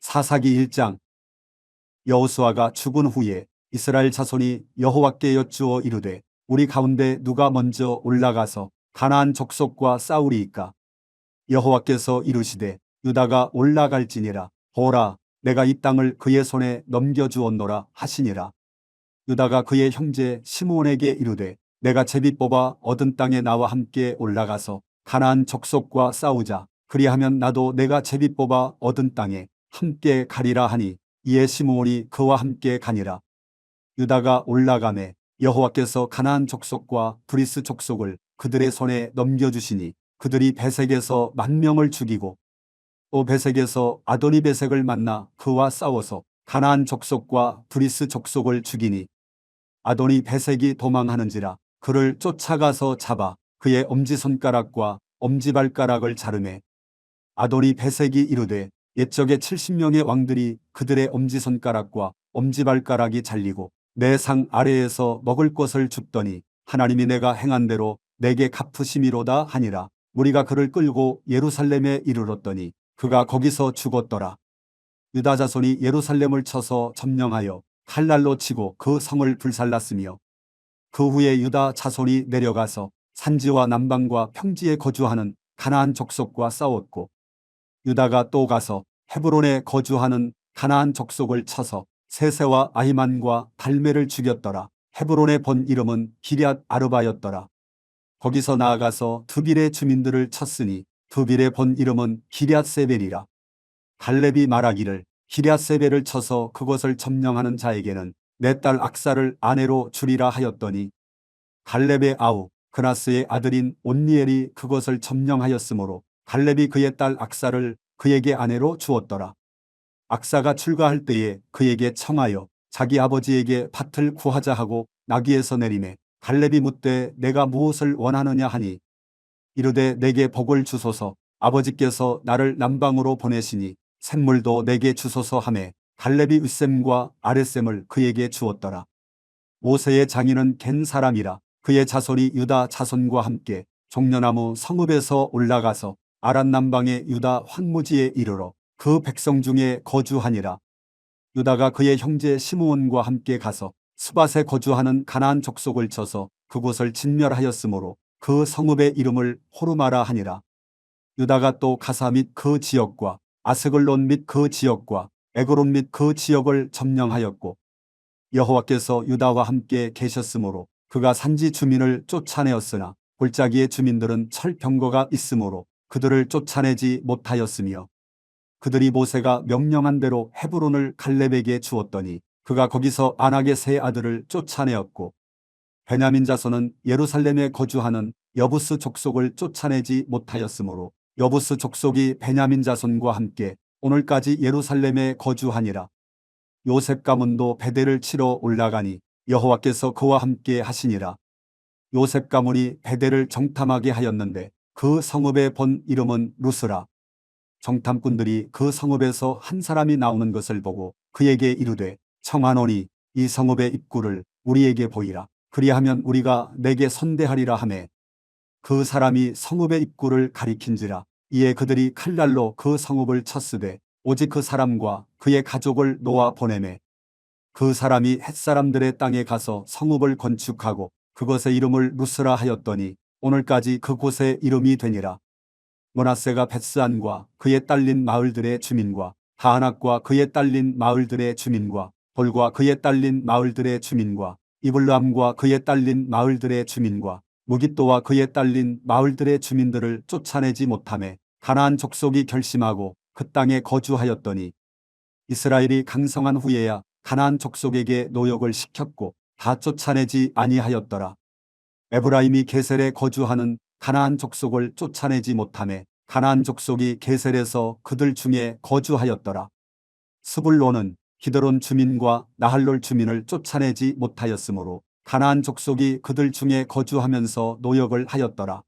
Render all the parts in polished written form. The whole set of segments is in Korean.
사사기 1장. 여호수아가 죽은 후에 이스라엘 자손이 여호와께 여쭈어 이르되 우리 가운데 누가 먼저 올라가서 가나안 족속과 싸우리이까. 여호와께서 이르시되 유다가 올라갈지니라. 보라, 내가 이 땅을 그의 손에 넘겨주었노라 하시니라. 유다가 그의 형제 시므온에게 이르되 내가 제비 뽑아 얻은 땅에 나와 함께 올라가서 가나안 족속과 싸우자. 그리하면 나도 내가 제비 뽑아 얻은 땅에 함께 가리라 하니 이에 시므온이 그와 함께 가니라. 유다가 올라가매 여호와께서 가나안 족속과 브리스 족속을 그들의 손에 넘겨주시니 그들이 베색에서 10,000명을 죽이고 또 베색에서 아도니 베색을 만나 그와 싸워서 가나안 족속과 브리스 족속을 죽이니 아도니 베색이 도망하는지라 그를 쫓아가서 잡아 그의 엄지손가락과 엄지발가락을 자르매 아도니 베색이 이르되 옛적에 70명의 왕들이 그들의 엄지손가락과 엄지발가락이 잘리고 내 상 아래에서 먹을 것을 줍더니 하나님이 내가 행한 대로 내게 갚으심이로다 하니라. 우리가 그를 끌고 예루살렘에 이르렀더니 그가 거기서 죽었더라. 유다 자손이 예루살렘을 쳐서 점령하여 칼날로 치고 그 성을 불살랐으며 그 후에 유다 자손이 내려가서 산지와 남방과 평지에 거주하는 가나안 족속과 싸웠고 유다가 또 가서 헤브론에 거주하는 가나안 족속을 쳐서 세세와 아히만과 달메를 죽였더라. 헤브론의 본 이름은 기럇 아르바였더라. 거기서 나아가서 드빌의 주민들을 쳤으니 드빌의 본 이름은 기럇세벨이라. 갈렙이 말하기를 기럇세벨을 쳐서 그것을 점령하는 자에게는 내 딸 악사를 아내로 주리라 하였더니 갈렙의 아우 그나스의 아들인 온니엘이 그것을 점령하였으므로 갈렙이 그의 딸 악사를 그에게 아내로 주었더라. 악사가 출가할 때에 그에게 청하여 자기 아버지에게 밭을 구하자 하고 나귀에서 내리매 갈렙이 묻되 내가 무엇을 원하느냐 하니 이르되 내게 복을 주소서. 아버지께서 나를 남방으로 보내시니 샘물도 내게 주소서 하매 갈렙이 윗샘과 아랫샘을 그에게 주었더라. 모세의 장인은 겐 사람이라. 그의 자손이 유다 자손과 함께 종려나무 성읍에서 올라가서 아랏 남방의 유다 황무지에 이르러 그 백성 중에 거주하니라. 유다가 그의 형제 시므온과 함께 가서 스밧에 거주하는 가나안 족속을 쳐서 그곳을 진멸하였으므로 그 성읍의 이름을 호르마라 하니라. 유다가 또 가사 및 그 지역과 아스글론 및 그 지역과 에그론 및 그 지역을 점령하였고 여호와께서 유다와 함께 계셨으므로 그가 산지 주민을 쫓아내었으나 골짜기의 주민들은 철병거가 있으므로 그들을 쫓아내지 못하였으며 그들이 모세가 명령한 대로 헤브론을 갈렙에게 주었더니 그가 거기서 아낙의 세 아들을 쫓아내었고 베냐민 자손은 예루살렘에 거주하는 여부스 족속을 쫓아내지 못하였으므로 여부스 족속이 베냐민 자손과 함께 오늘까지 예루살렘에 거주하니라. 요셉 가문도 베델을 치러 올라가니 여호와께서 그와 함께 하시니라. 요셉 가문이 베델을 정탐하게 하였는데 그 성읍의 본 이름은 루스라. 정탐꾼들이 그 성읍에서 한 사람이 나오는 것을 보고 그에게 이르되 청하노니 이 성읍의 입구를 우리에게 보이라. 그리하면 우리가 내게 선대하리라 하매 그 사람이 성읍의 입구를 가리킨지라. 이에 그들이 칼날로 그 성읍을 쳤으되 오직 그 사람과 그의 가족을 놓아 보내매 그 사람이 헷사람들의 땅에 가서 성읍을 건축하고 그것의 이름을 루스라 하였더니 오늘까지 그곳의 이름이 되니라. 므낫세가 벳스안과 그의 딸린 마을들의 주민과 다아낙과 그의 딸린 마을들의 주민과 돌과 그의 딸린 마을들의 주민과 이블람과 그의 딸린 마을들의 주민과 무깃도와 그의 딸린 마을들의 주민들을 쫓아내지 못하매 가나안 족속이 결심하고 그 땅에 거주하였더니 이스라엘이 강성한 후에야 가나안 족속에게 노역을 시켰고 다 쫓아내지 아니하였더라. 에브라임이 게셀에 거주하는 가나안 족속을 쫓아내지 못하매 가나안 족속이 게셀에서 그들 중에 거주하였더라. 스불론은 기드론 주민과 나할롤 주민을 쫓아내지 못하였으므로 가나안 족속이 그들 중에 거주하면서 노역을 하였더라.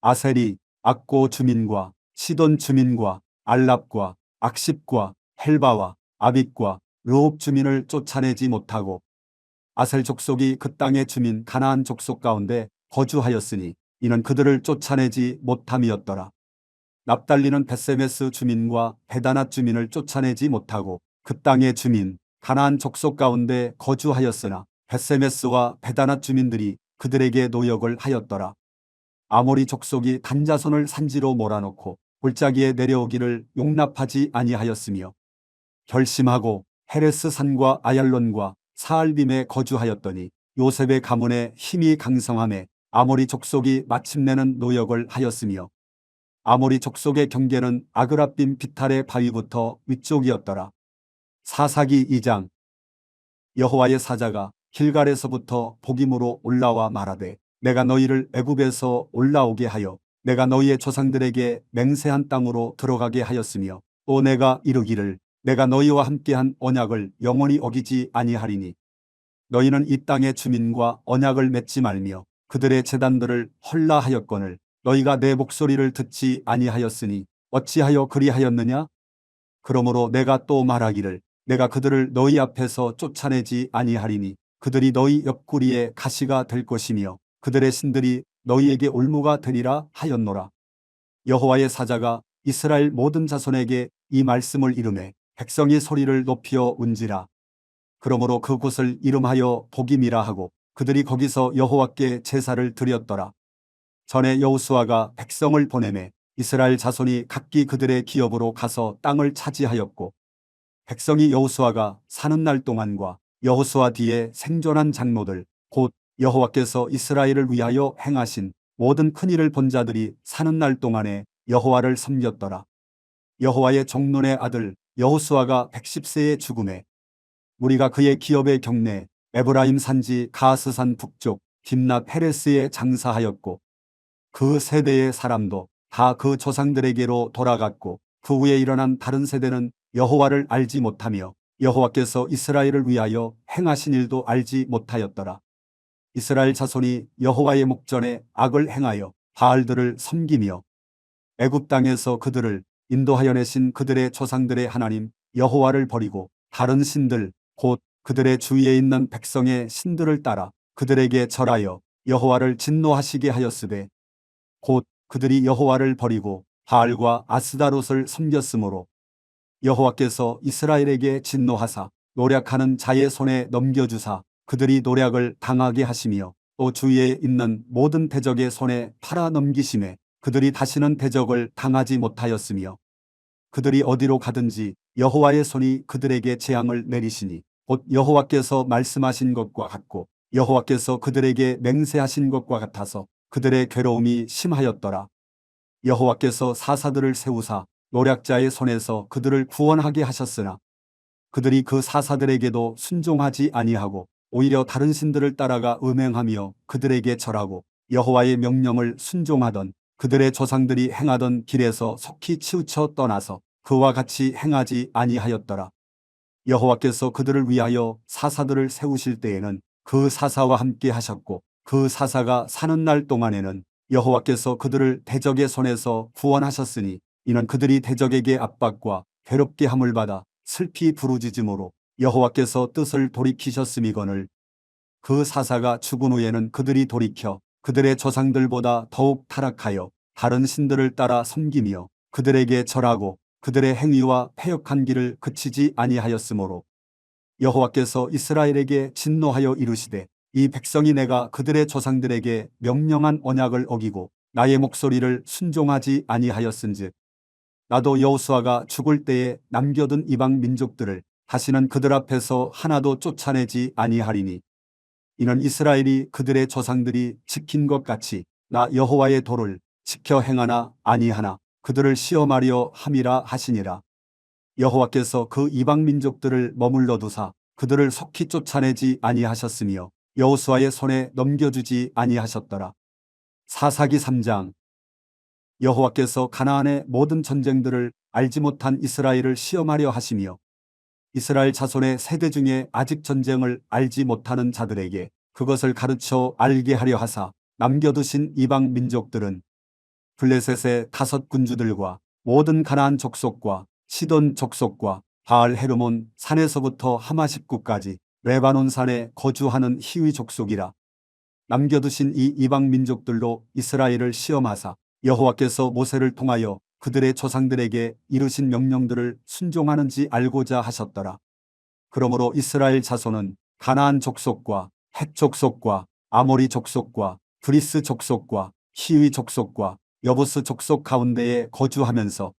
아셀이 악고 주민과 시돈 주민과 알랍과 악십과 헬바와 아빗과 르홉 주민을 쫓아내지 못하고 아셀 족속이 그 땅의 주민 가나안 족속 가운데 거주하였으니 이는 그들을 쫓아내지 못함이었더라. 납달리는 벳세메스 주민과 베다낫 주민을 쫓아내지 못하고 그 땅의 주민 가나안 족속 가운데 거주하였으나 벳세메스와 베다낫 주민들이 그들에게 노역을 하였더라. 아모리 족속이 단자손을 산지로 몰아놓고 골짜기에 내려오기를 용납하지 아니하였으며 결심하고 헤레스 산과 아얄론과 사알빔에 거주하였더니 요셉의 가문에 힘이 강성함에 아모리 족속이 마침내는 노역을 하였으며 아모리 족속의 경계는 아그라빔 비탈의 바위부터 위쪽이었더라. 사사기 2장. 여호와의 사자가 길갈에서부터 복임으로 올라와 말하되 내가 너희를 애굽에서 올라오게 하여 내가 너희의 조상들에게 맹세한 땅으로 들어가게 하였으며 또 내가 이르기를 내가 너희와 함께한 언약을 영원히 어기지 아니하리니 너희는 이 땅의 주민과 언약을 맺지 말며 그들의 제단들을 헐라하였거늘 너희가 내 목소리를 듣지 아니하였으니 어찌하여 그리하였느냐? 그러므로 내가 또 말하기를 내가 그들을 너희 앞에서 쫓아내지 아니하리니 그들이 너희 옆구리에 가시가 될 것이며 그들의 신들이 너희에게 올무가 되리라 하였노라. 여호와의 사자가 이스라엘 모든 자손에게 이 말씀을 이르매 백성이 소리를 높여 운지라. 그러므로 그곳을 이름하여 복임이라 하고 그들이 거기서 여호와께 제사를 드렸더라. 전에 여호수아가 백성을 보내매 이스라엘 자손이 각기 그들의 기업으로 가서 땅을 차지하였고 백성이 여호수아가 사는 날 동안과 여호수아 뒤에 생존한 장로들 곧 여호와께서 이스라엘을 위하여 행하신 모든 큰 일을 본 자들이 사는 날 동안에 여호와를 섬겼더라. 여호와의 종눈의 아들 여호수아가 110세에 죽음에 우리가 그의 기업의 경내 에브라임 산지 가스산 북쪽 딥낫 헤레스에 장사하였고 그 세대의 사람도 다 그 조상들에게로 돌아갔고 그 후에 일어난 다른 세대는 여호와를 알지 못하며 여호와께서 이스라엘을 위하여 행하신 일도 알지 못하였더라. 이스라엘 자손이 여호와의 목전에 악을 행하여 바알들을 섬기며 애굽 땅에서 그들을 인도하여 내신 그들의 조상들의 하나님 여호와를 버리고 다른 신들 곧 그들의 주위에 있는 백성의 신들을 따라 그들에게 절하여 여호와를 진노하시게 하였으되 곧 그들이 여호와를 버리고 바알과 아스다롯을 섬겼으므로 여호와께서 이스라엘에게 진노하사 노략하는 자의 손에 넘겨주사 그들이 노략을 당하게 하시며 또 주위에 있는 모든 대적의 손에 팔아 넘기심에 그들이 다시는 대적을 당하지 못하였으며 그들이 어디로 가든지 여호와의 손이 그들에게 재앙을 내리시니 곧 여호와께서 말씀하신 것과 같고 여호와께서 그들에게 맹세하신 것과 같아서 그들의 괴로움이 심하였더라. 여호와께서 사사들을 세우사 노략자의 손에서 그들을 구원하게 하셨으나 그들이 그 사사들에게도 순종하지 아니하고 오히려 다른 신들을 따라가 음행하며 그들에게 절하고 여호와의 명령을 순종하던 그들의 조상들이 행하던 길에서 속히 치우쳐 떠나서 그와 같이 행하지 아니하였더라. 여호와께서 그들을 위하여 사사들을 세우실 때에는 그 사사와 함께 하셨고 그 사사가 사는 날 동안에는 여호와께서 그들을 대적의 손에서 구원하셨으니 이는 그들이 대적에게 압박과 괴롭게 함을 받아 슬피 부르짖음으로 여호와께서 뜻을 돌이키셨음이거늘 그 사사가 죽은 후에는 그들이 돌이켜 그들의 조상들보다 더욱 타락하여 다른 신들을 따라 섬기며 그들에게 절하고 그들의 행위와 패역한 길을 그치지 아니하였으므로 여호와께서 이스라엘에게 진노하여 이르시되 이 백성이 내가 그들의 조상들에게 명령한 언약을 어기고 나의 목소리를 순종하지 아니하였은즉 나도 여호수아가 죽을 때에 남겨둔 이방 민족들을 다시는 그들 앞에서 하나도 쫓아내지 아니하리니 이는 이스라엘이 그들의 조상들이 지킨 것 같이 나 여호와의 도를 지켜 행하나 아니하나 그들을 시험하려 함이라 하시니라. 여호와께서 그 이방 민족들을 머물러 두사 그들을 속히 쫓아내지 아니하셨으며 여호수아의 손에 넘겨주지 아니하셨더라. 사사기 3장. 여호와께서 가나안의 모든 전쟁들을 알지 못한 이스라엘을 시험하려 하시며 이스라엘 자손의 세대 중에 아직 전쟁을 알지 못하는 자들에게 그것을 가르쳐 알게 하려 하사 남겨두신 이방 민족들은 블레셋의 5 군주들과 모든 가나안 족속과 시돈 족속과 바알 헤르몬 산에서부터 하마십구까지 레바논 산에 거주하는 히위 족속이라. 남겨두신 이 이방 민족들로 이스라엘을 시험하사 여호와께서 모세를 통하여 그들의 조상들에게 이르신 명령들을 순종하는지 알고자 하셨더라. 그러므로 이스라엘 자손은 가나안 족속과 헷 족속과 아모리 족속과 브리스 족속과 히위 족속과 여부스 족속 가운데에 거주하면서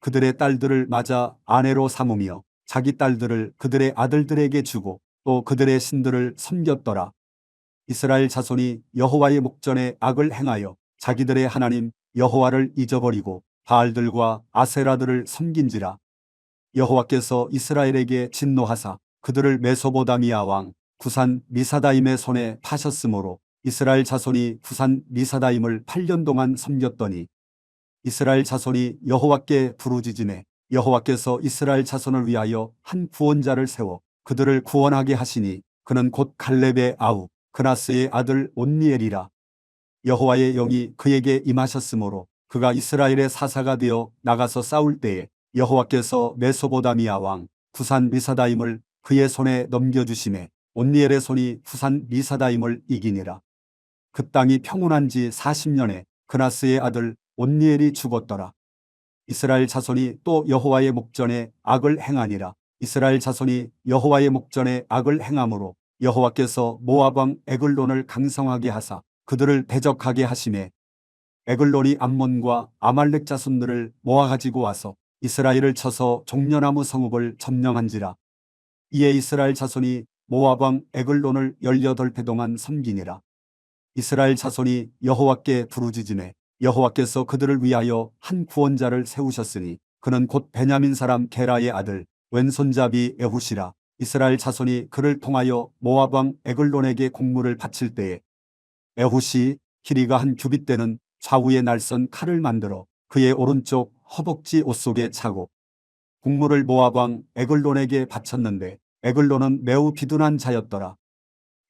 그들의 딸들을 맞아 아내로 삼으며 자기 딸들을 그들의 아들들에게 주고 또 그들의 신들을 섬겼더라. 이스라엘 자손이 여호와의 목전에 악을 행하여 자기들의 하나님 여호와를 잊어버리고 바알들과 아세라들을 섬긴지라. 여호와께서 이스라엘에게 진노하사 그들을 메소보다미아 왕 구산 미사다임의 손에 파셨으므로 이스라엘 자손이 구산 미사다임을 8년 동안 섬겼더니 이스라엘 자손이 여호와께 부르짖음에 여호와께서 이스라엘 자손을 위하여 한 구원자를 세워 그들을 구원하게 하시니 그는 곧 갈렙의 아우 그나스의 아들 온니엘이라. 여호와의 영이 그에게 임하셨으므로 그가 이스라엘의 사사가 되어 나가서 싸울 때에 여호와께서 메소보다미아 왕 구산 미사다임을 그의 손에 넘겨주심에 온니엘의 손이 구산 미사다임을 이기니라. 그 땅이 평온한 지 40년에 그나스의 아들 온니엘이 죽었더라. 이스라엘 자손이 또 여호와의 목전에 악을 행하니라. 이스라엘 자손이 여호와의 목전에 악을 행함으로 여호와께서 모압 왕 에글론을 강성하게 하사 그들을 대적하게 하심에 에글론이 암몬과 아말렉 자손들을 모아가지고 와서 이스라엘을 쳐서 종려나무 성읍을 점령한지라. 이에 이스라엘 자손이 모압 왕 에글론을 18배 동안 섬기니라. 이스라엘 자손이 여호와께 부르짖음에 여호와께서 그들을 위하여 한 구원자를 세우셨으니 그는 곧 베냐민 사람 게라의 아들 왼손잡이 에훗이라. 이스라엘 자손이 그를 통하여 모압 왕 에글론에게 공물을 바칠 때에 에훗이 길이가 한 규빗 되는 좌우에 날선 칼을 만들어 그의 오른쪽 허벅지 옷 속에 차고 국물을 모압 왕 에글론에게 바쳤는데 에글론은 매우 비둔한 자였더라.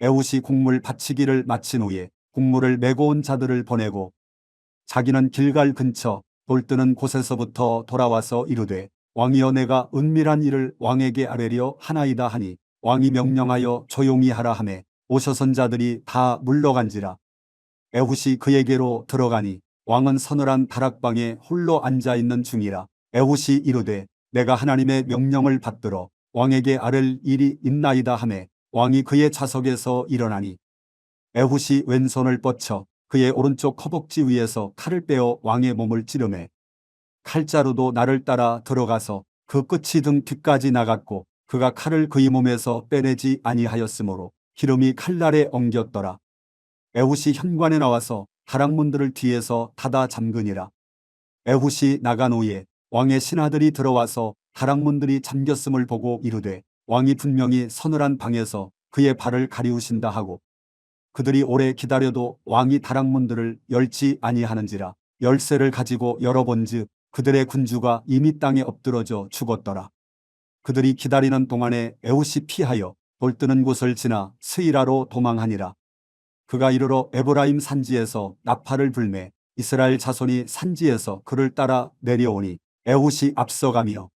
에훗이 국물 바치기를 마친 후에 국물을 메고 온 자들을 보내고 자기는 길갈 근처 돌뜨는 곳에서부터 돌아와서 이르되 왕이여 내가 은밀한 일을 왕에게 아뢰려 하나이다 하니 왕이 명령하여 조용히 하라 하매 오셔선 자들이 다 물러간지라. 에훗이 그에게로 들어가니 왕은 서늘한 다락방에 홀로 앉아있는 중이라. 에훗이 이르되 내가 하나님의 명령을 받들어 왕에게 아랠 일이 있나이다 하매 왕이 그의 좌석에서 일어나니 에훗이 왼손을 뻗쳐 그의 오른쪽 허벅지 위에서 칼을 빼어 왕의 몸을 찌르매 칼자루도 나를 따라 들어가서 그 끝이 등 뒤까지 나갔고 그가 칼을 그의 몸에서 빼내지 아니하였으므로 기름이 칼날에 엉겼더라. 에훗이 현관에 나와서 다락문들을 뒤에서 닫아 잠그니라. 에훗이 나간 후에 왕의 신하들이 들어와서 다락문들이 잠겼음을 보고 이르되 왕이 분명히 서늘한 방에서 그의 발을 가리우신다 하고 그들이 오래 기다려도 왕이 다락문들을 열지 아니하는지라. 열쇠를 가지고 열어본즉 그들의 군주가 이미 땅에 엎드러져 죽었더라. 그들이 기다리는 동안에 에훗이 피하여 돌뜨는 곳을 지나 스이라로 도망하니라. 그가 이르러 에브라임 산지에서 나팔을 불매 이스라엘 자손이 산지에서 그를 따라 내려오니 에훗이 앞서가며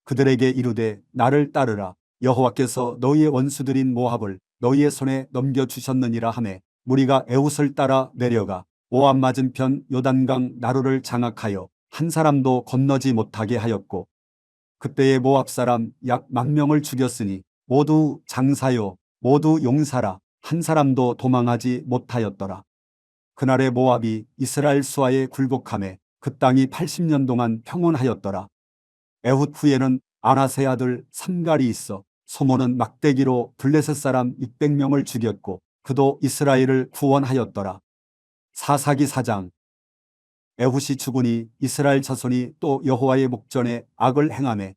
그들에게 이르되 나를 따르라. 여호와께서 너희의 원수들인 모압을 너희의 손에 넘겨주셨느니라 하매 무리가 에훗을 따라 내려가 모압 맞은편 요단강 나루를 장악하여 한 사람도 건너지 못하게 하였고 그때의 모압 사람 약 10,000명을 죽였으니 모두 장사요 모두 용사라. 한 사람도 도망하지 못하였더라. 그날의 모압이 이스라엘 수하에 굴복하매 그 땅이 80년 동안 평온하였더라. 에훗 후에는 아나세 아들 삼갈이 있어 소모는 막대기로 블레셋 사람 600명을 죽였고 그도 이스라엘을 구원하였더라. 사사기 4장. 에훗이 죽으니 이스라엘 자손이 또 여호와의 목전에 악을 행하매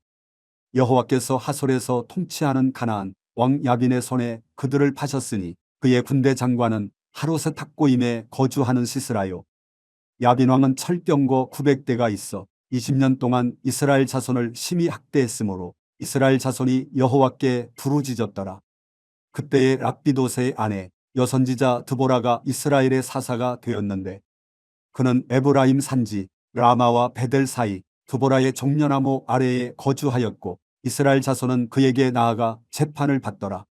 여호와께서 하솔에서 통치하는 가나안 왕 야빈의 손에 그들을 파셨으니 그의 군대 장관은 하로셋 탁고임에 거주하는 시스라요. 야빈 왕은 철병거 900대가 있어 20년 동안 이스라엘 자손을 심히 학대했으므로 이스라엘 자손이 여호와께 부르짖었더라. 그때의 랍비도세의 아내 여선지자 드보라가 이스라엘의 사사가 되었는데 그는 에브라임 산지 라마와 베델 사이 드보라의 종려나무 아래에 거주하였고 이스라엘 자손은 그에게 나아가 재판을 받더라.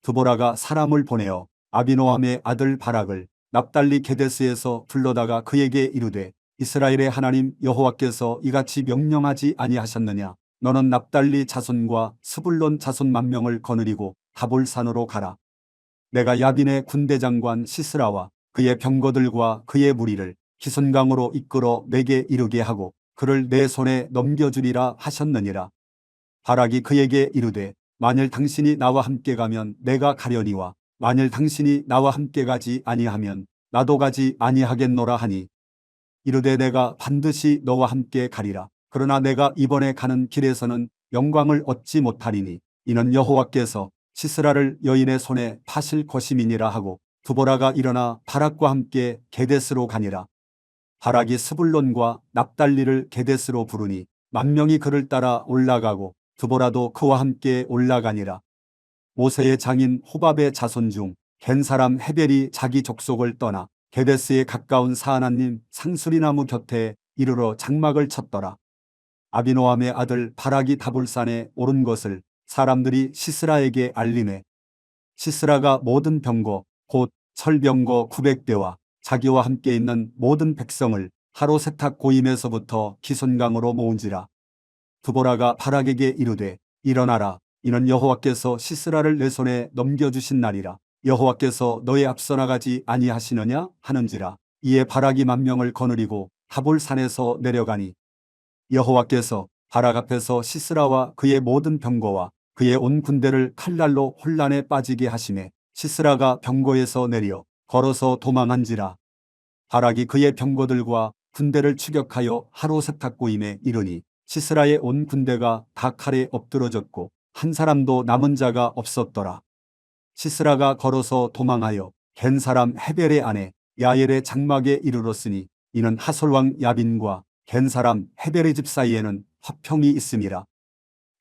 드보라가 사람을 보내어 아비노함의 아들 바락을 납달리 게데스에서 불러다가 그에게 이르되 이스라엘의 하나님 여호와께서 이같이 명령하지 아니하셨느냐? 너는 납달리 자손과 스불론 자손 만명을 거느리고 다볼산으로 가라. 내가 야빈의 군대장관 시스라와 그의 병거들과 그의 무리를 기손강으로 이끌어 내게 이르게 하고 그를 내 손에 넘겨주리라 하셨느니라. 바락이 그에게 이르되 만일 당신이 나와 함께 가면 내가 가려니와 만일 당신이 나와 함께 가지 아니하면 나도 가지 아니하겠노라 하니 이르되 내가 반드시 너와 함께 가리라. 그러나 내가 이번에 가는 길에서는 영광을 얻지 못하리니 이는 여호와께서 시스라를 여인의 손에 파실 것임이니라 하고 드보라가 일어나 바락과 함께 게데스로 가니라. 바락이 스불론과 납달리를 게데스로 부르니 만명이 그를 따라 올라가고 드보라도 그와 함께 올라가니라. 모세의 장인 호밥의 자손 중 겐 사람 헤벨이 자기 족속을 떠나 게데스에 가까운 사하나님 상수리나무 곁에 이르러 장막을 쳤더라. 아비노함의 아들 바락이 다볼산에 오른 것을 사람들이 시스라에게 알리매 시스라가 모든 병거 곧 철병거 900대와 자기와 함께 있는 모든 백성을 하로세탁 고임에서부터 기손강으로 모은지라. 드보라가 바락에게 이르되 일어나라. 이는 여호와께서 시스라를 내 손에 넘겨주신 날이라. 여호와께서 너의 앞서 나가지 아니하시느냐 하는지라. 이에 바락이 만명을 거느리고 다볼산에서 내려가니 여호와께서 바락 앞에서 시스라와 그의 모든 병거와 그의 온 군대를 칼날로 혼란에 빠지게 하시매 시스라가 병거에서 내려 걸어서 도망한지라. 바락이 그의 병거들과 군대를 추격하여 하로세탁고임에 이르니 시스라의 온 군대가 다 칼에 엎드러졌고 한 사람도 남은 자가 없었더라. 시스라가 걸어서 도망하여 겐 사람 헤벨의 아내 야엘의 장막에 이르렀으니 이는 하솔왕 야빈과 겐 사람 헤벨의 집 사이에는 화평이 있음이라.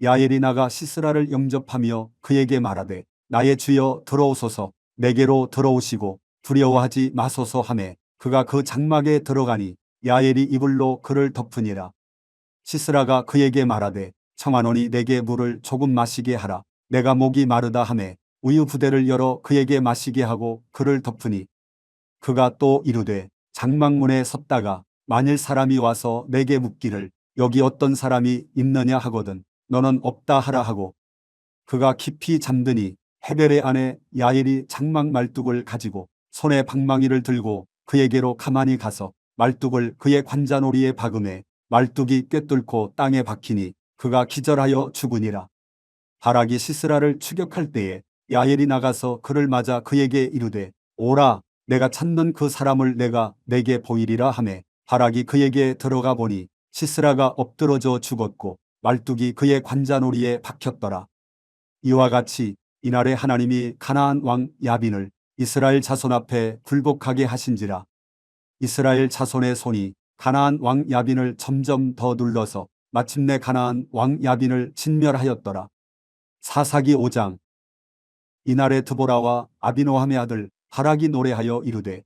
야엘이 나가 시스라를 영접하며 그에게 말하되 나의 주여 들어오소서. 내게로 들어오시고 두려워하지 마소서 하매 그가 그 장막에 들어가니 야엘이 이불로 그를 덮으니라. 시스라가 그에게 말하되 청하노니 내게 물을 조금 마시게 하라. 내가 목이 마르다 하매 우유 부대를 열어 그에게 마시게 하고 그를 덮으니 그가 또 이르되 장막문에 섰다가 만일 사람이 와서 내게 묻기를 여기 어떤 사람이 있느냐 하거든 너는 없다 하라 하고 그가 깊이 잠드니 헤벨의 아내 야엘이 장막 말뚝을 가지고 손에 방망이를 들고 그에게로 가만히 가서 말뚝을 그의 관자놀이에 박음에 말뚝이 꿰뚫고 땅에 박히니 그가 기절하여 죽으니라. 바락이 시스라를 추격할 때에 야엘이 나가서 그를 맞아 그에게 이르되 오라 내가 찾는 그 사람을 내가 내게 보이리라 하매 바락이 그에게 들어가 보니 시스라가 엎드러져 죽었고 말뚝이 그의 관자놀이에 박혔더라. 이와 같이 이날에 하나님이 가나안 왕 야빈을 이스라엘 자손 앞에 굴복하게 하신지라. 이스라엘 자손의 손이 가나안 왕 야빈을 점점 더 눌러서 마침내 가나안 왕 야빈을 진멸하였더라. 사사기 5장. 이날에 드보라와 아비노함의 아들 바락이 노래하여 이르되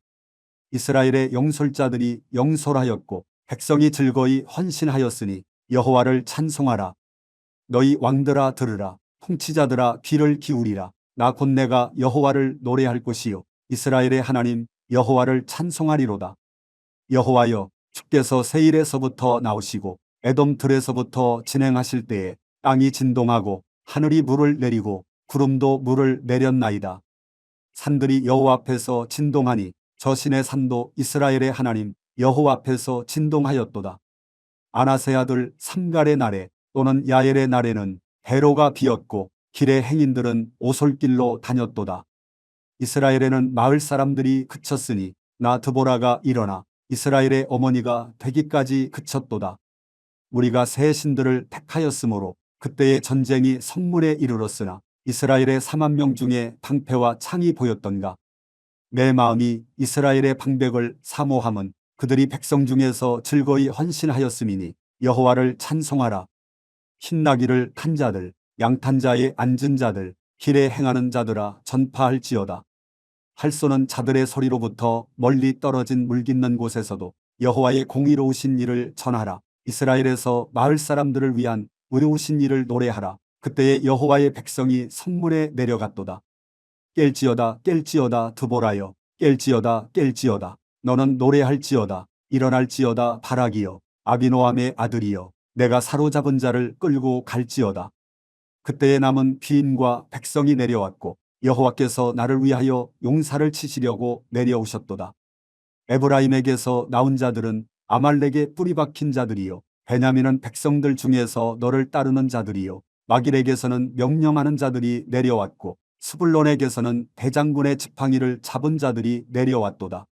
이스라엘의 영솔자들이 영솔하였고 백성이 즐거이 헌신하였으니 여호와를 찬송하라. 너희 왕들아 들으라. 통치자들아 귀를 기울이라. 나 곧 내가 여호와를 노래할 것이요 이스라엘의 하나님 여호와를 찬송하리로다. 여호와여 주께서 세일에서부터 나오시고 에돔 들에서부터 진행하실 때에 땅이 진동하고 하늘이 물을 내리고 구름도 물을 내렸나이다. 산들이 여호와 앞에서 진동하니 저 신의 산도 이스라엘의 하나님 여호와 앞에서 진동하였도다. 아나세 아들 삼갈의 날에 또는 야엘의 날에는 배로가 비었고 길의 행인들은 오솔길로 다녔도다. 이스라엘에는 마을 사람들이 그쳤으니 나 드보라가 일어나 이스라엘의 어머니가 되기까지 그쳤도다. 우리가 새 신들을 택하였으므로 그때의 전쟁이 성문에 이르렀으나 이스라엘의 4만 명 중에 방패와 창이 보였던가. 내 마음이 이스라엘의 방백을 사모함은 그들이 백성 중에서 즐거이 헌신하였음이니 여호와를 찬송하라. 흰나귀를 탄 자들 양탄 자에 앉은 자들 길에 행하는 자들아 전파할지어다. 활 쏘는 자들의 소리로부터 멀리 떨어진 물 깃는 곳에서도 여호와의 공의로우신 일을 전하라. 이스라엘에서 마을 사람들을 위한 의로우신 일을 노래하라. 그때에 여호와의 백성이 성문에 내려갔도다. 깰지어다 깰지어다 드보라여 깰지어다 깰지어다 너는 노래할지어다. 일어날지어다. 바락이여 아비노함의 아들이여 내가 사로잡은 자를 끌고 갈지어다. 그때에 남은 귀인과 백성이 내려왔고 여호와께서 나를 위하여 용사를 치시려고 내려오셨도다. 에브라임에게서 나온 자들은 아말렉의 뿌리 박힌 자들이요 베냐민은 백성들 중에서 너를 따르는 자들이요 마길에게서는 명령하는 자들이 내려왔고 스불론에게서는 대장군의 지팡이를 잡은 자들이 내려왔도다.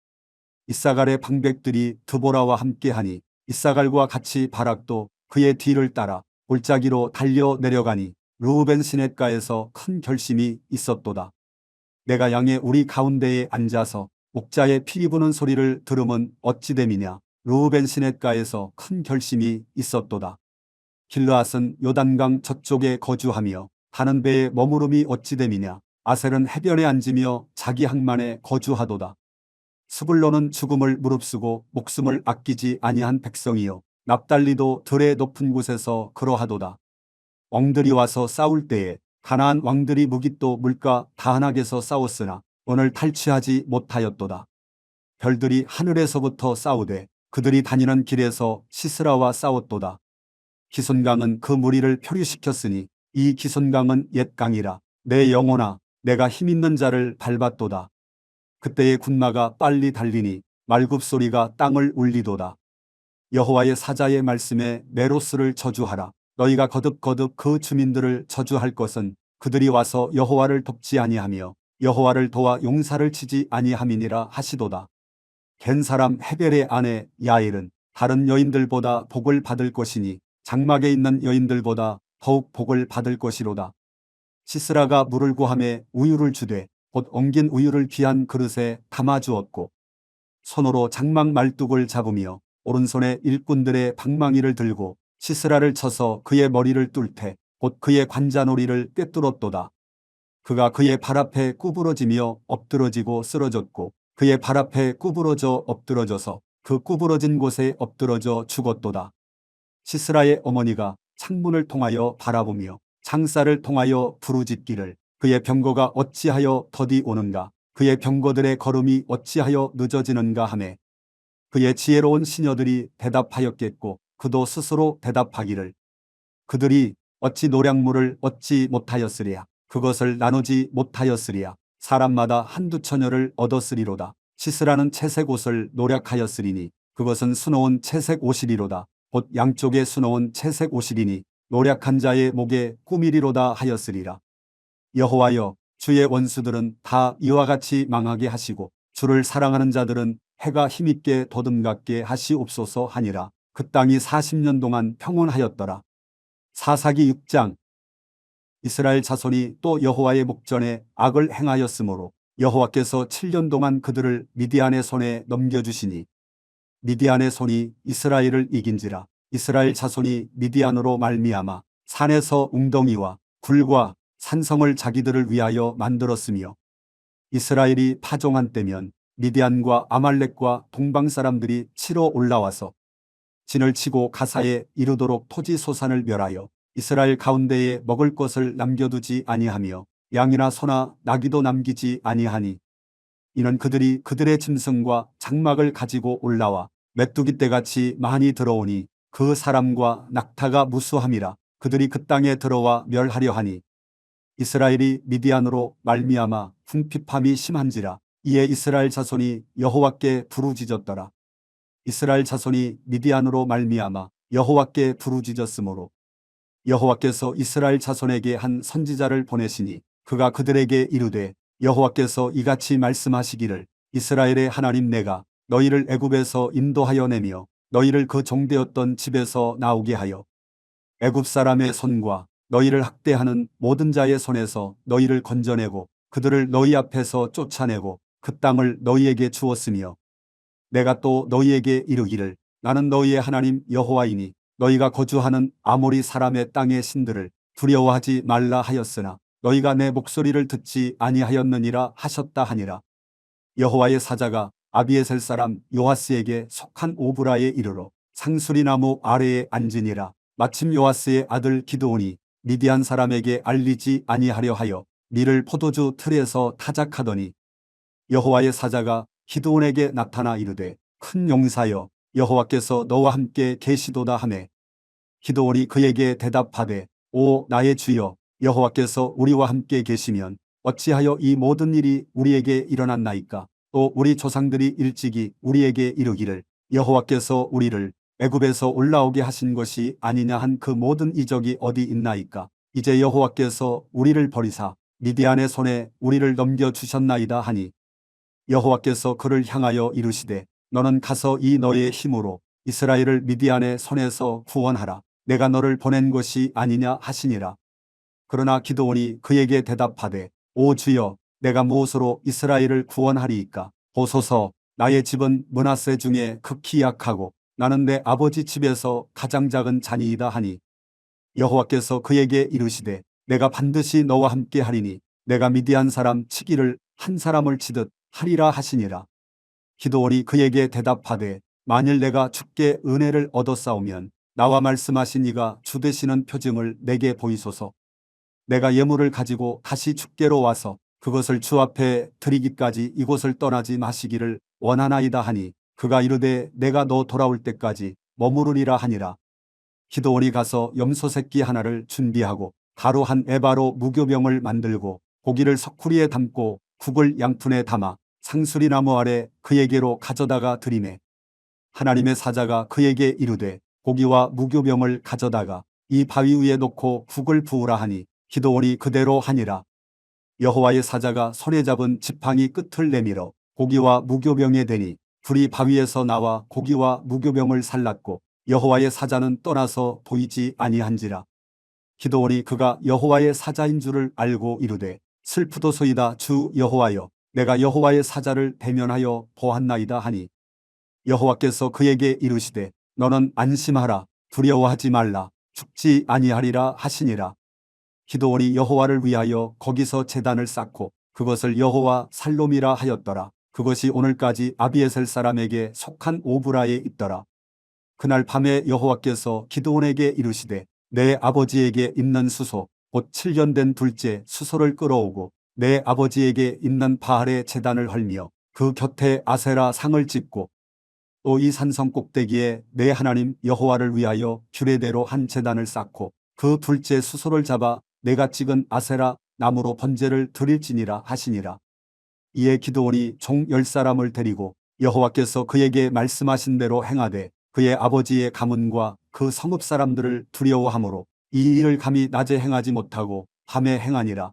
이사갈의 방백들이 드보라와 함께하니 이사갈과 같이 바락도 그의 뒤를 따라 골짜기로 달려 내려가니 르우벤 시냇가에서 큰 결심이 있었도다. 내가 양의 우리 가운데에 앉아서 목자의 피 부는 소리를 들으면 어찌 됨이냐. 르우벤 시냇가에서 큰 결심이 있었도다. 길르앗은 요단강 저쪽에 거주하며 타는 배에 머무름이 어찌 됨이냐. 아셀은 해변에 앉으며 자기 항만에 거주하도다. 스불론은 죽음을 무릅쓰고 목숨을 아끼지 아니한 백성이요 납달리도 들의 높은 곳에서 그러하도다. 왕들이 와서 싸울 때에 가나안 왕들이 무깃도 물가 다한악에서 싸웠으나 오늘 탈취하지 못하였도다. 별들이 하늘에서부터 싸우되 그들이 다니는 길에서 시스라와 싸웠도다. 기손강은 그 무리를 표류시켰으니 이 기손강은 옛 강이라. 내 영혼아 내가 힘있는 자를 밟았도다. 그때의 군마가 빨리 달리니 말굽소리가 땅을 울리도다. 여호와의 사자의 말씀에 메로스를 저주하라. 너희가 거듭거듭 그 주민들을 저주할 것은 그들이 와서 여호와를 돕지 아니하며 여호와를 도와 용사를 치지 아니함이니라 하시도다. 겐 사람 헤벨의 아내 야일은 다른 여인들보다 복을 받을 것이니 장막에 있는 여인들보다 더욱 복을 받을 것이로다. 시스라가 물을 구함에 우유를 주되 곧 엉긴 우유를 귀한 그릇에 담아주었고 손으로 장막 말뚝을 잡으며 오른손에 일꾼들의 방망이를 들고 시스라를 쳐서 그의 머리를 뚫되 곧 그의 관자놀이를 꿰뚫었도다. 그가 그의 발 앞에 구부러지며 엎드러지고 쓰러졌고 그의 발 앞에 구부러져 엎드러져서 그 구부러진 곳에 엎드러져 죽었도다. 시스라의 어머니가 창문을 통하여 바라보며 창살을 통하여 부르짖기를 그의 병거가 어찌하여 더디 오는가 그의 병거들의 걸음이 어찌하여 늦어지는가 하매 그의 지혜로운 시녀들이 대답하였겠고 그도 스스로 대답하기를 그들이 어찌 노량물을 얻지 못하였으랴 그것을 나누지 못하였으랴 사람마다 한두 처녀를 얻었으리로다. 시스라는 채색 옷을 노략하였으리니 그것은 수놓은 채색 옷이리로다. 곧 양쪽에 수놓은 채색 옷이리니 노략한 자의 목에 꾸미리로다 하였으리라. 여호와여 주의 원수들은 다 이와 같이 망하게 하시고 주를 사랑하는 자들은 해가 힘있게 더듬갑게 하시옵소서 하니라. 그 땅이 40년 동안 평온하였더라. 사사기 6장. 이스라엘 자손이 또 여호와의 목전에 악을 행하였으므로 여호와께서 7년 동안 그들을 미디안의 손에 넘겨주시니 미디안의 손이 이스라엘을 이긴지라. 이스라엘 자손이 미디안으로 말미암아 산에서 웅덩이와 굴과 산성을 자기들을 위하여 만들었으며 이스라엘이 파종한 때면 미디안과 아말렉과 동방 사람들이 치러 올라와서 진을 치고 가사에 이르도록 토지 소산을 멸하여 이스라엘 가운데에 먹을 것을 남겨두지 아니하며 양이나 소나 나귀도 남기지 아니하니 이는 그들이 그들의 짐승과 장막을 가지고 올라와 메뚜기 떼같이 많이 들어오니 그 사람과 낙타가 무수함이라. 그들이 그 땅에 들어와 멸하려 하니 이스라엘이 미디안으로 말미암아 궁핍함이 심한지라. 이에 이스라엘 자손이 여호와께 부르짖었더라. 이스라엘 자손이 미디안으로 말미암아 여호와께 부르짖었으므로 여호와께서 이스라엘 자손에게 한 선지자를 보내시니 그가 그들에게 이르되 여호와께서 이같이 말씀하시기를 이스라엘의 하나님 내가 너희를 애굽에서 인도하여 내며 너희를 그 종되었던 집에서 나오게 하여 애굽 사람의 손과 너희를 학대하는 모든 자의 손에서 너희를 건져내고 그들을 너희 앞에서 쫓아내고 그 땅을 너희에게 주었으며 내가 또 너희에게 이르기를 나는 너희의 하나님 여호와이니 너희가 거주하는 아모리 사람의 땅의 신들을 두려워하지 말라 하였으나 너희가 내 목소리를 듣지 아니하였느니라 하셨다 하니라. 여호와의 사자가 아비에셀 사람 요아스에게 속한 오브라에 이르러 상수리 나무 아래에 앉으니라. 마침 요아스의 아들 기드온이 미디안 사람에게 알리지 아니하려 하여 밀을 포도주 틀에서 타작하더니 여호와의 사자가 기드온에게 나타나 이르되 큰 용사여 여호와께서 너와 함께 계시도다 하매 기드온이 그에게 대답하되 오 나의 주여 여호와께서 우리와 함께 계시면 어찌하여 이 모든 일이 우리에게 일어났나이까. 또 우리 조상들이 일찍이 우리에게 이르기를 여호와께서 우리를 애굽에서 올라오게 하신 것이 아니냐 한 그 모든 이적이 어디 있나이까. 이제 여호와께서 우리를 버리사 미디안의 손에 우리를 넘겨주셨나이다 하니 여호와께서 그를 향하여 이르시되 너는 가서 이 너의 힘으로 이스라엘을 미디안의 손에서 구원하라. 내가 너를 보낸 것이 아니냐 하시니라. 그러나 기드온이 그에게 대답하되 오 주여 내가 무엇으로 이스라엘을 구원하리이까. 보소서 나의 집은 므낫세 중에 극히 약하고 나는 내 아버지 집에서 가장 작은 자니이다 하니 여호와께서 그에게 이르시되 내가 반드시 너와 함께 하리니 내가 미디안 사람 치기를 한 사람을 치듯 하리라 하시니라. 기드온이 그에게 대답하되 만일 내가 주께 은혜를 얻었사오면 나와 말씀하신 이가 주 되시는 표징을 내게 보이소서. 내가 예물을 가지고 다시 주께로 와서 그것을 주 앞에 드리기까지 이곳을 떠나지 마시기를 원하나이다 하니 그가 이르되 내가 너 돌아올 때까지 머무르리라 하니라. 기드온이 가서 염소 새끼 하나를 준비하고 가루 한 에바로 무교병을 만들고 고기를 서쿠리에 담고 국을 양푼에 담아 상수리나무 아래 그에게로 가져다가 드리매 하나님의 사자가 그에게 이르되 고기와 무교병을 가져다가 이 바위 위에 놓고 국을 부으라 하니 기드온이 그대로 하니라. 여호와의 사자가 손에 잡은 지팡이 끝을 내밀어 고기와 무교병에 대니 불이 바위에서 나와 고기와 무교병을 살랐고 여호와의 사자는 떠나서 보이지 아니한지라. 기드온이 그가 여호와의 사자인 줄을 알고 이르되 슬프도소이다 주 여호와여 내가 여호와의 사자를 대면하여 보았나이다 하니 여호와께서 그에게 이르시되 너는 안심하라 두려워하지 말라 죽지 아니하리라 하시니라. 기드온이 여호와를 위하여 거기서 제단을 쌓고 그것을 여호와 살롬이라 하였더라. 그것이 오늘까지 아비에셀 사람에게 속한 오브라에 있더라. 그날 밤에 여호와께서 기드온에게 이르시되 내 아버지에게 있는 수소 곧 7년 된 둘째 수소를 끌어오고 내 아버지에게 있는 바알의 제단을 헐며 그 곁에 아세라 상을 짓고 또 이 산성 꼭대기에 내 하나님 여호와를 위하여 규례대로 한 제단을 쌓고 그 둘째 수소를 잡아 내가 찍은 아세라 나무로 번제를 드릴지니라 하시니라. 이에 기드온이 종 10사람을 데리고 여호와께서 그에게 말씀하신 대로 행하되 그의 아버지의 가문과 그 성읍 사람들을 두려워하므로 이 일을 감히 낮에 행하지 못하고 밤에 행하니라.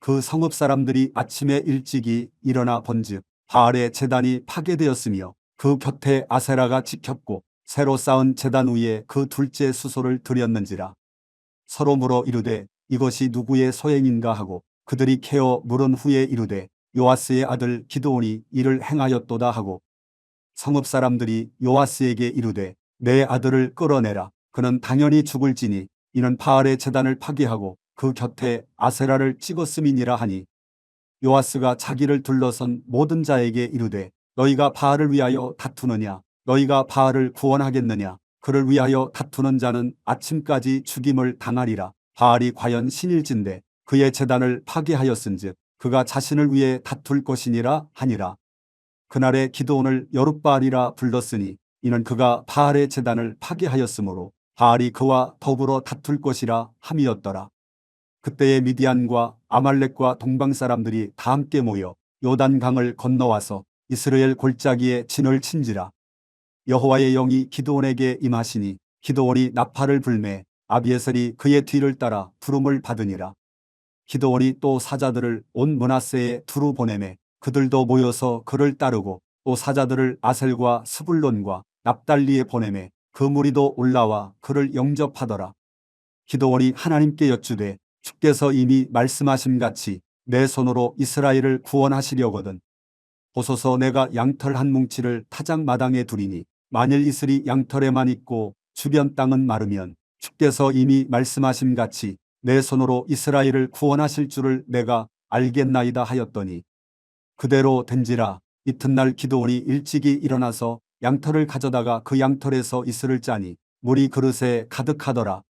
그 성읍 사람들이 아침에 일찍이 일어나 본즉 바알의 제단이 파괴되었으며 그 곁에 아세라가 찍혔고 새로 쌓은 제단 위에 그 둘째 수소를 드렸는지라. 서로 물어 이르되 이것이 누구의 소행인가 하고 그들이 캐어 물은 후에 이르되 요아스의 아들 기드온이 이를 행하였도다 하고 성읍 사람들이 요아스에게 이르되 내 아들을 끌어내라. 그는 당연히 죽을지니 이는 바알의 제단을 파괴하고 그 곁에 아세라를 찍었음이니라 하니 요아스가 자기를 둘러선 모든 자에게 이르되 너희가 바알을 위하여 다투느냐 너희가 바알을 구원하겠느냐 그를 위하여 다투는 자는 아침까지 죽임을 당하리라. 바알이 과연 신일진데 그의 제단을 파괴하였은즉 그가 자신을 위해 다툴 것이니라 하니라. 그날에 기드온을 여룻바알이라 불렀으니 이는 그가 바알의 제단을 파괴하였으므로 바알이 그와 더불어 다툴 것이라 함이었더라. 그때에 미디안과 아말렉과 동방 사람들이 다 함께 모여 요단강을 건너와서 이스라엘 골짜기에 진을 친지라. 여호와의 영이 기드온에게 임하시니 기드온이 나팔을 불매 아비에셀이 그의 뒤를 따라 부름을 받으니라. 기드온이 또 사자들을 온 므낫세에 두루 보내매 그들도 모여서 그를 따르고 또 사자들을 아셀과 스불론과 납달리에 보내매 그 무리도 올라와 그를 영접하더라. 기드온이 하나님께 여쭈되 주께서 이미 말씀하심같이 내 손으로 이스라엘을 구원하시려거든 보소서 내가 양털 한 뭉치를 타작마당에 두리니 만일 이슬이 양털에만 있고 주변 땅은 마르면 주께서 이미 말씀하심같이 내 손으로 이스라엘을 구원하실 줄을 내가 알겠나이다 하였더니 그대로 된지라. 이튿날 기드온이 일찍이 일어나서 양털을 가져다가 그 양털에서 이슬을 짜니 물이 그릇에 가득하더라.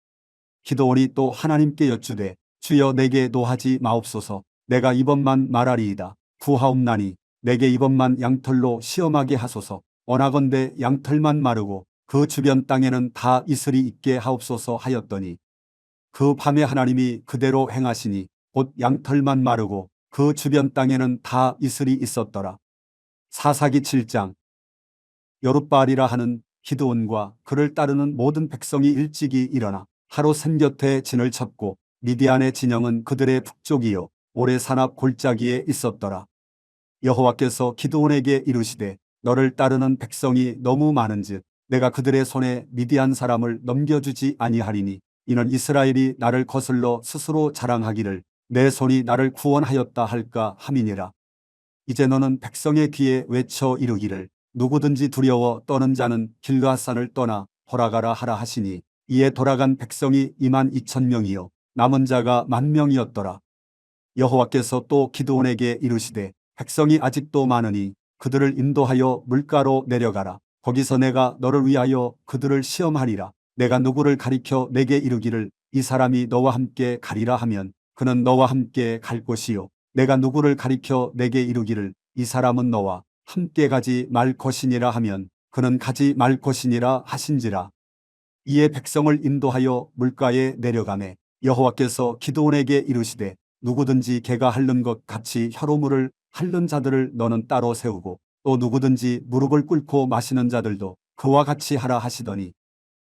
기드온이 또 하나님께 여쭈되 주여 내게 노하지 마옵소서. 내가 이번만 말하리이다. 구하옵나니 내게 이번만 양털로 시험하게 하소서. 원하건대 양털만 마르고 그 주변 땅에는 다 이슬이 있게 하옵소서 하였더니 그 밤에 하나님이 그대로 행하시니 곧 양털만 마르고 그 주변 땅에는 다 이슬이 있었더라. 사사기 7장. 여룻바알이라 하는 기드온과 그를 따르는 모든 백성이 일찍이 일어나 하루 샘 곁에 진을 쳤고 미디안의 진영은 그들의 북쪽이요 오레 산앞 골짜기에 있었더라. 여호와께서 기드온에게 이르시되 너를 따르는 백성이 너무 많은즉 내가 그들의 손에 미디안 사람을 넘겨주지 아니하리니 이는 이스라엘이 나를 거슬러 스스로 자랑하기를 내 손이 나를 구원하였다 할까 함이니라. 이제 너는 백성의 귀에 외쳐 이르기를 누구든지 두려워 떠는 자는 길르앗산을 떠나 돌아가라 하라 하시니 이에 돌아간 백성이 22,000명이요 남은 자가 10,000명이었더라. 여호와께서 또 기드온에게 이르시되 백성이 아직도 많으니 그들을 인도하여 물가로 내려가라. 거기서 내가 너를 위하여 그들을 시험하리라. 내가 누구를 가리켜 내게 이르기를 이 사람이 너와 함께 가리라 하면 그는 너와 함께 갈 것이요 내가 누구를 가리켜 내게 이르기를 이 사람은 너와 함께 가지 말 것이니라 하면 그는 가지 말 것이니라 하신지라. 이에 백성을 인도하여 물가에 내려가매 여호와께서 기드온에게 이르시되 누구든지 개가 핥는 것 같이 혀로물을 핥는 자들을 너는 따로 세우고 또 누구든지 무릎을 꿇고 마시는 자들도 그와 같이 하라 하시더니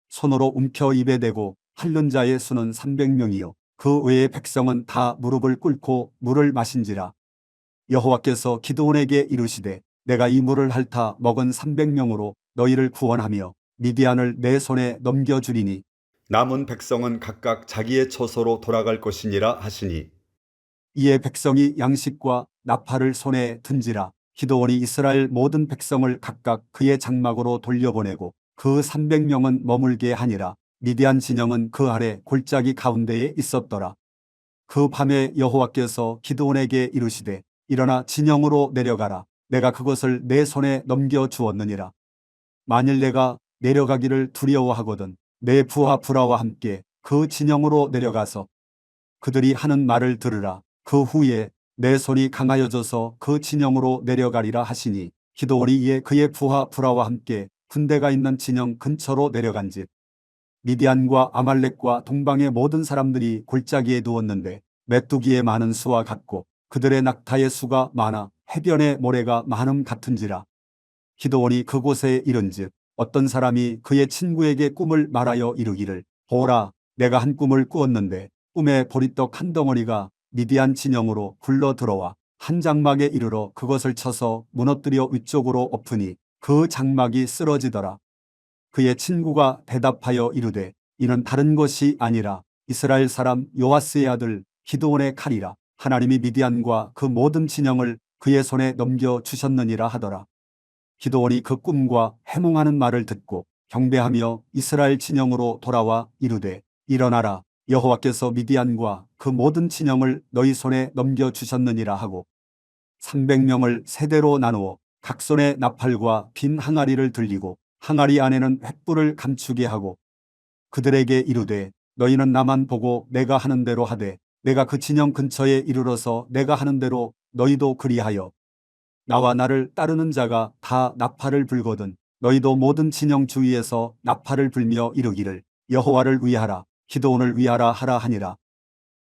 손으로 움켜 입에 대고 핥는 자의 수는 300명이요 그 외의 백성은 다 무릎을 꿇고 물을 마신지라. 여호와께서 기드온에게 이르시되 내가 이 물을 핥아 먹은 300명으로 너희를 구원하며 미디안을 내 손에 넘겨주리니 남은 백성은 각각 자기의 처소로 돌아갈 것이니라 하시니 이에 백성이 양식과 나팔을 손에 든지라. 기드온이 이스라엘 모든 백성을 각각 그의 장막으로 돌려보내고 그 300명은 머물게 하니라. 미디안 진영은 그 아래 골짜기 가운데에 있었더라. 그 밤에 여호와께서 기드온에게 이르시되 일어나 진영으로 내려가라. 내가 그것을 내 손에 넘겨주었느니라. 만일 내가 내려가기를 두려워하거든 내 부하 브라와 함께 그 진영으로 내려가서 그들이 하는 말을 들으라. 그 후에 내 손이 강하여져서 그 진영으로 내려가리라 하시니 기드온이 이에 그의 부하 브라와 함께 군대가 있는 진영 근처로 내려간즉 미디안과 아말렉과 동방의 모든 사람들이 골짜기에 누웠는데 메뚜기의 많은 수와 같고 그들의 낙타의 수가 많아 해변의 모래가 많음 같은지라. 기드온이 그곳에 이른즉 어떤 사람이 그의 친구에게 꿈을 말하여 이르기를 보라 내가 한 꿈을 꾸었는데 꿈에 보리떡 한 덩어리가 미디안 진영으로 굴러 들어와 한 장막에 이르러 그것을 쳐서 무너뜨려 위쪽으로 엎으니 그 장막이 쓰러지더라. 그의 친구가 대답하여 이르되 이는 다른 것이 아니라 이스라엘 사람 요아스의 아들 기드온의 칼이라. 하나님이 미디안과 그 모든 진영을 그의 손에 넘겨주셨느니라 하더라. 기드온이 그 꿈과 해몽하는 말을 듣고 경배하며 이스라엘 진영으로 돌아와 이르되 일어나라 여호와께서 미디안과 그 모든 진영을 너희 손에 넘겨주셨느니라 하고 300명을 세대로 나누어 각 손에 나팔과 빈 항아리를 들리고 항아리 안에는 횃불을 감추게 하고 그들에게 이르되 너희는 나만 보고 내가 하는 대로 하되 내가 그 진영 근처에 이르러서 내가 하는 대로 너희도 그리하여 나와 나를 따르는 자가 다 나팔을 불거든 너희도 모든 진영 주위에서 나팔을 불며 이르기를 여호와를 위하라 기드온을 위하라 하라 하니라.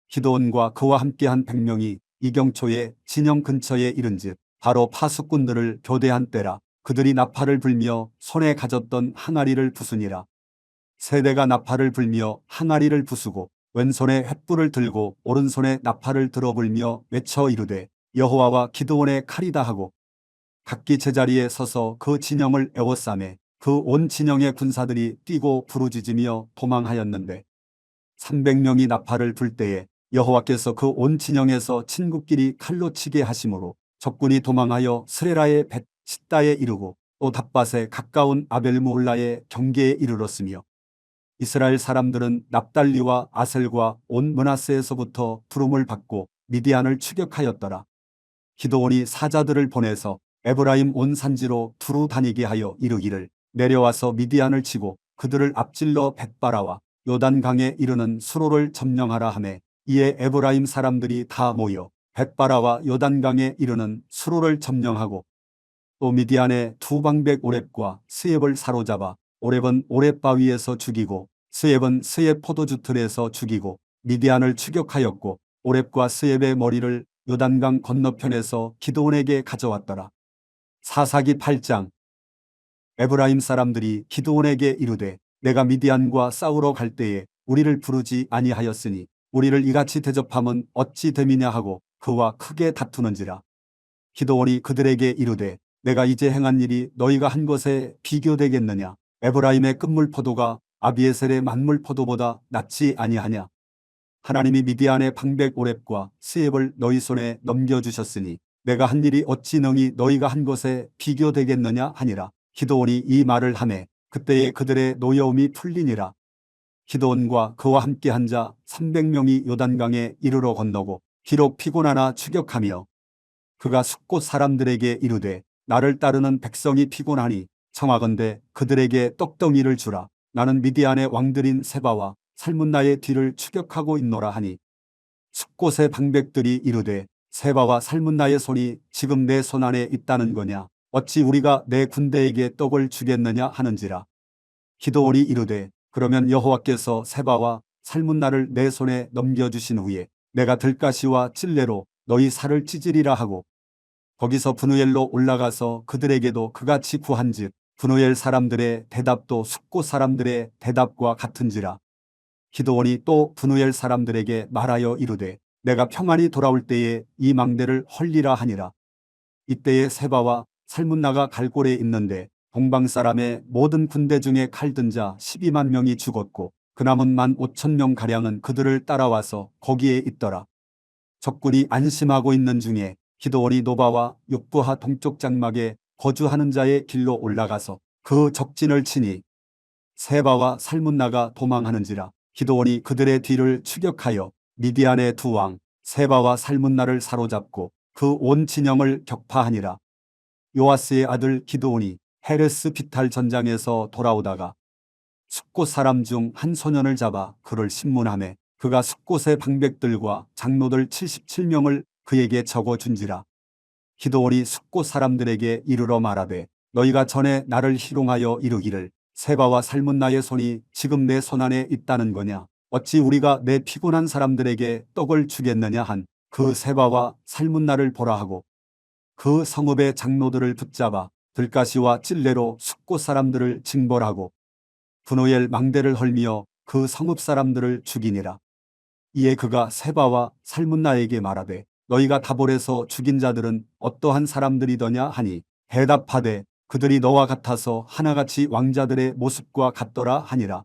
기드온과 그와 함께한 100명이 이경초에 진영 근처에 이른즉 바로 파수꾼들을 교대한 때라. 그들이 나팔을 불며 손에 가졌던 항아리를 부수니라. 세대가 나팔을 불며 항아리를 부수고 왼손에 횃불을 들고 오른손에 나팔을 들어 불며 외쳐 이르되 여호와와 기드온의 칼이다 하고 각기 제자리에 서서 그 진영을 에워싸매 그 온 진영의 군사들이 뛰고 부르짖으며 도망하였는데 300명이 나팔을 불 때에 여호와께서 그 온 진영에서 친구끼리 칼로 치게 하심으로 적군이 도망하여 스레라의 벳 시다에 이르고 또 답밭에 가까운 아벨무홀라의 경계에 이르렀으며 이스라엘 사람들은 납달리와 아셀과 온 므낫세에서부터 부름을 받고 미디안을 추격하였더라. 기드온이 사자들을 보내서 에브라임 온 산지로 두루 다니게 하여 이르기를 내려와서 미디안을 치고 그들을 앞질러 벳바라와 요단강에 이르는 수로를 점령하라 하매 이에 에브라임 사람들이 다 모여 벳바라와 요단강에 이르는 수로를 점령하고 또 미디안의 두 방백 오렙과 스옙을 사로잡아 오렙은 오렙 바위에서 죽이고 스옙은 스옙 포도주 틀에서 죽이고 미디안을 추격하였고 오렙과 스옙의 머리를 요단강 건너편에서 기드온에게 가져왔더라. 사사기 8장. 에브라임 사람들이 기드온에게 이르되 내가 미디안과 싸우러 갈 때에 우리를 부르지 아니하였으니 우리를 이같이 대접함은 어찌 됨이냐 하고 그와 크게 다투는지라. 기드온이 그들에게 이르되 내가 이제 행한 일이 너희가 한 것에 비교되겠느냐. 에브라임의 끝물 포도가 아비에셀의 만물 포도보다 낫지 아니하냐. 하나님이 미디안의 방백 오렙과 스옙을 너희 손에 넘겨주셨으니 내가 한 일이 어찌 능히 너희가 한 것에 비교되겠느냐 하니라. 기드온이 이 말을 하매 그때에 그들의 노여움이 풀리니라. 기드온과 그와 함께 한 자 300명이 요단강에 이르러 건너고 비록 피곤하나 추격하며 그가 숫곳 사람들에게 이르되 나를 따르는 백성이 피곤하니 청하건대 그들에게 떡덩이를 주라. 나는 미디안의 왕들인 세바와 살문나의 뒤를 추격하고 있노라 하니 숫곳의 방백들이 이르되 세바와 살문나의 손이 지금 내 손 안에 있다는 거냐. 어찌 우리가 내 군대에게 떡을 주겠느냐 하는지라. 기드온이 이르되 그러면 여호와께서 세바와 살문나를 내 손에 넘겨주신 후에 내가 들가시와 찔레로 너희 살을 찢으리라 하고 거기서 브누엘로 올라가서 그들에게도 그같이 구한즉 브누엘 사람들의 대답도 숫곳 사람들의 대답과 같은지라. 기드온이 또 브누엘 사람들에게 말하여 이르되 내가 평안히 돌아올 때에 이 망대를 헐리라 하니라. 이때에 세바와 살문나가 갈골에 있는데 동방 사람의 모든 군대 중에 칼 든 자 12만 명이 죽었고 그 남은 15,000명 가량은 그들을 따라와서 거기에 있더라. 적군이 안심하고 있는 중에 기드온이 노바와 욕부하 동쪽 장막에 거주하는 자의 길로 올라가서 그 적진을 치니 세바와 살문나가 도망하는지라. 기드온이 그들의 뒤를 추격하여 미디안의 두 왕 세바와 살문나를 사로잡고 그 온 진영을 격파하니라. 요아스의 아들 기드온이 헤레스 비탈 전장에서 돌아오다가 숫곳 사람 중 한 소년을 잡아 그를 신문하매 그가 숫곳의 방백들과 장로들 77명을 그에게 적어준지라. 기드온이 숫곳 사람들에게 이르러 말하되 너희가 전에 나를 희롱하여 이르기를 세바와 살문나의 손이 지금 내 손 안에 있다는 거냐. 어찌 우리가 내 피곤한 사람들에게 떡을 주겠느냐 한 그 세바와 살문나를 보라 하고 그 성읍의 장로들을 붙잡아 들가시와 찔레로 숫곳 사람들을 징벌하고 브누엘 망대를 헐미어 그 성읍 사람들을 죽이니라. 이에 그가 세바와 살문나에게 말하되 너희가 다볼에서 죽인 자들은 어떠한 사람들이더냐 하니 대답하되 그들이 너와 같아서 하나같이 왕자들의 모습과 같더라 하니라.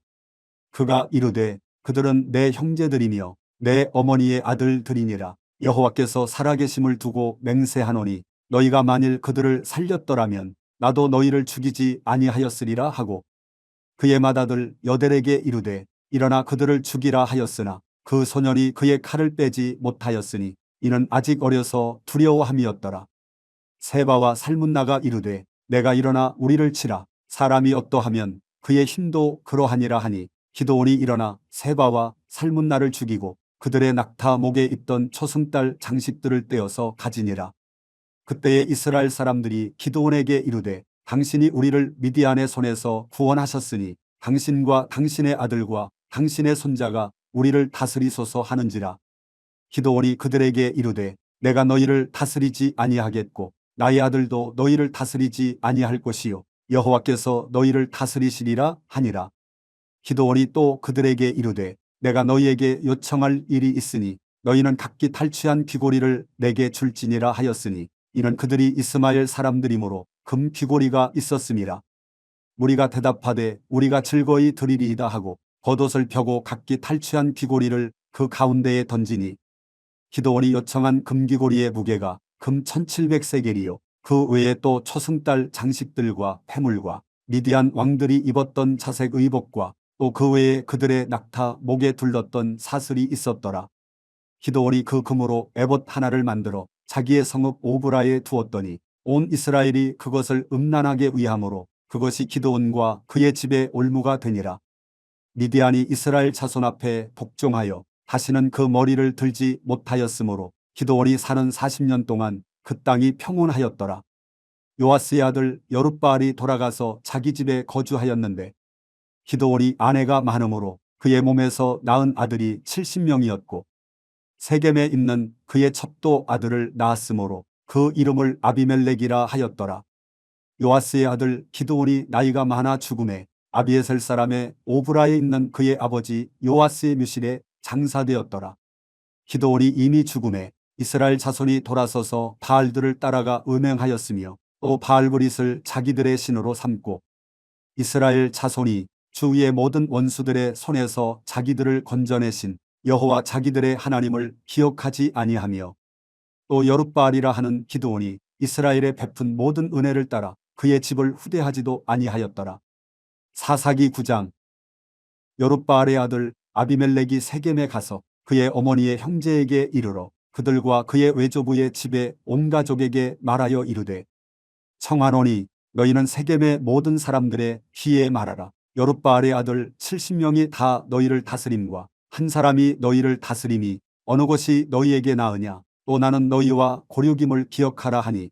그가 이르되 그들은 내 형제들이며 내 어머니의 아들들이니라. 여호와께서 살아계심을 두고 맹세하노니 너희가 만일 그들을 살렸더라면 나도 너희를 죽이지 아니하였으리라 하고 그의 맏아들 여델에게 이르되 일어나 그들을 죽이라 하였으나 그 소년이 그의 칼을 빼지 못하였으니 이는 아직 어려서 두려워함이었더라. 세바와 살문나가 이르되 내가 일어나 우리를 치라. 사람이 어떠하면 그의 힘도 그러하니라 하니 기드온이 일어나 세바와 살문나를 죽이고 그들의 낙타 목에 있던 초승달 장식들을 떼어서 가지니라. 그때에 이스라엘 사람들이 기드온에게 이르되 당신이 우리를 미디안의 손에서 구원하셨으니 당신과 당신의 아들과 당신의 손자가 우리를 다스리소서 하는지라. 기드온이 그들에게 이르되 내가 너희를 다스리지 아니하겠고 나의 아들도 너희를 다스리지 아니할 것이요 여호와께서 너희를 다스리시리라 하니라. 기드온이 또 그들에게 이르되 내가 너희에게 요청할 일이 있으니 너희는 각기 탈취한 귀고리를 내게 줄지니라 하였으니 이는 그들이 이스마엘 사람들이므로 금 귀고리가 있었음이라. 무리가 대답하되 우리가 즐거이 드리리이다 하고 겉옷을 펴고 각기 탈취한 귀고리를 그 가운데에 던지니 기드온이 요청한 금귀고리의 무게가 금 1700세겔이요 그 외에 또 초승달 장식들과 패물과 미디안 왕들이 입었던 자색 의복과 또 그 외에 그들의 낙타 목에 둘렀던 사슬이 있었더라. 기드온이 그 금으로 에봇 하나를 만들어 자기의 성읍 오브라에 두었더니 온 이스라엘이 그것을 음란하게 위함으로 그것이 기드온과 그의 집의 올무가 되니라. 미디안이 이스라엘 자손 앞에 복종하여 다시는 그 머리를 들지 못하였으므로 기드온이 사는 40년 동안 그 땅이 평온하였더라. 요아스의 아들 여룻바알이 돌아가서 자기 집에 거주하였는데 기드온이 아내가 많으므로 그의 몸에서 낳은 아들이 70명이었고 세겜에 있는 그의 첩도 아들을 낳았으므로 그 이름을 아비멜렉이라 하였더라. 요아스의 아들 기드온이 나이가 많아 죽음에 아비에셀 사람의 오브라에 있는 그의 아버지 요아스의 묘실에 장사되었더라. 기드온이 이미 죽음에 이스라엘 자손이 돌아서서 바알들을 따라가 음행하였으며 또 바알브릿을 자기들의 신으로 삼고 이스라엘 자손이 주위의 모든 원수들의 손에서 자기들을 건져내신 여호와 자기들의 하나님을 기억하지 아니하며 또 여룻바알이라 하는 기드온이 이스라엘에 베푼 모든 은혜를 따라 그의 집을 후대하지도 아니하였더라. 사사기 9장. 여룻바알의 아들 아비멜렉이 세겜에 가서 그의 어머니의 형제에게 이르러 그들과 그의 외조부의 집에 온 가족에게 말하여 이르되 청하노니 너희는 세겜의 모든 사람들의 귀에 말하라. 여룻바알의 아들 70명이 다 너희를 다스림과 한 사람이 너희를 다스림이 어느 것이 너희에게 나으냐. 또 나는 너희와 고륙임을 기억하라 하니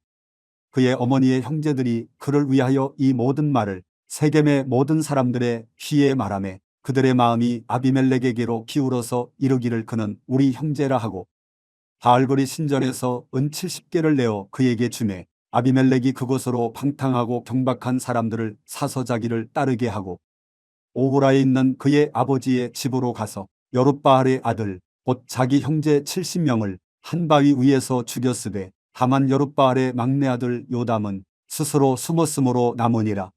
그의 어머니의 형제들이 그를 위하여 이 모든 말을 세겜의 모든 사람들의 귀에 말하매 그들의 마음이 아비멜렉에게로 기울어서 이르기를 그는 우리 형제라 하고 바알브리 신전에서 은 70개를 내어 그에게 주매 아비멜렉이 그곳으로 방탕하고 경박한 사람들을 사서 자기를 따르게 하고 오보라에 있는 그의 아버지의 집으로 가서 여룻바알의 아들 곧 자기 형제 70명을 한 바위 위에서 죽였으되 다만 여룻바알의 막내 아들 요담은 스스로 숨었으므로 남으니라.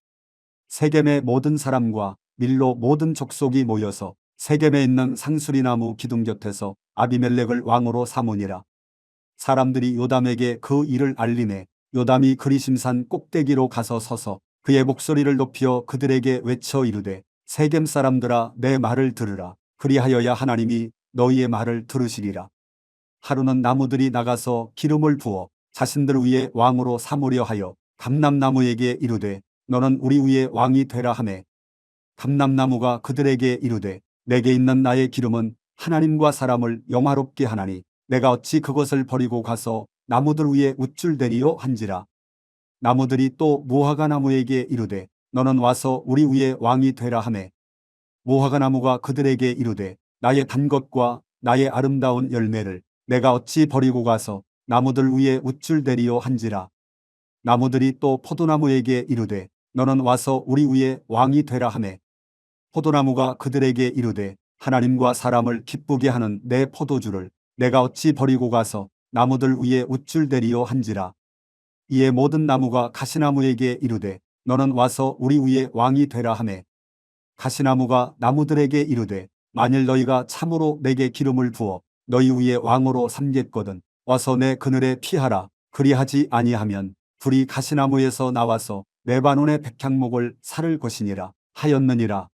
세겜의 모든 사람과 밀로 모든 족속이 모여서 세겜에 있는 상수리나무 기둥 곁에서 아비멜렉을 왕으로 삼으니라. 사람들이 요담에게 그 일을 알림해 요담이 그리심산 꼭대기로 가서 서서 그의 목소리를 높여 그들에게 외쳐 이르되 세겜 사람들아 내 말을 들으라. 그리하여야 하나님이 너희의 말을 들으시리라. 하루는 나무들이 나가서 기름을 부어 자신들 위에 왕으로 삼으려 하여 감람나무에게 이르되 너는 우리 위에 왕이 되라 하매 감람나무가 그들에게 이르되 내게 있는 나의 기름은 하나님과 사람을 영화롭게 하나니 내가 어찌 그것을 버리고 가서 나무들 위에 우쭐대리요 한지라. 나무들이 또 무화과 나무에게 이르되 너는 와서 우리 위에 왕이 되라 하매 무화과 나무가 그들에게 이르되 나의 단 것과 나의 아름다운 열매를 내가 어찌 버리고 가서 나무들 위에 우쭐대리요 한지라. 나무들이 또 포도나무에게 이르되 너는 와서 우리 위에 왕이 되라 하매 포도나무가 그들에게 이르되 하나님과 사람을 기쁘게 하는 내 포도주를 내가 어찌 버리고 가서 나무들 위에 우쭐대리요 한지라. 이에 모든 나무가 가시나무에게 이르되 너는 와서 우리 위에 왕이 되라 하매 가시나무가 나무들에게 이르되 만일 너희가 참으로 내게 기름을 부어 너희 위에 왕으로 삼겠거든 와서 내 그늘에 피하라. 그리하지 아니하면 불이 가시나무에서 나와서 레바논의 백향목을 살을 것이니라 하였느니라.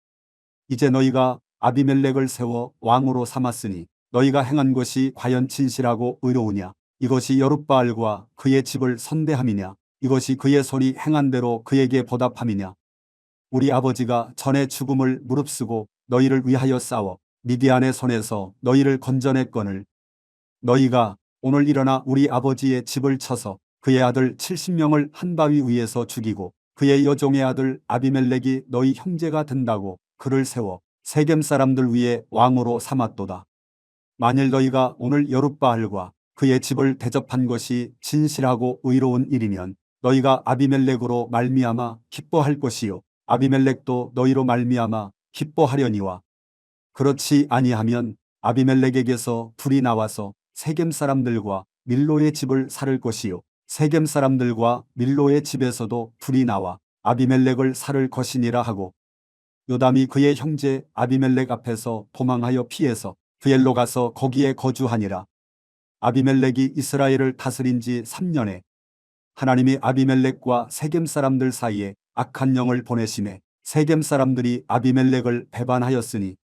이제 너희가 아비멜렉을 세워 왕으로 삼았으니 너희가 행한 것이 과연 진실하고 의로우냐. 이것이 여룻바알과 그의 집을 선대함이냐. 이것이 그의 손이 행한 대로 그에게 보답함이냐. 우리 아버지가 전에 죽음을 무릅쓰고 너희를 위하여 싸워 미디안의 손에서 너희를 건져냈거늘 너희가 오늘 일어나 우리 아버지의 집을 쳐서 그의 아들 70명을 한 바위 위에서 죽이고 그의 여종의 아들 아비멜렉이 너희 형제가 된다고 그를 세워 세겜 사람들 위에 왕으로 삼았도다. 만일 너희가 오늘 여룻바알과 그의 집을 대접한 것이 진실하고 의로운 일이면 너희가 아비멜렉으로 말미암아 기뻐할 것이요 아비멜렉도 너희로 말미암아 기뻐하려니와 그렇지 아니하면 아비멜렉에게서 불이 나와서 세겜 사람들과 밀로의 집을 살을 것이요 세겜 사람들과 밀로의 집에서도 불이 나와 아비멜렉을 살을 것이니라 하고 요담이 그의 형제 아비멜렉 앞에서 도망하여 피해서 브엘로 가서 거기에 거주하니라. 아비멜렉이 이스라엘을 다스린 지 3년에 하나님이 아비멜렉과 세겜 사람들 사이에 악한 영을 보내심에 세겜 사람들이 아비멜렉을 배반하였으니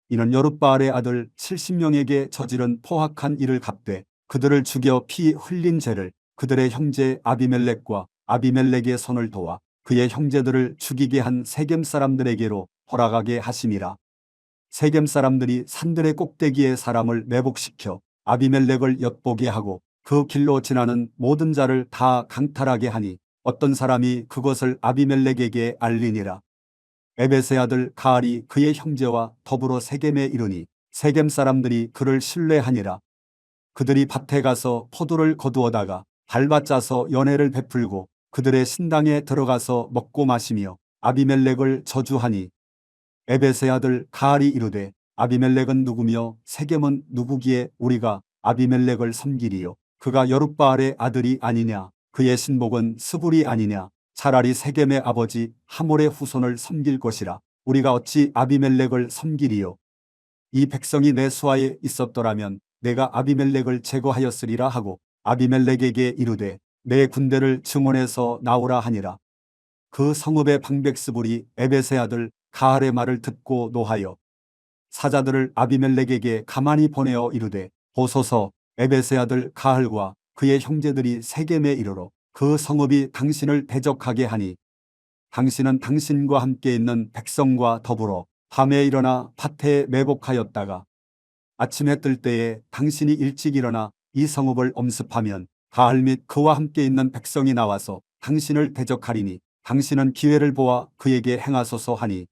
이는 여룻바알의 아들 70명에게 저지른 포악한 일을 갚되 그들을 죽여 피 흘린 죄를 그들의 형제 아비멜렉과 아비멜렉의 손을 도와 그의 형제들을 죽이게 한 세겜 사람들에게로 돌아가게 하심이라. 세겜 사람들이 산들의 꼭대기에 사람을 매복시켜 아비멜렉을 엿보게 하고 그 길로 지나는 모든 자를 다 강탈하게 하니 어떤 사람이 그것을 아비멜렉에게 알리니라. 에벳의 아들 가알이 그의 형제와 더불어 세겜에 이르니 세겜 사람들이 그를 신뢰하니라. 그들이 밭에 가서 포도를 거두어다가 밟아짜서 연회를 베풀고 그들의 신당에 들어가서 먹고 마시며 아비멜렉을 저주하니 에벳의 아들 가알이 이르되 아비멜렉은 누구며 세겜은 누구기에 우리가 아비멜렉을 섬기리요. 그가 여룻바알의 아들이 아니냐. 그의 신복은 스불이 아니냐. 차라리 세겜의 아버지 하몰의 후손을 섬길 것이라. 우리가 어찌 아비멜렉을 섬기리요. 이 백성이 내 수하에 있었더라면 내가 아비멜렉을 제거하였으리라 하고 아비멜렉에게 이르되 내 군대를 증원해서 나오라 하니라. 그 성읍의 방백스불이 에벳의 아들 가알의 말을 듣고 노하여 사자들을 아비멜렉에게 가만히 보내어 이르되 보소서 에벳의 아들 가알과 그의 형제들이 세겜에 이르러 그 성읍이 당신을 대적하게 하니 당신은 당신과 함께 있는 백성과 더불어 밤에 일어나 밭에 매복하였다가 아침에 뜰 때에 당신이 일찍 일어나 이 성읍을 엄습하면 가알 및 그와 함께 있는 백성이 나와서 당신을 대적하리니 당신은 기회를 보아 그에게 행하소서 하니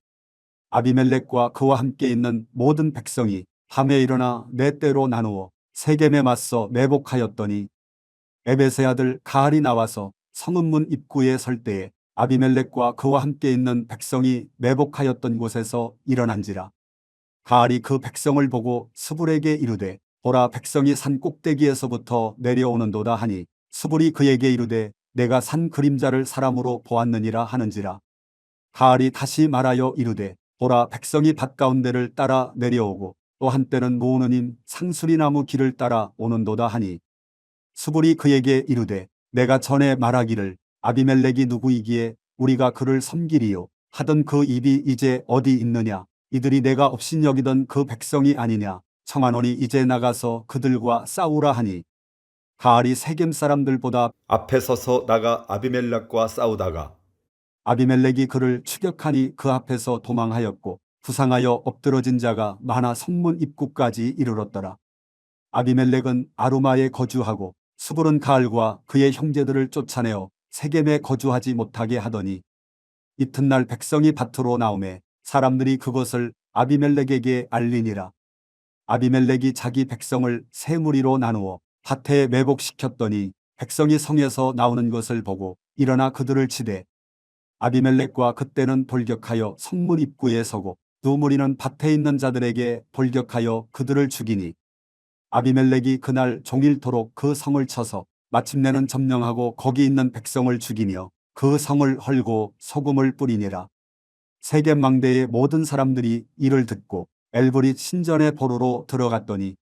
아비멜렉과 그와 함께 있는 모든 백성이 밤에 일어나 네 때로 나누어 세겜에 맞서 매복하였더니 에벳의 아들 가알이 나와서 성읍문 입구에 설 때에 아비멜렉과 그와 함께 있는 백성이 매복하였던 곳에서 일어난지라. 가알이 그 백성을 보고 스불에게 이르되 보라 백성이 산 꼭대기에서부터 내려오는도다 하니 스불이 그에게 이르되 내가 산 그림자를 사람으로 보았느니라 하는지라. 가알이 다시 말하여 이르되 보라 백성이 밭 가운데를 따라 내려오고 또 한때는 모으느님 상수리나무 길을 따라 오는도다 하니 스불이 그에게 이르되 내가 전에 말하기를 아비멜렉이 누구이기에 우리가 그를 섬기리요 하던 그 입이 이제 어디 있느냐. 이들이 내가 업신여기던 그 백성이 아니냐. 청하노니 이제 나가서 그들과 싸우라 하니 가알이 세겜 사람들보다 앞에 서서 나가 아비멜렉과 싸우다가 아비멜렉이 그를 추격하니 그 앞에서 도망하였고 부상하여 엎드러진 자가 많아 성문 입구까지 이르렀더라. 아비멜렉은 아루마에 거주하고 스불은 가알과 그의 형제들을 쫓아내어 세겜에 거주하지 못하게 하더니 이튿날 백성이 밭으로 나오매 사람들이 그것을 아비멜렉에게 알리니라. 아비멜렉이 자기 백성을 세 무리로 나누어 밭에 매복시켰더니 백성이 성에서 나오는 것을 보고 일어나 그들을 치되 아비멜렉과 그때는 돌격하여 성문 입구에 서고 두 무리는 밭에 있는 자들에게 돌격하여 그들을 죽이니 아비멜렉이 그날 종일토록 그 성을 쳐서 마침내는 점령하고 거기 있는 백성을 죽이며 그 성을 헐고 소금을 뿌리니라. 세겜 망대의 모든 사람들이 이를 듣고 엘브릿 신전의 보루로 들어갔더니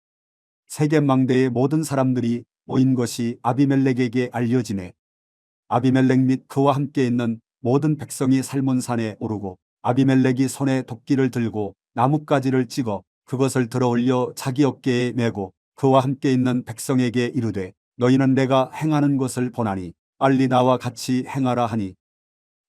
세겜 망대의 모든 사람들이 모인 것이 아비멜렉에게 알려지매 아비멜렉 및 그와 함께 있는 모든 백성이 살몬산에 오르고 아비멜렉이 손에 도끼를 들고 나뭇가지를 찍어 그것을 들어올려 자기 어깨에 메고 그와 함께 있는 백성에게 이르되 너희는 내가 행하는 것을 보나니 빨리 나와 같이 행하라 하니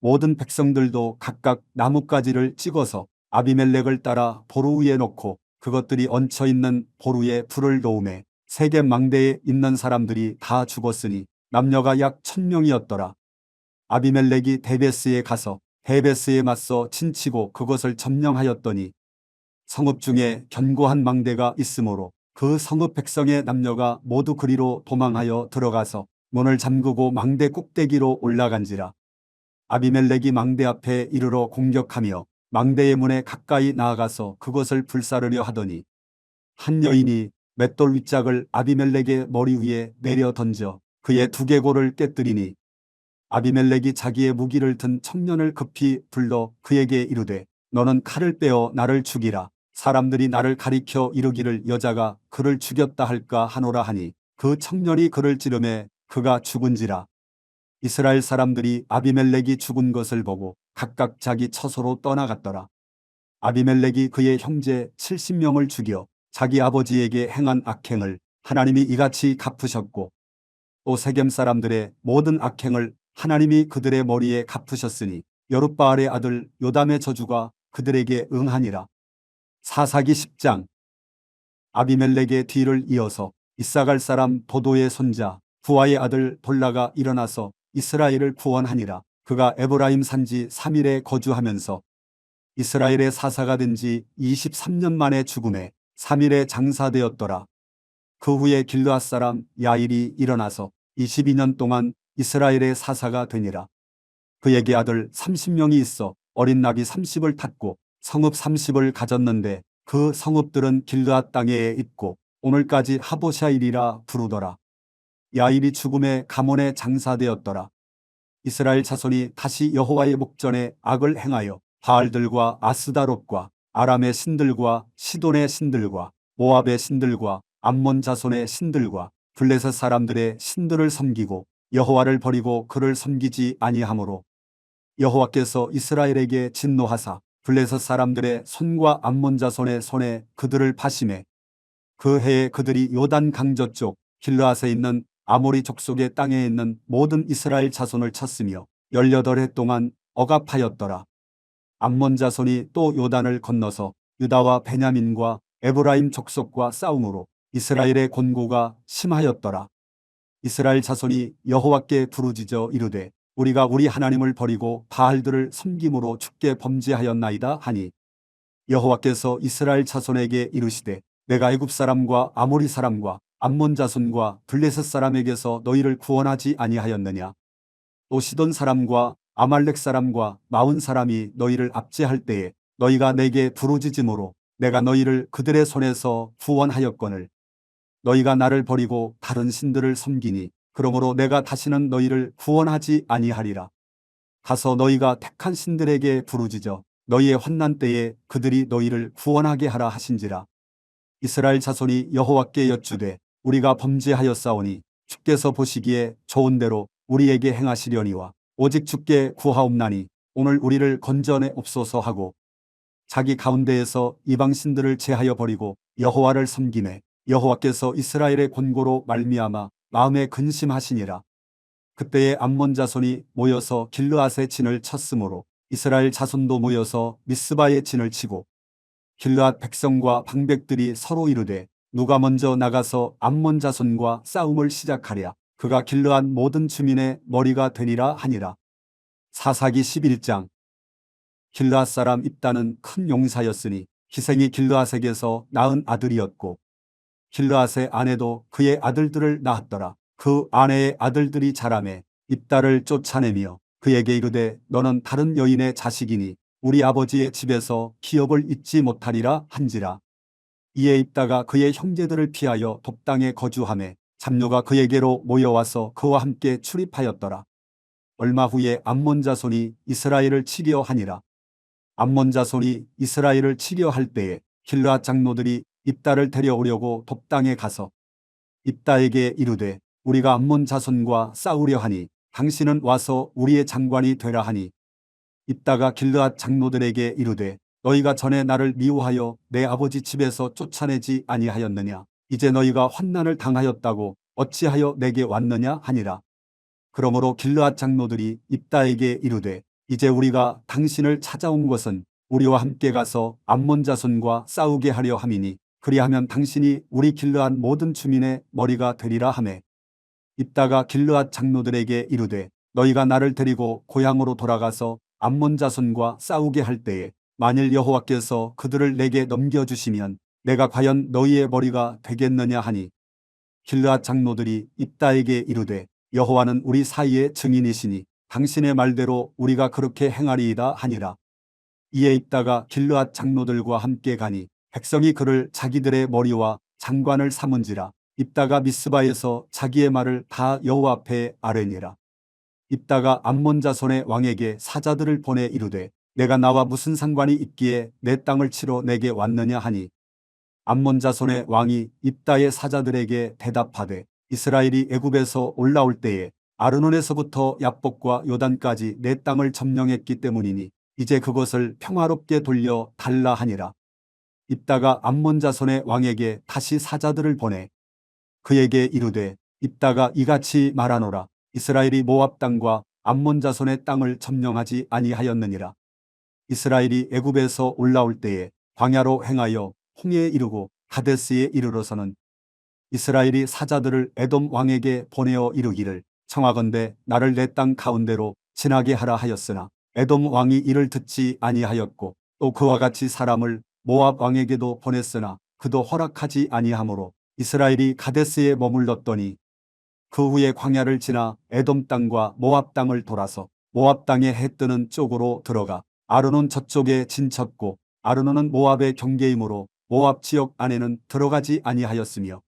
모든 백성들도 각각 나뭇가지를 찍어서 아비멜렉을 따라 보루 위에 놓고 그것들이 얹혀 있는 보루에 불을 놓음에 세겜 망대에 있는 사람들이 다 죽었으니 남녀가 약 1000명이었더라. 아비멜렉이 데베스에 가서 데베스에 맞서 친치고 그것을 점령하였더니 성읍 중에 견고한 망대가 있으므로 그 성읍 백성의 남녀가 모두 그리로 도망하여 들어가서 문을 잠그고 망대 꼭대기로 올라간지라. 아비멜렉이 망대 앞에 이르러 공격하며 망대의 문에 가까이 나아가서 그것을 불사르려 하더니 한 여인이 맷돌 윗짝을 아비멜렉의 머리 위에 내려 던져 그의 두개골을 깨뜨리니 아비멜렉이 자기의 무기를 든 청년을 급히 불러 그에게 이르되 너는 칼을 빼어 나를 죽이라. 사람들이 나를 가리켜 이르기를 여자가 그를 죽였다 할까 하노라 하니 그 청년이 그를 찌르매 그가 죽은지라. 이스라엘 사람들이 아비멜렉이 죽은 것을 보고 각각 자기 처소로 떠나갔더라. 아비멜렉이 그의 형제 70명을 죽여 자기 아버지에게 행한 악행을 하나님이 이같이 갚으셨고 또 세겜 사람들의 모든 악행을 하나님이 그들의 머리에 갚으셨으니 여룻바알의 아들 요담의 저주가 그들에게 응하니라. 사사기 10장. 아비멜렉의 뒤를 이어서 이사갈 사람 도도의 손자 부하의 아들 돌라가 일어나서 이스라엘을 구원하니라. 그가 에브라임 산지 3일에 거주하면서 이스라엘의 사사가 된 지 23년 만에 죽음에 3일에 장사되었더라. 그 후에 길르앗 사람 야일이 일어나서 22년 동안 이스라엘의 사사가 되니라. 그에게 아들 30명이 있어 어린 나귀 30을 탔고 성읍 30을 가졌는데 그 성읍들은 길르앗 땅에 있고 오늘까지 하보샤일이라 부르더라. 야일이 죽음에 가몬에 장사되었더라. 이스라엘 자손이 다시 여호와의 목전에 악을 행하여 바알들과 아스다롯과 아람의 신들과 시돈의 신들과 모압의 신들과 암몬 자손의 신들과 블레셋 사람들의 신들을 섬기고 여호와를 버리고 그를 섬기지 아니하므로 여호와께서 이스라엘에게 진노하사 블레셋 사람들의 손과 암몬 자손의 손에 그들을 파심해 그 해에 그들이 요단 강저 쪽 길르앗에 있는 아모리 족속의 땅에 있는 모든 이스라엘 자손을 쳤으며 18해 동안 억압하였더라. 암몬 자손이 또 요단을 건너서 유다와 베냐민과 에브라임 족속과 싸움으로 이스라엘의 곤고가 심하였더라. 이스라엘 자손이 여호와께 부르짖어 이르되 우리가 우리 하나님을 버리고 바알들을 섬김으로 주께 범죄하였나이다 하니 여호와께서 이스라엘 자손에게 이르시되 내가 애굽 사람과 아모리 사람과 암몬 자손과 블레셋 사람에게서 너희를 구원하지 아니하였느냐. 또 시돈 사람과 아말렉 사람과 마온 사람이 너희를 압제할 때에 너희가 내게 부르짖음으로 내가 너희를 그들의 손에서 구원하였거늘 너희가 나를 버리고 다른 신들을 섬기니 그러므로 내가 다시는 너희를 구원하지 아니하리라. 가서 너희가 택한 신들에게 부르짖어 너희의 환난 때에 그들이 너희를 구원하게 하라 하신지라. 이스라엘 자손이 여호와께 여쭈되 우리가 범죄하였사오니 주께서 보시기에 좋은 대로 우리에게 행하시려니와 오직 주께 구하옵나니 오늘 우리를 건져내옵소서 하고 자기 가운데에서 이방 신들을 제하여 버리고 여호와를 섬기매 여호와께서 이스라엘의 권고로 말미암아 마음에 근심하시니라. 그때에 암몬 자손이 모여서 길르앗의 진을 쳤으므로 이스라엘 자손도 모여서 미스바의 진을 치고 길르앗 백성과 방백들이 서로 이르되 누가 먼저 나가서 암몬 자손과 싸움을 시작하랴. 그가 길르앗 모든 주민의 머리가 되니라 하니라. 사사기 11장. 길르앗 사람 입다는 큰 용사였으니 희생이 길르앗에게서 낳은 아들이었고 길르앗의 아내도 그의 아들들을 낳았더라. 그 아내의 아들들이 자라매 입다를 쫓아내며 그에게 이르되 너는 다른 여인의 자식이니 우리 아버지의 집에서 기업을 잊지 못하리라 한지라. 이에 입다가 그의 형제들을 피하여 돕당에 거주하매 잡녀가 그에게로 모여와서 그와 함께 출입하였더라. 얼마 후에 암몬 자손이 이스라엘을 치려 하니라. 암몬 자손이 이스라엘을 치려 할 때에 길르앗 장로들이 입다를 데려오려고 돕당에 가서 입다에게 이르되 우리가 암몬 자손과 싸우려 하니 당신은 와서 우리의 장관이 되라 하니 입다가 길르앗 장로들에게 이르되 너희가 전에 나를 미워하여 내 아버지 집에서 쫓아내지 아니하였느냐. 이제 너희가 환난을 당하였다고 어찌하여 내게 왔느냐 하니라. 그러므로 길르앗 장로들이 입다에게 이르되 이제 우리가 당신을 찾아온 것은 우리와 함께 가서 암몬 자손과 싸우게 하려 함이니 그리하면 당신이 우리 길르앗 모든 주민의 머리가 되리라 하매 입다가 길르앗 장로들에게 이르되 너희가 나를 데리고 고향으로 돌아가서 암몬 자손과 싸우게 할 때에 만일 여호와께서 그들을 내게 넘겨주시면 내가 과연 너희의 머리가 되겠느냐 하니 길르앗 장로들이 입다에게 이르되 여호와는 우리 사이의 증인이시니 당신의 말대로 우리가 그렇게 행하리이다 하니라. 이에 입다가 길르앗 장로들과 함께 가니 백성이 그를 자기들의 머리와 장관을 삼은지라. 입다가 미스바에서 자기의 말을 다 여호와 앞에 아뢰니라. 입다가 암몬 자손의 왕에게 사자들을 보내 이르되 내가 나와 무슨 상관이 있기에 내 땅을 치러 내게 왔느냐 하니 암몬 자손의 왕이 입다의 사자들에게 대답하되 이스라엘이 애굽에서 올라올 때에 아르논에서부터 야복과 요단까지 내 땅을 점령했기 때문이니 이제 그것을 평화롭게 돌려 달라 하니라. 입다가 암몬 자손의 왕에게 다시 사자들을 보내 그에게 이르되 입다가 이같이 말하노라. 이스라엘이 모압 땅과 암몬 자손의 땅을 점령하지 아니하였느니라. 이스라엘이 애굽에서 올라올 때에 광야로 행하여 홍해에 이르고 가데스에 이르러서는 이스라엘이 사자들을 에돔 왕에게 보내어 이르기를 청하건대 나를 내 땅 가운데로 지나게 하라 하였으나 에돔 왕이 이를 듣지 아니하였고 또 그와 같이 사람을 모압 왕에게도 보냈으나 그도 허락하지 아니하므로 이스라엘이 가데스에 머물렀더니 그 후에 광야를 지나 에돔 땅과 모압 땅을 돌아서 모압 땅에 해 뜨는 쪽으로 들어가 아르논 저쪽에 진쳤고 아르논은 모압의 경계이므로 모압 지역 안에는 들어가지 아니하였으며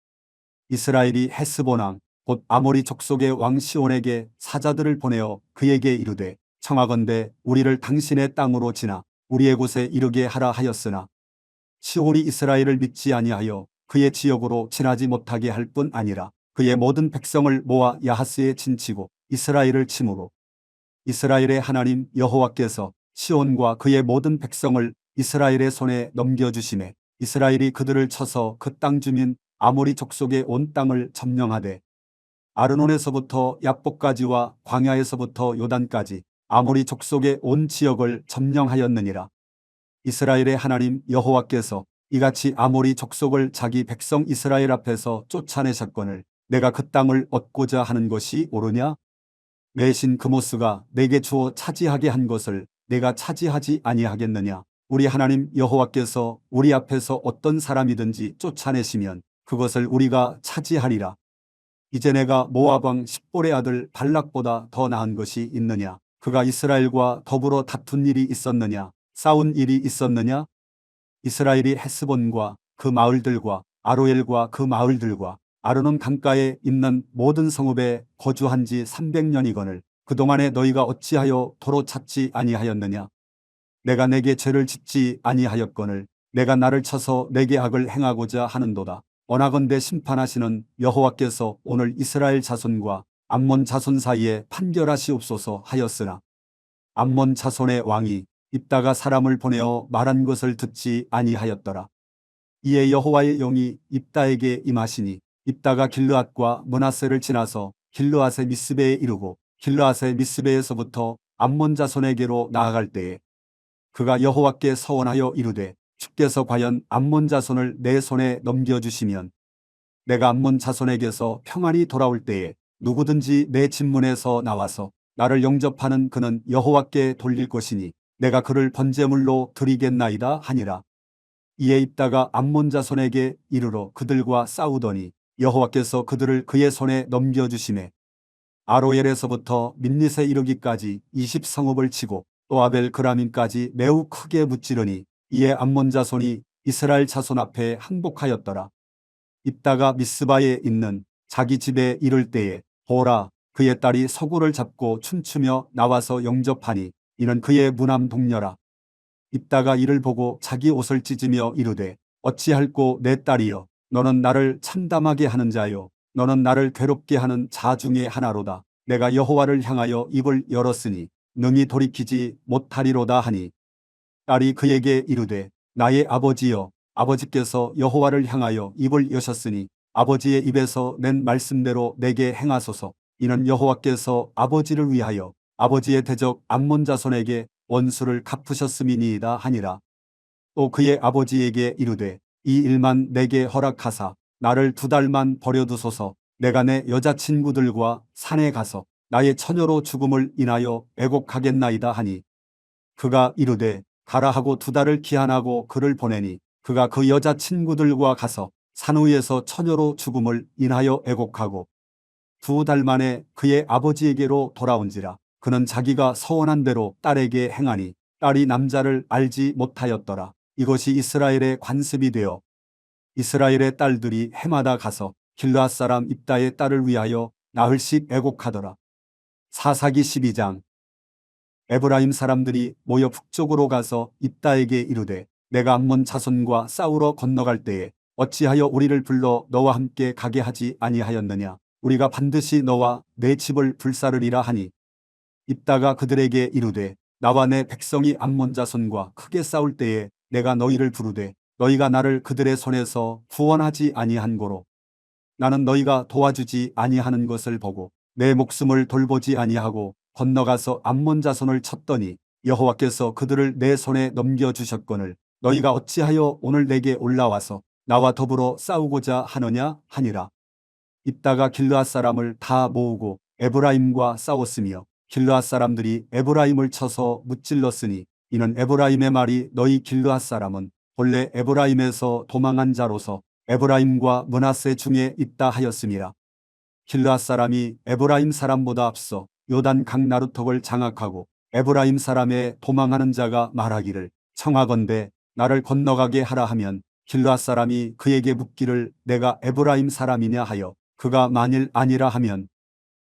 이스라엘이 헤스본 왕 곧 아모리 족속의 왕 시온에게 사자들을 보내어 그에게 이르되 청하건대 우리를 당신의 땅으로 지나 우리의 곳에 이르게 하라 하였으나 시온이 이스라엘을 믿지 아니하여 그의 지역으로 지나지 못하게 할 뿐 아니라 그의 모든 백성을 모아 야하스에 진치고 이스라엘을 치므로 이스라엘의 하나님 여호와께서 시온과 그의 모든 백성을 이스라엘의 손에 넘겨주심에 이스라엘이 그들을 쳐서 그 땅 주민 아모리 족속의 온 땅을 점령하되 아르논에서부터 야복까지와 광야에서부터 요단까지 아모리 족속의 온 지역을 점령하였느니라. 이스라엘의 하나님 여호와께서 이같이 아모리 족속을 자기 백성 이스라엘 앞에서 쫓아내셨거늘 내가 그 땅을 얻고자 하는 것이 옳으냐? 내 신 그모스가 내게 주어 차지하게 한 것을 내가 차지하지 아니하겠느냐? 우리 하나님 여호와께서 우리 앞에서 어떤 사람이든지 쫓아내시면 그것을 우리가 차지하리라. 이제 내가 모압 왕 십볼의 아들 발락보다 더 나은 것이 있느냐? 그가 이스라엘과 더불어 다툰 일이 있었느냐? 싸운 일이 있었느냐? 이스라엘이 헤스본과 그 마을들과 아로엘과 그 마을들과 아르논 강가에 있는 모든 성읍에 거주한 지 300년이거늘 그동안에 너희가 어찌하여 도로 찾지 아니하였느냐? 내가 내게 죄를 짓지 아니하였거늘 내가 나를 쳐서 내게 악을 행하고자 하는도다. 원하건대 심판하시는 여호와께서 오늘 이스라엘 자손과 암몬 자손 사이에 판결하시옵소서 하였으나 암몬 자손의 왕이 입다가 사람을 보내어 말한 것을 듣지 아니하였더라. 이에 여호와의 영이 입다에게 임하시니 입다가 길르앗과 므낫세를 지나서 길르앗의 미스베에 이르고 길르앗의 미스베에서부터 암몬 자손에게로 나아갈 때에 그가 여호와께 서원하여 이르되 주께서 과연 암몬 자손을 내 손에 넘겨주시면 내가 암몬 자손에게서 평안히 돌아올 때에 누구든지 내 집문에서 나와서 나를 영접하는 그는 여호와께 돌릴 것이니 내가 그를 번제물로 드리겠나이다 하니라. 이에 입다가 암몬 자손에게 이르러 그들과 싸우더니 여호와께서 그들을 그의 손에 넘겨주시매 아로엘에서부터 민닛에 이르기까지 20성읍을 치고 또 아벨 그라민까지 매우 크게 무찌르니 이에 암몬 자손이 이스라엘 자손 앞에 항복하였더라. 입다가 미스바에 있는 자기 집에 이를 때에 보라 그의 딸이 서구를 잡고 춤추며 나와서 영접하니 이는 그의 무남 동녀라. 입다가 이를 보고 자기 옷을 찢으며 이르되 어찌할꼬 내 딸이여 너는 나를 참담하게 하는 자요 너는 나를 괴롭게 하는 자 중에 하나로다. 내가 여호와를 향하여 입을 열었으니 능히 돌이키지 못하리로다 하니 딸이 그에게 이르되 나의 아버지여 아버지께서 여호와를 향하여 입을 여셨으니 아버지의 입에서 낸 말씀대로 내게 행하소서. 이는 여호와께서 아버지를 위하여 아버지의 대적 암몬 자손에게 원수를 갚으셨음이니이다 하니라. 또 그의 아버지에게 이르되 이 일만 내게 허락하사 나를 2달만 버려두소서. 내가 내 여자친구들과 산에 가서 나의 처녀로 죽음을 인하여 애곡하겠나이다 하니 그가 이르되 가라 하고 2달을 기한하고 그를 보내니 그가 그 여자친구들과 가서 산 위에서 처녀로 죽음을 인하여 애곡하고 2달 만에 그의 아버지에게로 돌아온지라. 그는 자기가 서원한 대로 딸에게 행하니 딸이 남자를 알지 못하였더라. 이것이 이스라엘의 관습이 되어 이스라엘의 딸들이 해마다 가서 길르앗 사람 입다의 딸을 위하여 나흘씩 애곡하더라. 사사기 12장. 에브라임 사람들이 모여 북쪽으로 가서 입다에게 이르되 내가 암몬 자손과 싸우러 건너갈 때에 어찌하여 우리를 불러 너와 함께 가게 하지 아니하였느냐? 우리가 반드시 너와 내 집을 불사르리라 하니 입다가 그들에게 이르되 나와 내 백성이 암몬 자손과 크게 싸울 때에 내가 너희를 부르되 너희가 나를 그들의 손에서 구원하지 아니한 고로 나는 너희가 도와주지 아니하는 것을 보고 내 목숨을 돌보지 아니하고 건너가서 암몬 자손을 쳤더니 여호와께서 그들을 내 손에 넘겨주셨거늘 너희가 어찌하여 오늘 내게 올라와서 나와 더불어 싸우고자 하느냐 하니라. 입다가 길르앗 사람을 다 모으고 에브라임과 싸웠으며 길르앗 사람들이 에브라임을 쳐서 무찔렀으니 이는 에브라임의 말이 너희 길르앗 사람은 본래 에브라임에서 도망한 자로서 에브라임과 므낫세 중에 있다 하였음이라. 길르앗 사람이 에브라임 사람보다 앞서 요단 강 나루턱을 장악하고 에브라임 사람의 도망하는 자가 말하기를 청하건대 나를 건너가게 하라 하면 길르앗 사람이 그에게 묻기를 내가 에브라임 사람이냐 하여 그가 만일 아니라 하면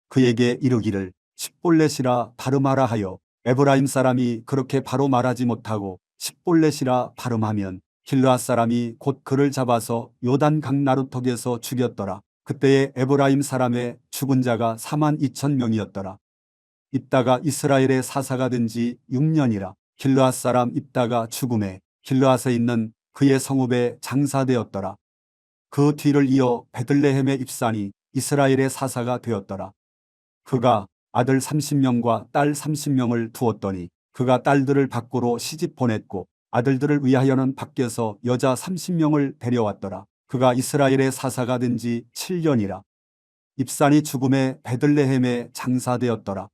그에게 이르기를 십볼렛이라 발음하라 하여 에브라임 사람이 그렇게 바로 말하지 못하고 십볼렛이라 발음하면 길르앗 사람이 곧 그를 잡아서 요단 강 나루턱에서 죽였더라. 그때에 에브라임 사람의 죽은 자가 42,000명이었더라. 입다가 이스라엘의 사사가 된 지 6년이라. 길르앗 사람 입다가 죽음에 길르앗에 있는 그의 성읍에 장사되었더라. 그 뒤를 이어 베들레헴의 입산이 이스라엘의 사사가 되었더라. 그가 아들 30명과 딸 30명을 두었더니 그가 딸들을 밖으로 시집 보냈고 아들들을 위하여는 밖에서 여자 30명을 데려왔더라. 그가 이스라엘의 사사가 된 지 7년이라. 입산이 죽음에 베들레헴에 장사되었더라.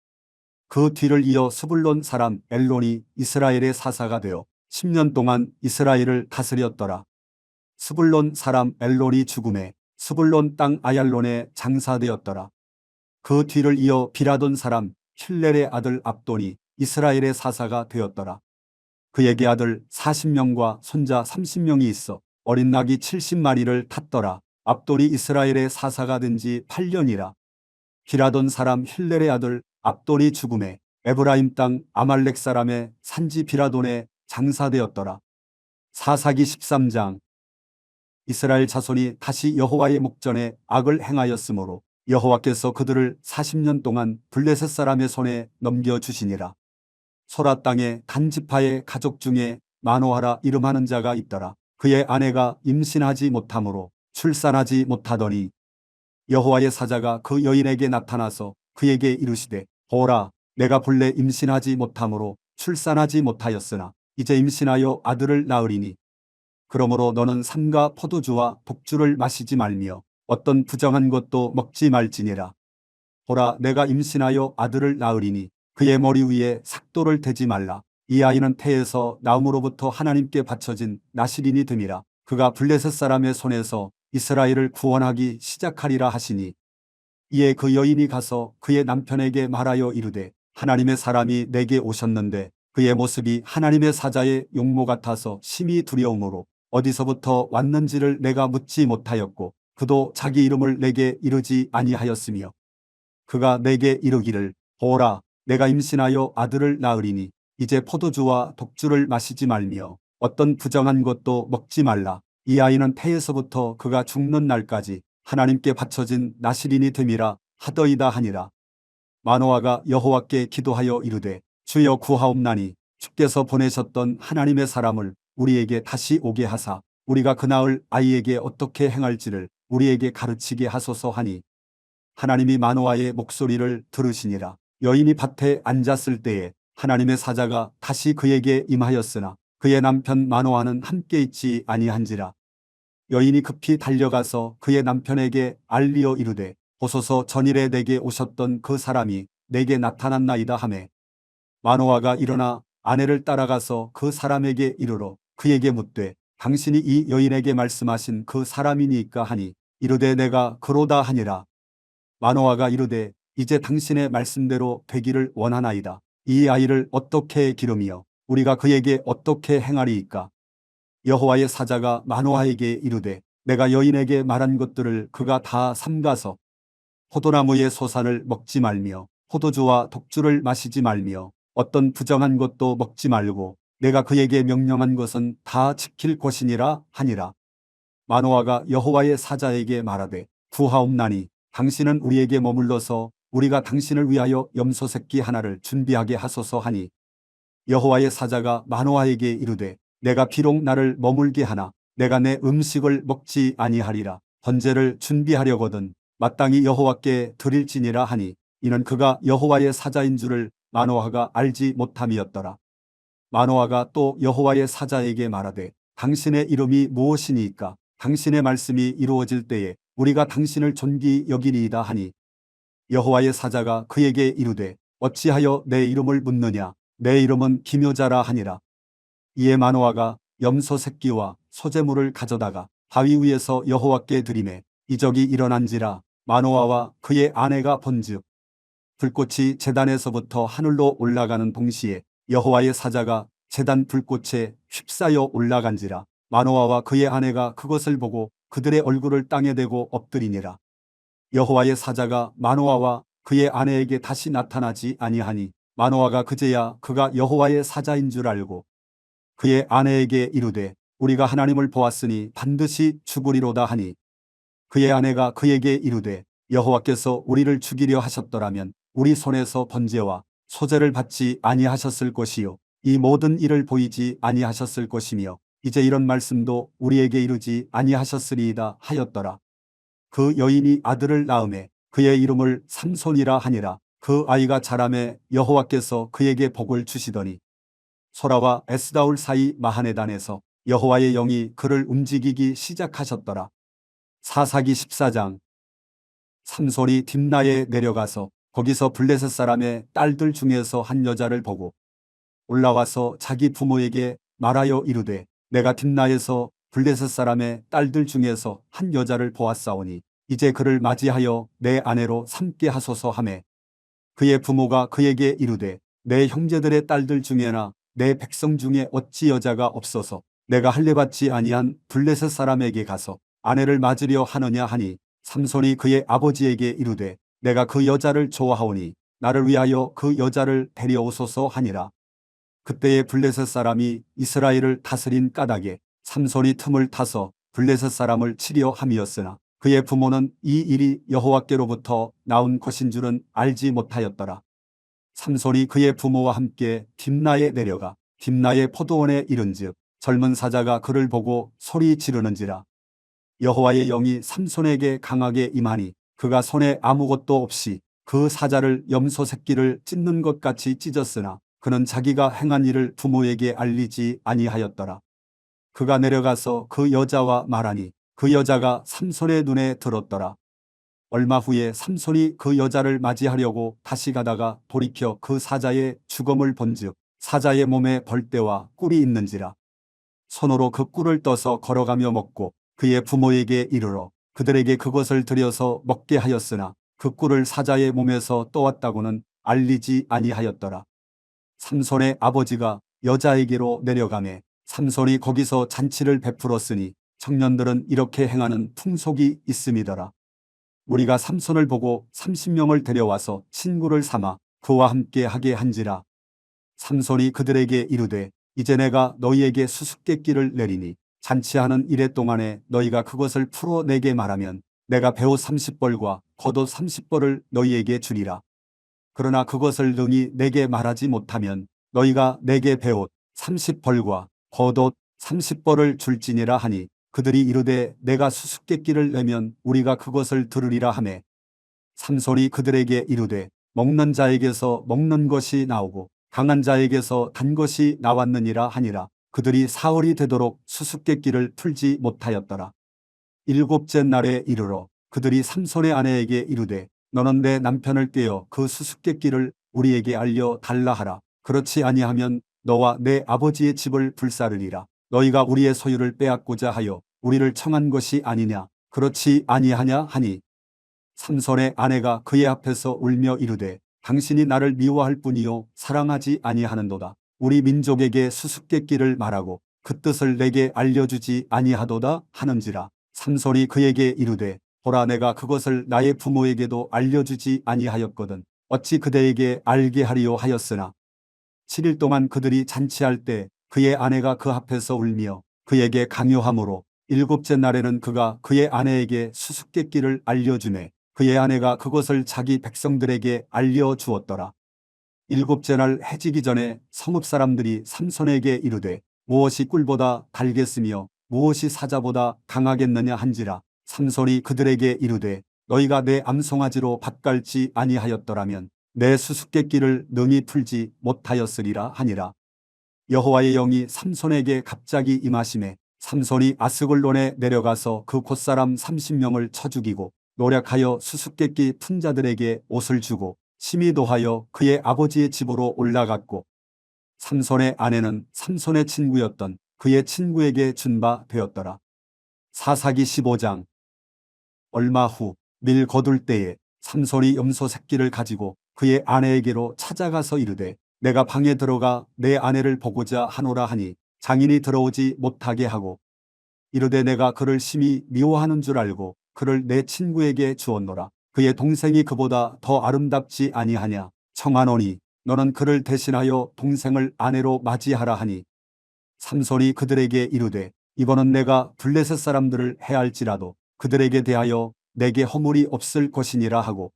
그 뒤를 이어 스불론 사람 엘론이 이스라엘의 사사가 되어 10년 동안 이스라엘을 다스렸더라. 스불론 사람 엘론이 죽음에 스불론 땅 아얄론에 장사되었더라. 그 뒤를 이어 비라돈 사람 힐렐의 아들 압돈이 이스라엘의 사사가 되었더라. 그에게 아들 40명과 손자 30명이 있어 어린 낙이 70마리를 탔더라. 압돈이 이스라엘의 사사가 된 지 8년이라. 비라돈 사람 힐렐의 아들 압돈이 죽음에 에브라임 땅 아말렉 사람의 산지 비라돈에 장사되었더라. 사사기 13장. 이스라엘 자손이 다시 여호와의 목전에 악을 행하였으므로 여호와께서 그들을 40년 동안 블레셋 사람의 손에 넘겨주시니라. 소라 땅에 단지파의 가족 중에 마노아라 이름하는 자가 있더라. 그의 아내가 임신하지 못하므로 출산하지 못하더니 여호와의 사자가 그 여인에게 나타나서 그에게 이르시되 보라 내가 본래 임신하지 못하므로 출산하지 못하였으나 이제 임신하여 아들을 낳으리니 그러므로 너는 삼가 포도주와 독주를 마시지 말며 어떤 부정한 것도 먹지 말지니라. 보라 내가 임신하여 아들을 낳으리니 그의 머리 위에 삭도를 대지 말라. 이 아이는 태에서 나음으로부터 하나님께 바쳐진 나실인이 됨이라. 그가 블레셋 사람의 손에서 이스라엘을 구원하기 시작하리라 하시니 이에 그 여인이 가서 그의 남편에게 말하여 이르되 하나님의 사람이 내게 오셨는데 그의 모습이 하나님의 사자의 용모 같아서 심히 두려움으로 어디서부터 왔는지를 내가 묻지 못하였고 그도 자기 이름을 내게 이르지 아니하였으며 그가 내게 이르기를 보라 내가 임신하여 아들을 낳으리니 이제 포도주와 독주를 마시지 말며 어떤 부정한 것도 먹지 말라. 이 아이는 태에서부터 그가 죽는 날까지 하나님께 바쳐진 나실인이 됨이라 하더이다 하니라. 마노아가 여호와께 기도하여 이르되 주여 구하옵나니 주께서 보내셨던 하나님의 사람을 우리에게 다시 오게 하사 우리가 그 낳을 아이에게 어떻게 행할지를 우리에게 가르치게 하소서 하니 하나님이 마노아의 목소리를 들으시니라. 여인이 밭에 앉았을 때에 하나님의 사자가 다시 그에게 임하였으나 그의 남편 마노아는 함께 있지 아니한지라. 여인이 급히 달려가서 그의 남편에게 알리어 이르되 보소서 전일에 내게 오셨던 그 사람이 내게 나타났나이다 하매 마노아가 일어나 아내를 따라가서 그 사람에게 이르러 그에게 묻되 당신이 이 여인에게 말씀하신 그 사람이니까 하니 이르되 내가 그로다 하니라. 마노아가 이르되 이제 당신의 말씀대로 되기를 원하나이다. 이 아이를 어떻게 기르며 우리가 그에게 어떻게 행하리이까. 여호와의 사자가 마노아에게 이르되 내가 여인에게 말한 것들을 그가 다 삼가서 포도나무의 소산을 먹지 말며 포도주와 독주를 마시지 말며 어떤 부정한 것도 먹지 말고 내가 그에게 명령한 것은 다 지킬 것이니라 하니라. 마노아가 여호와의 사자에게 말하되 구하옵나니 당신은 우리에게 머물러서 우리가 당신을 위하여 염소 새끼 하나를 준비하게 하소서 하니 여호와의 사자가 마노아에게 이르되 내가 비록 나를 머물게 하나 내가 내 음식을 먹지 아니하리라. 번제를 준비하려거든 마땅히 여호와께 드릴지니라 하니 이는 그가 여호와의 사자인 줄을 마노아가 알지 못함이었더라. 마노아가 또 여호와의 사자에게 말하되 당신의 이름이 무엇이니까 당신의 말씀이 이루어질 때에 우리가 당신을 존귀 여기리이다 하니 여호와의 사자가 그에게 이르되 어찌하여 내 이름을 묻느냐 내 이름은 기묘자라 하니라. 이에 마노아가 염소 새끼와 소재물을 가져다가 바위 위에서 여호와께 드리매 이적이 일어난지라. 마노아와 그의 아내가 본즉 불꽃이 제단에서부터 하늘로 올라가는 동시에 여호와의 사자가 제단 불꽃에 휩싸여 올라간지라. 마노아와 그의 아내가 그것을 보고 그들의 얼굴을 땅에 대고 엎드리니라. 여호와의 사자가 마노아와 그의 아내에게 다시 나타나지 아니하니 마노아가 그제야 그가 여호와의 사자인 줄 알고 그의 아내에게 이르되 우리가 하나님을 보았으니 반드시 죽으리로다 하니 그의 아내가 그에게 이르되 여호와께서 우리를 죽이려 하셨더라면 우리 손에서 번제와 소제를 받지 아니하셨을 것이요 이 모든 일을 보이지 아니하셨을 것이며 이제 이런 말씀도 우리에게 이르지 아니하셨으리이다 하였더라. 그 여인이 아들을 낳음에 그의 이름을 삼손이라 하니라. 그 아이가 자라매 여호와께서 그에게 복을 주시더니 소라와 에스다올 사이 마하네단에서 여호와의 영이 그를 움직이기 시작하셨더라. 사사기 14장. 삼손이 딥나에 내려가서 거기서 블레셋 사람의 딸들 중에서 한 여자를 보고 올라와서 자기 부모에게 말하여 이르되 내가 딥나에서 블레셋 사람의 딸들 중에서 한 여자를 보았사오니 이제 그를 맞이하여 내 아내로 삼게 하소서 하매 그의 부모가 그에게 이르되 내 형제들의 딸들 중에나 내 백성 중에 어찌 여자가 없어서 내가 할례받지 아니한 블레셋 사람에게 가서 아내를 맞으려 하느냐 하니 삼손이 그의 아버지에게 이르되 내가 그 여자를 좋아하오니 나를 위하여 그 여자를 데려오소서 하니라. 그때에 블레셋 사람이 이스라엘을 다스린 까닭에 삼손이 틈을 타서 블레셋 사람을 치려 함이었으나 그의 부모는 이 일이 여호와께로부터 나온 것인 줄은 알지 못하였더라. 삼손이 그의 부모와 함께 딥나에 내려가 딥나의 포도원에 이른즉 젊은 사자가 그를 보고 소리 지르는지라. 여호와의 영이 삼손에게 강하게 임하니 그가 손에 아무것도 없이 그 사자를 염소 새끼를 찢는 것 같이 찢었으나 그는 자기가 행한 일을 부모에게 알리지 아니하였더라. 그가 내려가서 그 여자와 말하니 그 여자가 삼손의 눈에 들었더라. 얼마 후에 삼손이 그 여자를 맞이하려고 다시 가다가 돌이켜 그 사자의 죽음을 본즉 사자의 몸에 벌떼와 꿀이 있는지라. 손으로 그 꿀을 떠서 걸어가며 먹고 그의 부모에게 이르러 그들에게 그것을 들여서 먹게 하였으나 그 꿀을 사자의 몸에서 떠왔다고는 알리지 아니하였더라. 삼손의 아버지가 여자에게로 내려가매 삼손이 거기서 잔치를 베풀었으니 청년들은 이렇게 행하는 풍속이 있음이더라. 우리가 삼손을 보고 30명을 데려와서 친구를 삼아 그와 함께 하게 한지라. 삼손이 그들에게 이르되 이제 내가 너희에게 수수께끼를 내리니 잔치하는 이래 동안에 너희가 그것을 풀어내게 말하면 내가 배옷 30벌과 겉옷 30벌을 너희에게 주리라. 그러나 그것을 능히 내게 말하지 못하면 너희가 내게 배옷 30벌과 겉옷 30벌을 줄지니라 하니 그들이 이르되 내가 수수께끼를 내면 우리가 그것을 들으리라 하매 삼손이 그들에게 이르되 먹는 자에게서 먹는 것이 나오고 강한 자에게서 단 것이 나왔느니라 하니라. 그들이 사흘이 되도록 수수께끼를 풀지 못하였더라. 일곱째 날에 이르러 그들이 삼손의 아내에게 이르되 너는 내 남편을 꿰어 그 수수께끼를 우리에게 알려 달라 하라. 그렇지 아니하면 너와 내 아버지의 집을 불사르리라. 너희가 우리의 소유를 빼앗고자 하여 우리를 청한 것이 아니냐. 그렇지 아니하냐 하니 삼손의 아내가 그의 앞에서 울며 이르되 당신이 나를 미워할 뿐이요 사랑하지 아니하는도다. 우리 민족에게 수수께끼를 말하고 그 뜻을 내게 알려주지 아니하도다 하는지라. 삼손이 그에게 이르되 보라 내가 그것을 나의 부모에게도 알려주지 아니하였거든 어찌 그대에게 알게 하리요 하였으나 7일 동안 그들이 잔치할 때 그의 아내가 그 앞에서 울며 그에게 강요함으로 일곱째 날에는 그가 그의 아내에게 수수께끼를 알려주매 그의 아내가 그것을 자기 백성들에게 알려주었더라. 일곱째 날 해지기 전에 성읍 사람들이 삼손에게 이르되 무엇이 꿀보다 달겠으며 무엇이 사자보다 강하겠느냐 한지라. 삼손이 그들에게 이르되 너희가 내 암송아지로 밭갈지 아니하였더라면 내 수수께끼를 능히 풀지 못하였으리라 하니라. 여호와의 영이 삼손에게 갑자기 임하심에 삼손이 아스글론에 내려가서 그 곧사람 30명을 쳐 죽이고 노력하여 수수께끼 푼 자들에게 옷을 주고 심히 도하여 그의 아버지의 집으로 올라갔고 삼손의 아내는 삼손의 친구였던 그의 친구에게 준 바 되었더라. 사사기 15장. 얼마 후 밀 거둘 때에 삼손이 염소 새끼를 가지고 그의 아내에게로 찾아가서 이르되 내가 방에 들어가 내 아내를 보고자 하노라 하니 장인이 들어오지 못하게 하고 이르되 내가 그를 심히 미워하는 줄 알고 그를 내 친구에게 주었노라. 그의 동생이 그보다 더 아름답지 아니하냐. 청하노니 너는 그를 대신하여 동생을 아내로 맞이하라 하니 삼손이 그들에게 이르되 이번은 내가 블레셋 사람들을 해할지라도 그들에게 대하여 내게 허물이 없을 것이니라 하고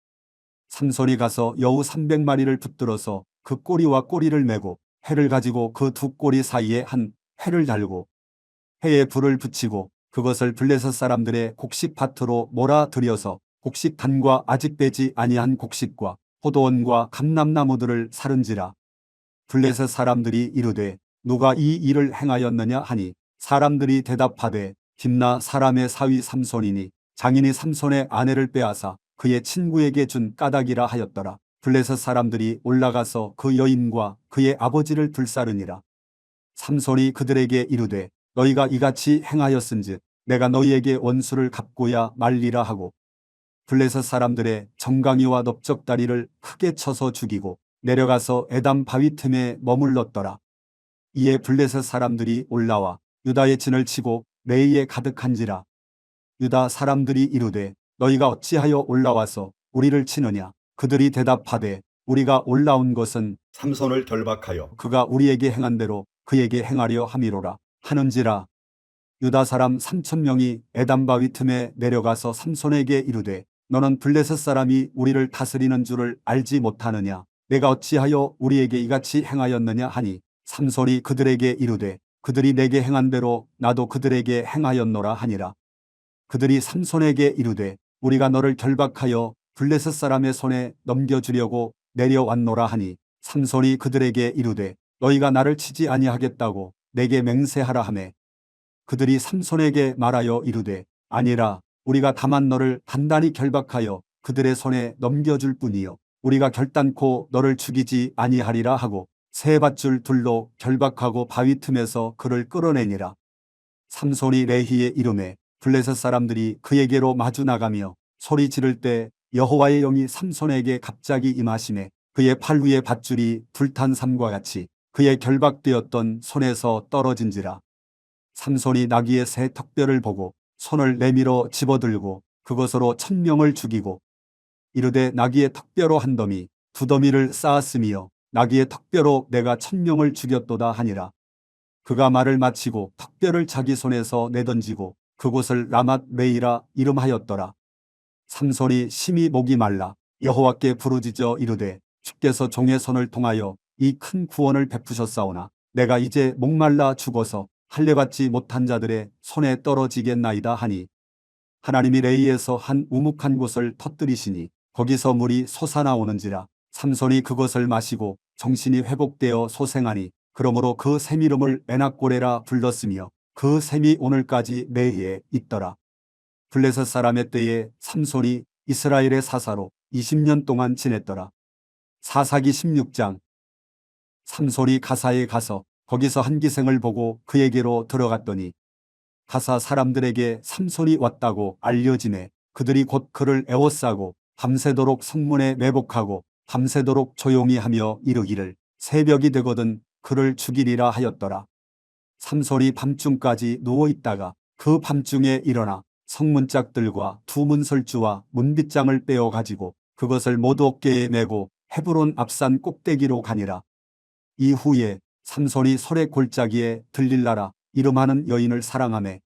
삼손이 가서 여우 300마리를 붙들어서 그 꼬리와 꼬리를 메고 해를 가지고 그 두 꼬리 사이에 한 해를 달고 해에 불을 붙이고 그것을 블레셋 사람들의 곡식밭으로 몰아들여서 곡식단과 아직 되지 아니한 곡식과 포도원과 감람나무들을 사른지라. 블레셋 사람들이 이르되 누가 이 일을 행하였느냐 하니 사람들이 대답하되 dim나 사람의 사위 삼손이니 장인이 삼손의 아내를 빼앗아 그의 친구에게 준 까닭이라 하였더라. 블레셋 사람들이 올라가서 그 여인과 그의 아버지를 불사르니라. 삼손이 그들에게 이르되 너희가 이같이 행하였은즉 내가 너희에게 원수를 갚고야 말리라 하고 블레셋 사람들의 정강이와 넓적다리를 크게 쳐서 죽이고 내려가서 에담 바위 틈에 머물렀더라. 이에 블레셋 사람들이 올라와 유다의 진을 치고 레이에 가득한지라. 유다 사람들이 이르되 너희가 어찌하여 올라와서 우리를 치느냐. 그들이 대답하되 우리가 올라온 것은 삼손을 결박하여 그가 우리에게 행한 대로 그에게 행하려 함이로라 하는지라. 유다 사람 3,000명이 에담 바위 틈에 내려가서 삼손에게 이르되 너는 블레셋 사람이 우리를 다스리는 줄을 알지 못하느냐. 내가 어찌하여 우리에게 이같이 행하였느냐 하니 삼손이 그들에게 이르되 그들이 내게 행한 대로 나도 그들에게 행하였노라 하니라. 그들이 삼손에게 이르되 우리가 너를 결박하여 블레셋 사람의 손에 넘겨주려고 내려왔노라 하니 삼손이 그들에게 이르되 너희가 나를 치지 아니하겠다고 내게 맹세하라 하매 그들이 삼손에게 말하여 이르되 아니라 우리가 다만 너를 단단히 결박하여 그들의 손에 넘겨줄 뿐이요 우리가 결단코 너를 죽이지 아니하리라 하고 세 밧줄 둘로 결박하고 바위 틈에서 그를 끌어내니라. 삼손이 레히에 이르매 블레셋 사람들이 그에게로 마주 나가며 소리 지를 때 여호와의 영이 삼손에게 갑자기 임하시매 그의 팔 위에 밧줄이 불탄 삼과 같이 그의 결박되었던 손에서 떨어진지라. 삼손이 나귀의 새 턱뼈를 보고 손을 내밀어 집어들고 그것으로 1,000명을 죽이고 이르되 나귀의 턱뼈로 한 더미 두 더미를 쌓았으며 나귀의 턱뼈로 내가 1,000명을 죽였도다 하니라. 그가 말을 마치고 턱뼈를 자기 손에서 내던지고 그곳을 라맛 레이라 이름하였더라. 삼손이 심히 목이 말라 여호와께 부르짖어 이르되 주께서 종의 손을 통하여 이 큰 구원을 베푸셨사오나 내가 이제 목말라 죽어서 할례받지 못한 자들의 손에 떨어지겠나이다 하니 하나님이 레이에서 한 우묵한 곳을 터뜨리시니 거기서 물이 솟아나오는지라. 삼손이 그것을 마시고 정신이 회복되어 소생하니 그러므로 그 샘 이름을 에낙고레라 불렀으며 그 샘이 오늘까지 레이에 있더라. 블레셋 사람의 때에 삼손이 이스라엘의 사사로 20년 동안 지냈더라. 사사기 16장. 삼손이 가사에 가서 거기서 한 기생을 보고 그에게로 들어갔더니 가사 사람들에게 삼손이 왔다고 알려지매 그들이 곧 그를 애워싸고 밤새도록 성문에 매복하고 밤새도록 조용히 하며 이르기를 새벽이 되거든 그를 죽이리라 하였더라. 삼손이 밤중까지 누워있다가 그 밤중에 일어나 성문짝들과 두 문설주와 문빗장을 빼어가지고 그것을 모두 어깨에 메고 헤브론 앞산 꼭대기로 가니라. 이후에 삼손이 설의 골짜기에 들릴라라 이름하는 여인을 사랑하매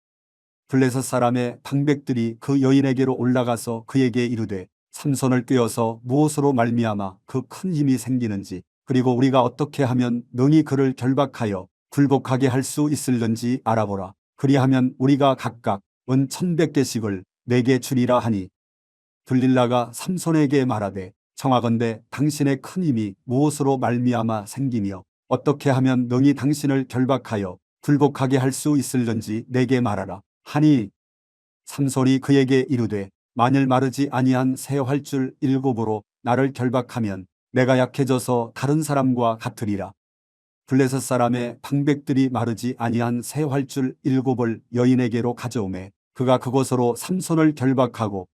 블레셋 사람의 방백들이 그 여인에게로 올라가서 그에게 이르되 삼손을 꿰어서 무엇으로 말미암아 그 큰 힘이 생기는지 그리고 우리가 어떻게 하면 능히 그를 결박하여 굴복하게 할 수 있을는지 알아보라. 그리하면 우리가 각각 은 1,100개씩을 내게 주리라 하니 들릴라가 삼손에게 말하되 청하건대 당신의 큰 힘이 무엇으로 말미암아 생기며 어떻게 하면 능히 당신을 결박하여 굴복하게 할 수 있을는지 내게 말하라 하니 삼손이 그에게 이르되 만일 마르지 아니한 새 활줄 7으로 나를 결박하면 내가 약해져서 다른 사람과 같으리라. 블레셋 사람의 방백들이 마르지 아니한 새 활줄 7을 여인에게로 가져오매 그가 그곳으로 삼손을 결박하고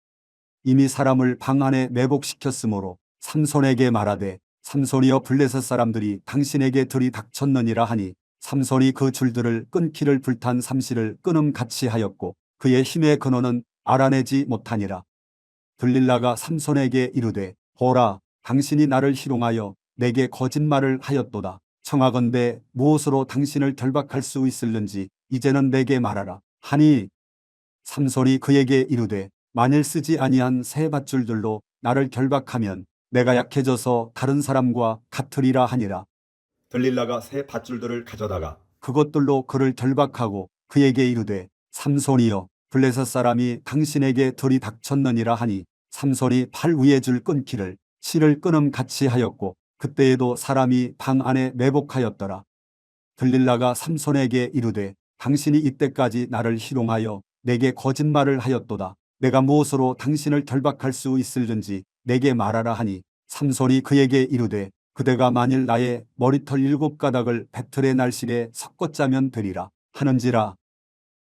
이미 사람을 방 안에 매복시켰으므로 삼손에게 말하되 삼손이여 블레셋 사람들이 당신에게 들이닥쳤느니라 하니 삼손이 그 줄들을 끊기를 불탄 삼시를 끊음같이 하였고 그의 힘의 근원은 알아내지 못하니라. 들릴라가 삼손에게 이르되 보라 당신이 나를 희롱하여 내게 거짓말을 하였도다. 청하건대 무엇으로 당신을 결박할 수 있을는지 이제는 내게 말하라 하니 삼손이 그에게 이르되 만일 쓰지 아니한 새 밧줄들로 나를 결박하면 내가 약해져서 다른 사람과 같으리라 하니라. 들릴라가 새 밧줄들을 가져다가 그것들로 그를 결박하고 그에게 이르되 삼손이여 블레셋 사람이 당신에게 들이닥쳤느니라 하니 삼손이 팔 위에 줄 끊기를 실을 끊음같이 하였고 그때에도 사람이 방 안에 매복하였더라. 들릴라가 삼손에게 이르되 당신이 이때까지 나를 희롱하여 내게 거짓말을 하였도다. 내가 무엇으로 당신을 결박할 수 있을는지 내게 말하라 하니 삼손이 그에게 이르되 그대가 만일 나의 머리털 7가닥을 배틀의 날실에 섞어 짜면 되리라 하는지라.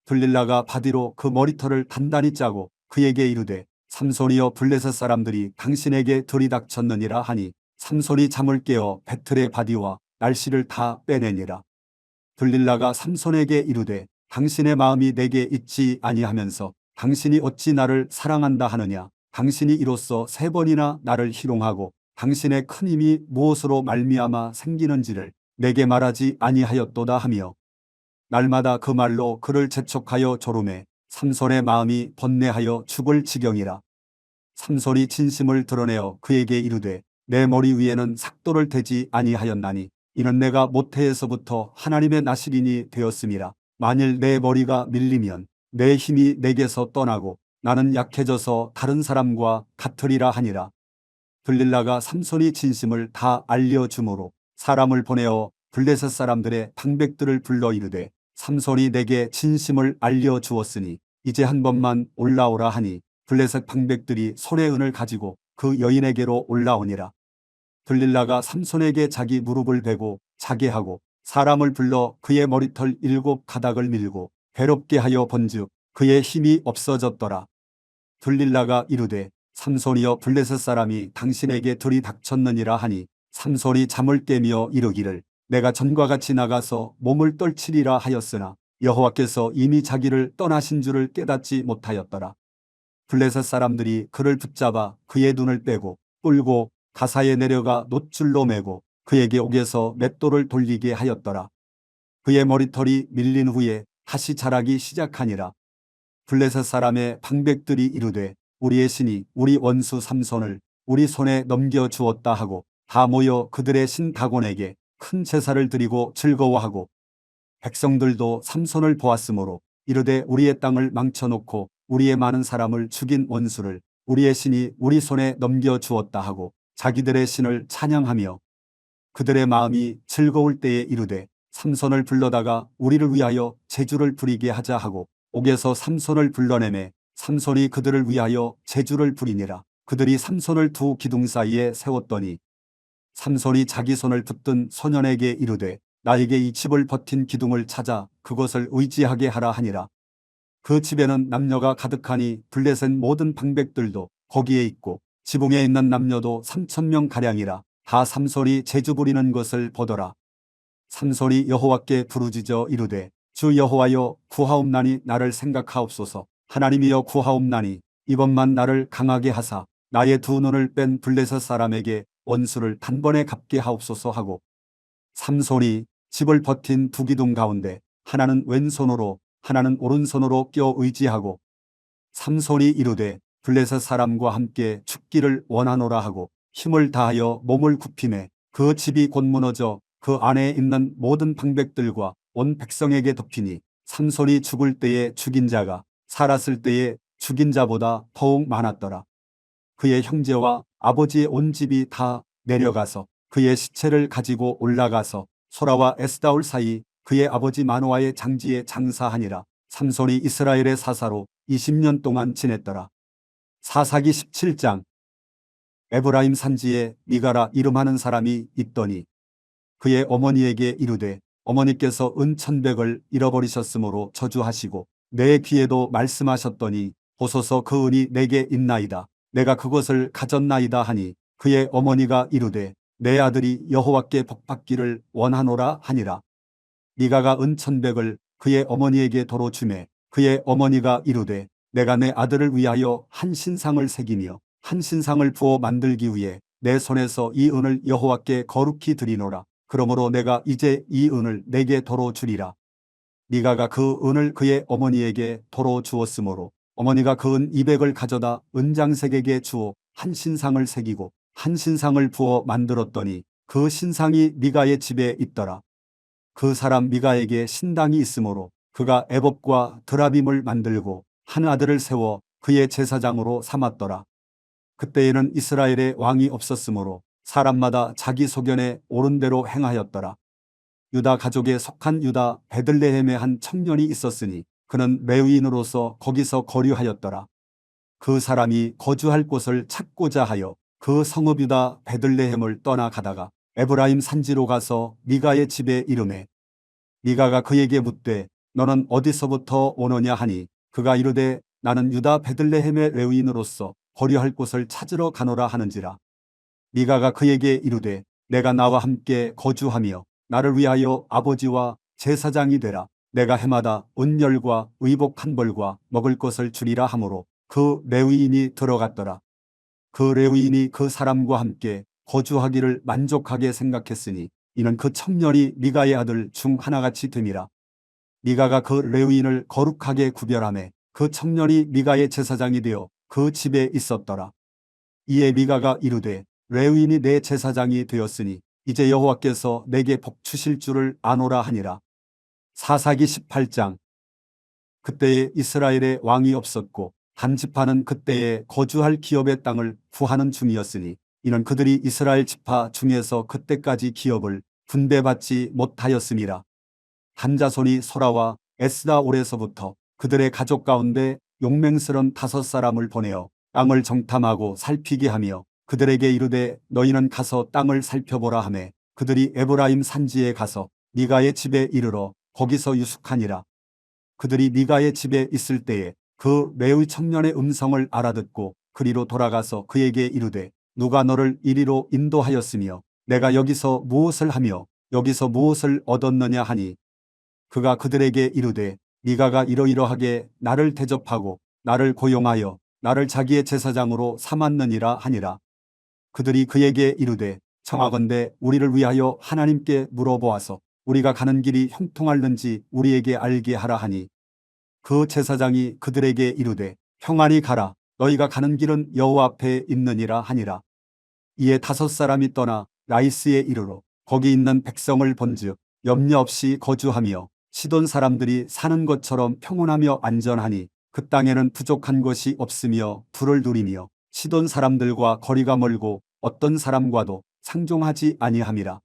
들릴라가 바디로 그 머리털을 단단히 짜고 그에게 이르되 삼손이여 블레셋 사람들이 당신에게 들이닥쳤느니라 하니 삼손이 잠을 깨어 배틀의 바디와 날실을 다 빼내니라. 들릴라가 삼손에게 이르되 당신의 마음이 내게 있지 아니하면서 당신이 어찌 나를 사랑한다 하느냐. 당신이 이로써 3번이나 나를 희롱하고 당신의 큰 힘이 무엇으로 말미암아 생기는지를 내게 말하지 아니하였도다 하며 날마다 그 말로 그를 재촉하여 조르매 삼손의 마음이 번뇌하여 죽을 지경이라. 삼손이 진심을 드러내어 그에게 이르되 내 머리 위에는 삭도를 대지 아니하였나니 이는 내가 모태에서부터 하나님의 나시린이 되었음이라. 만일 내 머리가 밀리면 내 힘이 내게서 떠나고 나는 약해져서 다른 사람과 같으리라 하니라. 들릴라가 삼손이 진심을 다 알려주므로 사람을 보내어 블레셋 사람들의 방백들을 불러 이르되 삼손이 내게 진심을 알려주었으니 이제 한 번만 올라오라 하니 블레셋 방백들이 손에 은을 가지고 그 여인에게로 올라오니라. 들릴라가 삼손에게 자기 무릎을 베고 자게 하고 사람을 불러 그의 머리털 7가닥을 밀고 괴롭게 하여 본즉 그의 힘이 없어졌더라. 들릴라가 이르되 삼손이여 블레셋 사람이 당신에게 들이닥쳤느니라 하니 삼손이 잠을 깨며 이르기를 내가 전과 같이 나가서 몸을 떨치리라 하였으나 여호와께서 이미 자기를 떠나신 줄을 깨닫지 못하였더라. 블레셋 사람들이 그를 붙잡아 그의 눈을 빼고 끌고 가사에 내려가 놋줄로 매고 그에게 옥에서 맷돌을 돌리게 하였더라. 그의 머리털이 밀린 후에 다시 자라기 시작하니라. 블레셋 사람의 방백들이 이르되 우리의 신이 우리 원수 삼손을 우리 손에 넘겨주었다 하고 다 모여 그들의 신 다곤에게 큰 제사를 드리고 즐거워하고 백성들도 삼손을 보았으므로 이르되 우리의 땅을 망쳐놓고 우리의 많은 사람을 죽인 원수를 우리의 신이 우리 손에 넘겨주었다 하고 자기들의 신을 찬양하며 그들의 마음이 즐거울 때에 이르되 삼손을 불러다가 우리를 위하여 제주를 부리게 하자 하고 옥에서 삼손을 불러내매 삼손이 그들을 위하여 제주를 부리니라. 그들이 삼손을 두 기둥 사이에 세웠더니 삼손이 자기 손을 붙든 소년에게 이르되 나에게 이 집을 버틴 기둥을 찾아 그것을 의지하게 하라 하니라. 그 집에는 남녀가 가득하니 블레셋 모든 방백들도 거기에 있고 지붕에 있는 남녀도 3,000명가량이라. 다 삼손이 제주 부리는 것을 보더라. 삼손이 여호와께 부르짖어 이르되 주 여호와여 구하옵나니 나를 생각하옵소서. 하나님이여 구하옵나니 이번만 나를 강하게 하사 나의 두 눈을 뺀 블레셋 사람에게 원수를 단번에 갚게 하옵소서 하고 삼손이 집을 버틴 두 기둥 가운데 하나는 왼손으로 하나는 오른손으로 껴 의지하고 삼손이 이르되 블레셋 사람과 함께 죽기를 원하노라 하고 힘을 다하여 몸을 굽히매 그 집이 곧 무너져 그 안에 있는 모든 방백들과 온 백성에게 덮이니 삼손이 죽을 때에 죽인 자가 살았을 때에 죽인 자보다 더욱 많았더라. 그의 형제와 아버지의 온 집이 다 내려가서 그의 시체를 가지고 올라가서 소라와 에스다올 사이 그의 아버지 마노아의 장지에 장사하니라. 삼손이 이스라엘의 사사로 20년 동안 지냈더라. 사사기 17장. 에브라임 산지에 미가라 이름하는 사람이 있더니 그의 어머니에게 이르되 어머니께서 은 1,100을 잃어버리셨으므로 저주하시고 내 귀에도 말씀하셨더니 보소서 그 은이 내게 있나이다. 내가 그것을 가졌나이다 하니 그의 어머니가 이르되 내 아들이 여호와께 복받기를 원하노라 하니라. 미가가 은 1,100을 그의 어머니에게 도로 주매 그의 어머니가 이르되 내가 내 아들을 위하여 한 신상을 새기며 한 신상을 부어 만들기 위해 내 손에서 이 은을 여호와께 거룩히 드리노라. 그러므로 내가 이제 이 은을 내게 도로 주리라. 미가가 그 은을 그의 어머니에게 도로 주었으므로 어머니가 그 은 200을 가져다 은장색에게 주어 한 신상을 새기고 한 신상을 부어 만들었더니 그 신상이 미가의 집에 있더라. 그 사람 미가에게 신당이 있으므로 그가 애법과 드라빔을 만들고 한 아들을 세워 그의 제사장으로 삼았더라. 그때에는 이스라엘에 왕이 없었으므로 사람마다 자기 소견에 옳은 대로 행하였더라. 유다 가족에 속한 유다 베들레헴에 한 청년이 있었으니 그는 레위인으로서 거기서 거류하였더라. 그 사람이 거주할 곳을 찾고자 하여 그 성읍 유다 베들레헴을 떠나가다가 에브라임 산지로 가서 미가의 집에 이르매 미가가 그에게 묻되 너는 어디서부터 오느냐 하니 그가 이르되 나는 유다 베들레헴의 레위인으로서 거류할 곳을 찾으러 가노라 하는지라. 미가가 그에게 이르되 내가 나와 함께 거주하며 나를 위하여 아버지와 제사장이 되라. 내가 해마다 은열과 의복 한 벌과 먹을 것을 주리라 하므로 그 레위인이 들어갔더라. 그 레위인이 그 사람과 함께 거주하기를 만족하게 생각했으니 이는 그 청년이 미가의 아들 중 하나같이 됨이라. 미가가 그 레위인을 거룩하게 구별하매 그 청년이 미가의 제사장이 되어 그 집에 있었더라. 이에 미가가 이르되 레위인이 내 제사장이 되었으니 이제 여호와께서 내게 복 주실 줄을 아노라 하니라. 사사기 18장. 그때에 이스라엘에 왕이 없었고 한 지파는 그때에 거주할 기업의 땅을 구하는 중이었으니 이는 그들이 이스라엘 지파 중에서 그때까지 기업을 분배받지 못하였음이라. 한 자손이 소라와 에스다올에서부터 그들의 가족 가운데 용맹스런 5사람을 보내어 땅을 정탐하고 살피게 하며 그들에게 이르되 너희는 가서 땅을 살펴보라 하매 그들이 에브라임 산지에 가서 미가의 집에 이르러 거기서 유숙하니라. 그들이 미가의 집에 있을 때에 그 레위 청년의 음성을 알아듣고 그리로 돌아가서 그에게 이르되 누가 너를 이리로 인도하였으며 내가 여기서 무엇을 하며 여기서 무엇을 얻었느냐 하니 그가 그들에게 이르되 미가가 이러이러하게 나를 대접하고 나를 고용하여 나를 자기의 제사장으로 삼았느니라 하니라. 그들이 그에게 이르되 청하건대 우리를 위하여 하나님께 물어보아서 우리가 가는 길이 형통할는지 우리에게 알게 하라 하니 그 제사장이 그들에게 이르되 평안히 가라. 너희가 가는 길은 여호와 앞에 있느니라 하니라. 이에 5사람이 떠나 라이스에 이르러 거기 있는 백성을 본즉 염려 없이 거주하며 시돈 사람들이 사는 것처럼 평온하며 안전하니 그 땅에는 부족한 것이 없으며 둘을 누리며 시돈 사람들과 거리가 멀고 어떤 사람과도 상종하지 아니함이라.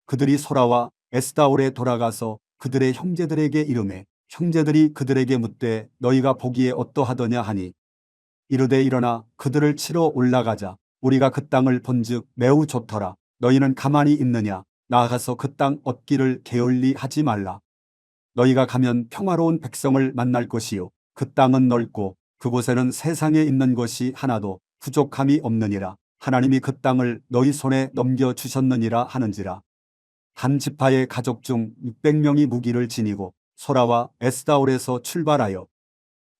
그들이 소라와 에스다올에 돌아가서 그들의 형제들에게 이르매 형제들이 그들에게 묻되 너희가 보기에 어떠하더냐 하니 이르되 일어나 그들을 치러 올라가자. 우리가 그 땅을 본즉 매우 좋더라. 너희는 가만히 있느냐. 나아가서 그 땅 얻기를 게을리 하지 말라. 너희가 가면 평화로운 백성을 만날 것이요 그 땅은 넓고 그곳에는 세상에 있는 것이 하나도 부족함이 없느니라. 하나님이 그 땅을 너희 손에 넘겨주셨느니라 하는지라. 한 지파의 가족 중 600명이 무기를 지니고 소라와 에스다올에서 출발하여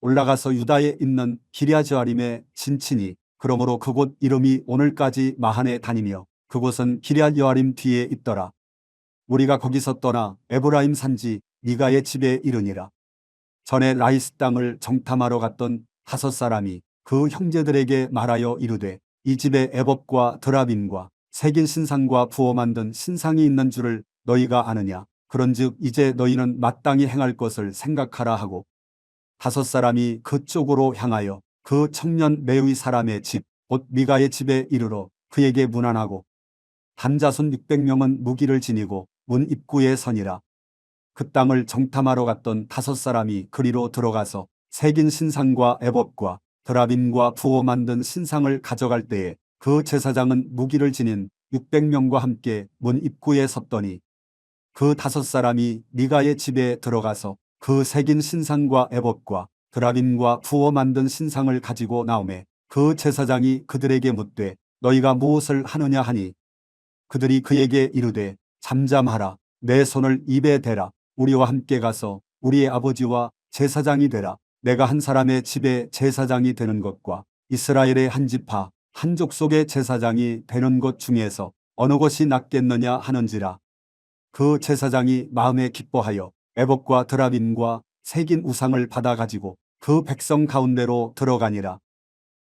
올라가서 유다에 있는 기럇여아림에 진치니 그러므로 그곳 이름이 오늘까지 마한에 다니며 그곳은 기럇여아림 뒤에 있더라. 우리가 거기서 떠나 에브라임 산지 미가의 집에 이르니라. 전에 라이스 땅을 정탐하러 갔던 5사람이 그 형제들에게 말하여 이르되 이 집에 애법과 드라빔과 새긴 신상과 부어 만든 신상이 있는 줄을 너희가 아느냐. 그런즉 이제 너희는 마땅히 행할 것을 생각하라 하고 5사람이 그쪽으로 향하여 그 청년 레위 사람의 집 곧 미가의 집에 이르러 그에게 문안하고 한 자손 600명은 무기를 지니고 문 입구에 서니라. 그 땅을 정탐하러 갔던 5사람이 그리로 들어가서 새긴 신상과 애법과 드라빔과 부어 만든 신상을 가져갈 때에 그 제사장은 무기를 지닌 600명과 함께 문 입구에 섰더니 그 5사람이 미가의 집에 들어가서 그 새긴 신상과 에봇과 드라빔과 부어 만든 신상을 가지고 나오매 그 제사장이 그들에게 묻되 너희가 무엇을 하느냐 하니 그들이 그에게 이르되 잠잠하라. 내 손을 입에 대라. 우리와 함께 가서 우리의 아버지와 제사장이 되라. 내가 한 사람의 집에 제사장이 되는 것과 이스라엘의 한 지파 한 족속의 제사장이 되는 것 중에서 어느 것이 낫겠느냐 하는지라. 그 제사장이 마음에 기뻐하여 에봇과 드라빔과 새긴 우상을 받아 가지고 그 백성 가운데로 들어가니라.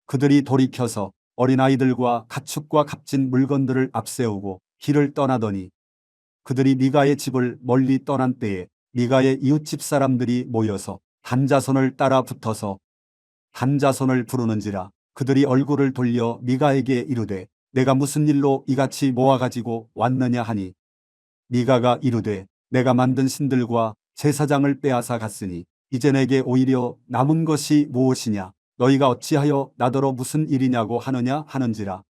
그들이 돌이켜서 어린아이들과 가축과 값진 물건들을 앞세우고 길을 떠나더니 그들이 미가의 집을 멀리 떠난 때에 미가의 이웃집 사람들이 모여서 단자손을 따라 붙어서 단자손을 부르는지라. 그들이 얼굴을 돌려 미가에게 이르되 내가 무슨 일로 이같이 모아가지고 왔느냐 하니 미가가 이르되 내가 만든 신들과 제사장을 빼앗아 갔으니 이제 내게 오히려 남은 것이 무엇이냐. 너희가 어찌하여 나더러 무슨 일이냐고 하느냐 하는지라.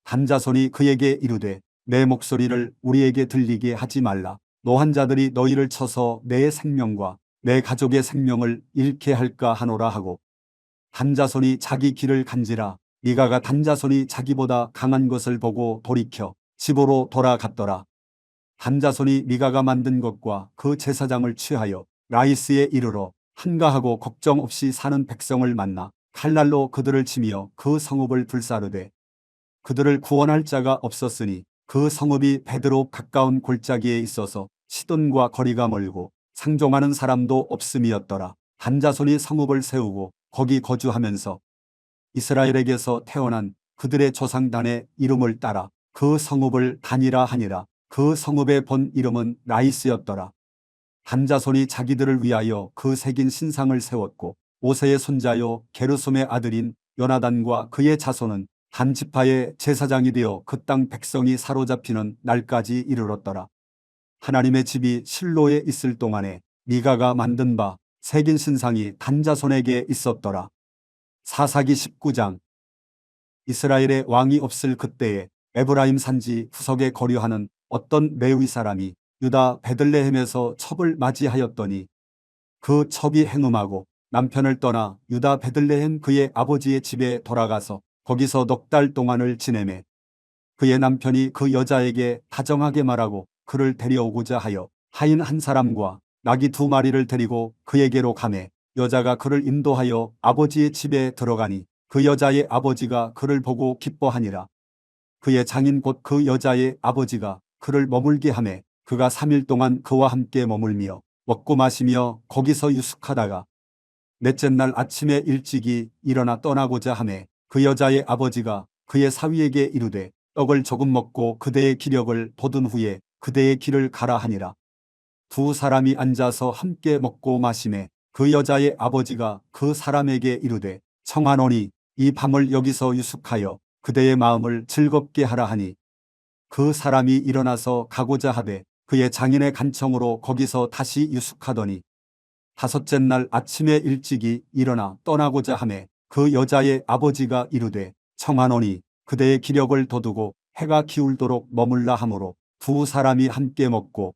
단자손이 그에게 이르되 내 목소리를 우리에게 들리게 하지 말라. 노한 자들이 너희를 쳐서 내 생명과 내 가족의 생명을 잃게 할까 하노라 하고 단자손이 자기 길을 간지라. 미가가 단자손이 자기보다 강한 것을 보고 돌이켜 집으로 돌아갔더라. 단자손이 미가가 만든 것과 그 제사장을 취하여 라이스에 이르러 한가하고 걱정 없이 사는 백성을 만나 칼날로 그들을 치며 그 성읍을 불사르되 그들을 구원할 자가 없었으니 그 성읍이 베드로 가까운 골짜기에 있어서 시돈과 거리가 멀고 상종하는 사람도 없음이었더라. 단자손이 성읍을 세우고 거기 거주하면서 이스라엘에게서 태어난 그들의 조상단의 이름을 따라 그 성읍을 단이라 하니라. 그 성읍의 본 이름은 라이스였더라. 단자손이 자기들을 위하여 그 새긴 신상을 세웠고 오세의 손자요 게르솜의 아들인 요나단과 그의 자손은 한 지파의 제사장이 되어 그 땅 백성이 사로잡히는 날까지 이르렀더라. 하나님의 집이 실로에 있을 동안에 미가가 만든 바 새긴 신상이 단자손에게 있었더라. 사사기 19장. 이스라엘의 왕이 없을 그때에 에브라임 산지 후석에 거류하는 어떤 레위 사람이 유다 베들레헴에서 첩을 맞이하였더니 그 첩이 행음하고 남편을 떠나 유다 베들레헴 그의 아버지의 집에 돌아가서 거기서 넉 달 동안을 지내매 그의 남편이 그 여자에게 다정하게 말하고 그를 데려오고자 하여 하인 한 사람과 나귀 2마리를 데리고 그에게로 가매 여자가 그를 인도하여 아버지의 집에 들어가니 그 여자의 아버지가 그를 보고 기뻐하니라. 그의 장인 곧 그 여자의 아버지가 그를 머물게 하매 그가 3일 동안 그와 함께 머물며 먹고 마시며 거기서 유숙하다가 넷째 날 아침에 일찍이 일어나 떠나고자 하매 그 여자의 아버지가 그의 사위에게 이르되 떡을 조금 먹고 그대의 기력을 돋은 후에 그대의 길을 가라 하니라. 2사람이 앉아서 함께 먹고 마시매 그 여자의 아버지가 그 사람에게 이르되 청하노니 이 밤을 여기서 유숙하여 그대의 마음을 즐겁게 하라 하니 그 사람이 일어나서 가고자 하되 그의 장인의 간청으로 거기서 다시 유숙하더니 5째 날 아침에 일찍이 일어나 떠나고자 하매 그 여자의 아버지가 이르되 청하노니 그대의 기력을 돋우고 해가 기울도록 머물라 하므로 2사람이 함께 먹고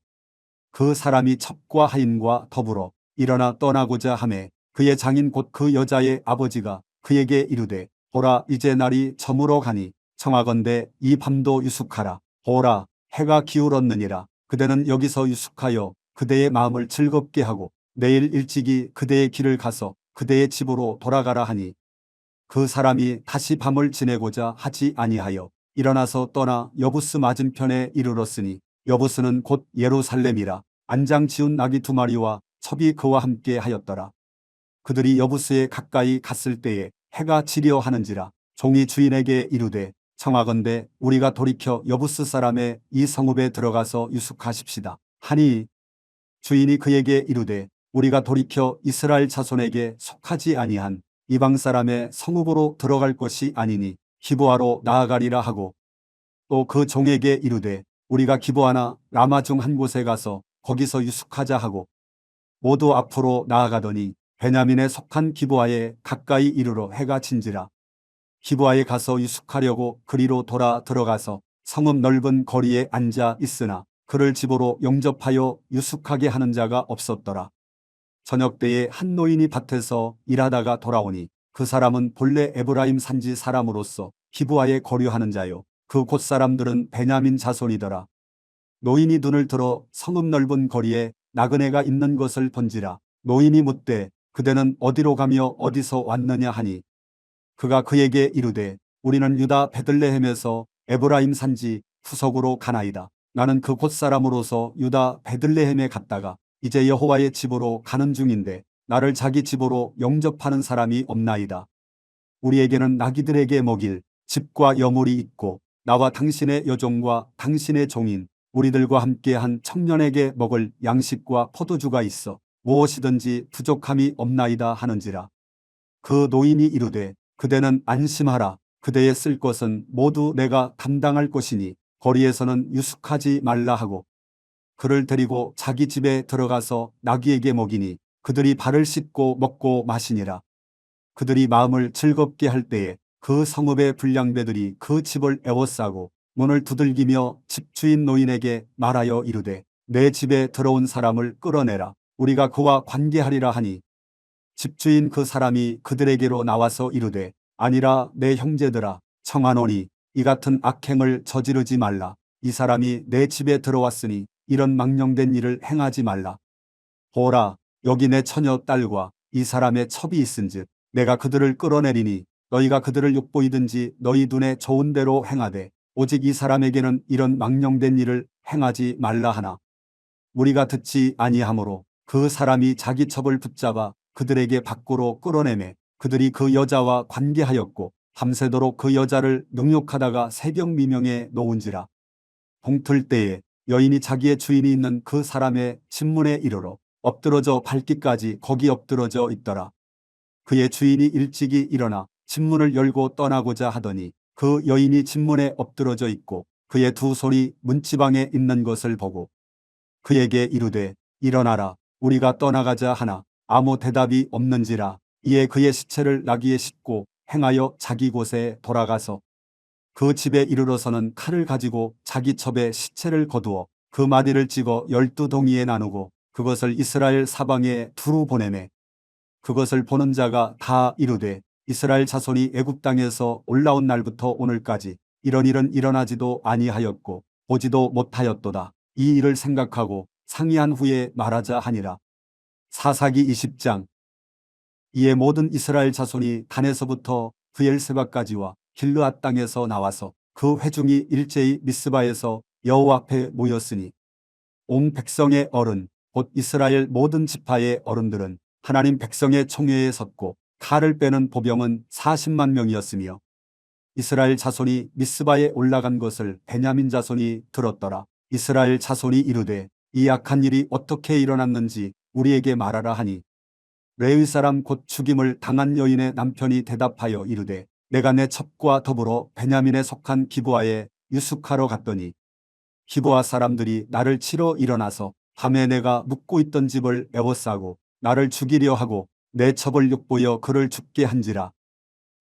그 사람이 첩과 하인과 더불어 일어나 떠나고자 하매 그의 장인 곧 그 여자의 아버지가 그에게 이르되 보라 이제 날이 저물어 가니 청하건대 이 밤도 유숙하라. 보라 해가 기울었느니라. 그대는 여기서 유숙하여 그대의 마음을 즐겁게 하고 내일 일찍이 그대의 길을 가서 그대의 집으로 돌아가라 하니 그 사람이 다시 밤을 지내고자 하지 아니하여 일어나서 떠나 여부스 맞은편에 이르렀으니 여부스는 곧 예루살렘이라. 안장 지운 나귀 2마리와 첩이 그와 함께 하였더라. 그들이 여부스에 가까이 갔을 때에 해가 지려 하는지라. 종이 주인에게 이르되 청하건대 우리가 돌이켜 여부스 사람의 이 성읍에 들어가서 유숙하십시다 하니 주인이 그에게 이르되 우리가 돌이켜 이스라엘 자손에게 속하지 아니한 이방 사람의 성읍으로 들어갈 것이 아니니 기브아로 나아가리라 하고 또 그 종에게 이르되 우리가 기브아나 라마 중 한 곳에 가서 거기서 유숙하자 하고 모두 앞으로 나아가더니 베냐민에 속한 기브아에 가까이 이르러 해가 진지라. 기브아에 가서 유숙하려고 그리로 돌아 들어가서 성읍 넓은 거리에 앉아 있으나 그를 집으로 영접하여 유숙하게 하는 자가 없었더라. 저녁 때에 한 노인이 밭에서 일하다가 돌아오니 그 사람은 본래 에브라임 산지 사람으로서 기브아에 거류하는 자요 그 곳 사람들은 베냐민 자손이더라. 노인이 눈을 들어 성읍 넓은 거리에 나그네가 있는 것을 본지라. 노인이 묻되 그대는 어디로 가며 어디서 왔느냐 하니 그가 그에게 이르되 우리는 유다 베들레헴에서 에브라임 산지 후석으로 가나이다. 나는 그 곳 사람으로서 유다 베들레헴에 갔다가 이제 여호와의 집으로 가는 중인데 나를 자기 집으로 영접하는 사람이 없나이다. 우리에게는 나귀들에게 먹일 집과 여물이 있고 나와 당신의 여종과 당신의 종인 우리들과 함께한 청년에게 먹을 양식과 포도주가 있어 무엇이든지 부족함이 없나이다 하는지라. 그 노인이 이르되 그대는 안심하라. 그대의 쓸 것은 모두 내가 감당할 것이니 거리에서는 유숙하지 말라 하고 그를 데리고 자기 집에 들어가서 나귀에게 먹이니 그들이 발을 씻고 먹고 마시니라. 그들이 마음을 즐겁게 할 때에 그 성읍의 불량배들이 그 집을 에워싸고 문을 두들기며 집주인 노인에게 말하여 이르되 내 집에 들어온 사람을 끌어내라. 우리가 그와 관계하리라 하니 집주인 그 사람이 그들에게로 나와서 이르되 아니라 내 형제들아 청하노니 이 같은 악행을 저지르지 말라. 이 사람이 내 집에 들어왔으니 이런 망령된 일을 행하지 말라. 보라 여기 내 처녀 딸과 이 사람의 첩이 있은즉 내가 그들을 끌어내리니 너희가 그들을 욕보이든지 너희 눈에 좋은 대로 행하되 오직 이 사람에게는 이런 망령된 일을 행하지 말라 하나 우리가 듣지 아니하므로 그 사람이 자기 첩을 붙잡아 그들에게 밖으로 끌어내매 그들이 그 여자와 관계하였고 밤새도록 그 여자를 능욕하다가 새벽 미명에 놓은지라. 동틀 때에 여인이 자기의 주인이 있는 그 사람의 집문에 이르러 엎드러져 밟기까지 거기 엎드러져 있더라. 그의 주인이 일찍이 일어나 집문을 열고 떠나고자 하더니 그 여인이 집문에 엎드러져 있고 그의 두 손이 문지방에 있는 것을 보고 그에게 이르되 일어나라 우리가 떠나가자 하나 아무 대답이 없는지라. 이에 그의 시체를 나귀에 싣고 행하여 자기 곳에 돌아가서 그 집에 이르러서는 칼을 가지고 자기 첩에 시체를 거두어 그 마디를 찍어 12동이에 나누고 그것을 이스라엘 사방에 두루 보내매 그것을 보는 자가 다 이르되 이스라엘 자손이 애굽 땅에서 올라온 날부터 오늘까지 이런 일은 일어나지도 아니하였고 보지도 못하였도다. 이 일을 생각하고 상의한 후에 말하자 하니라. 사사기 20장. 이에 모든 이스라엘 자손이 단에서부터 브엘세바까지와 길르앗 땅에서 나와서 그 회중이 일제히 미스바에서 여호와 앞에 모였으니 온 백성의 어른 곧 이스라엘 모든 지파의 어른들은 하나님 백성의 총회에 섰고 칼을 빼는 보병은 40만 명이었으며 이스라엘 자손이 미스바에 올라간 것을 베냐민 자손이 들었더라. 이스라엘 자손이 이르되 이 악한 일이 어떻게 일어났는지 우리에게 말하라 하니 레위 사람 곧 죽임을 당한 여인의 남편이 대답하여 이르되 내가 내 첩과 더불어 베냐민에 속한 기브아에 유숙하러 갔더니 기브아 사람들이 나를 치러 일어나서 밤에 내가 묵고 있던 집을 에워싸고 나를 죽이려 하고 내 첩을 욕보여 그를 죽게 한지라.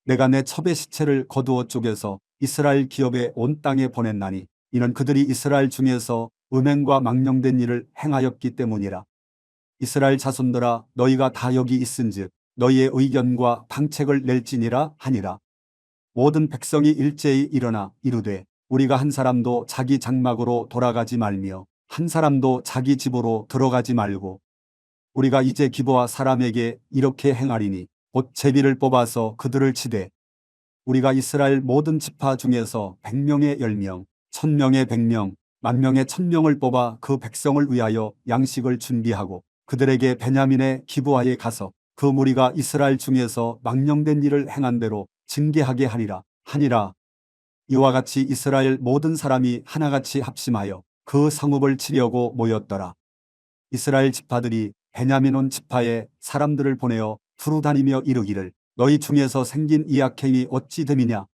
내가 내 첩의 시체를 거두어 쪼개서 이스라엘 기업의 온 땅에 보냈나니 이는 그들이 이스라엘 중에서 음행과 망령된 일을 행하였기 때문이라. 이스라엘 자손들아 너희가 다 여기 있은즉 너희의 의견과 방책을 낼지니라 하니라. 모든 백성이 일제히 일어나 이르되 우리가 한 사람도 자기 장막으로 돌아가지 말며 한 사람도 자기 집으로 들어가지 말고 우리가 이제 기브아 사람에게 이렇게 행하리니 곧 제비를 뽑아서 그들을 치되 우리가 이스라엘 모든 지파 중에서 100명의 10명, 1000명의 100명, 10,000명의 1000명을 뽑아 그 백성을 위하여 양식을 준비하고 그들에게 베냐민의 기브아에 가서 그 무리가 이스라엘 중에서 망령된 일을 행한 대로 징계하게 하니라. 이와 같이 이스라엘 모든 사람이 하나같이 합심하여 그 성읍을 치려고 모였더라. 이스라엘 지파들이 베냐민 온 지파에 사람들을 보내어 두루 다니며 이르기를 너희 중에서 생긴 이 악행이 어찌 됨이냐.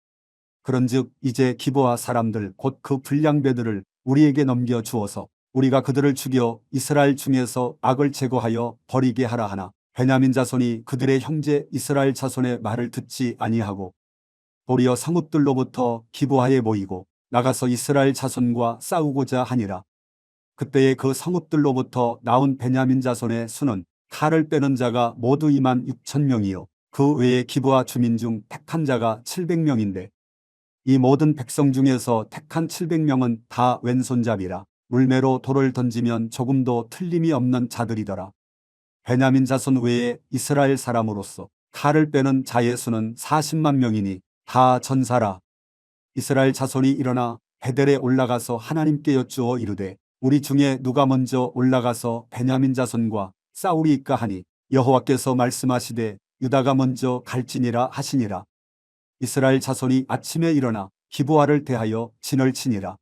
그런즉 이제 기브아 사람들 곧 그 불량배들을 우리에게 넘겨 주어서 우리가 그들을 죽여 이스라엘 중에서 악을 제거하여 버리게 하라 하나 베냐민 자손이 그들의 형제 이스라엘 자손의 말을 듣지 아니하고 도리어 성읍들로부터 기브아에 모이고 나가서 이스라엘 자손과 싸우고자 하니라. 그때에 그 성읍들로부터 나온 베냐민 자손의 수는 칼을 빼는 자가 모두 2만 6천 명이요 그 외에 기브아 주민 중 택한 자가 700명인데 이 모든 백성 중에서 택한 700명은 다 왼손잡이라 물매로 돌을 던지면 조금도 틀림이 없는 자들이더라. 베냐민 자손 외에 이스라엘 사람으로서 칼을 빼는 자의 수는 40만 명이니 다 전사라. 이스라엘 자손이 일어나 베델에 올라가서 하나님께 여쭈어 이르되 우리 중에 누가 먼저 올라가서 베냐민 자손과 싸우리이까 하니 여호와께서 말씀하시되 유다가 먼저 갈지니라 하시니라. 이스라엘 자손이 아침에 일어나 기브아를 대하여 진을 치니라.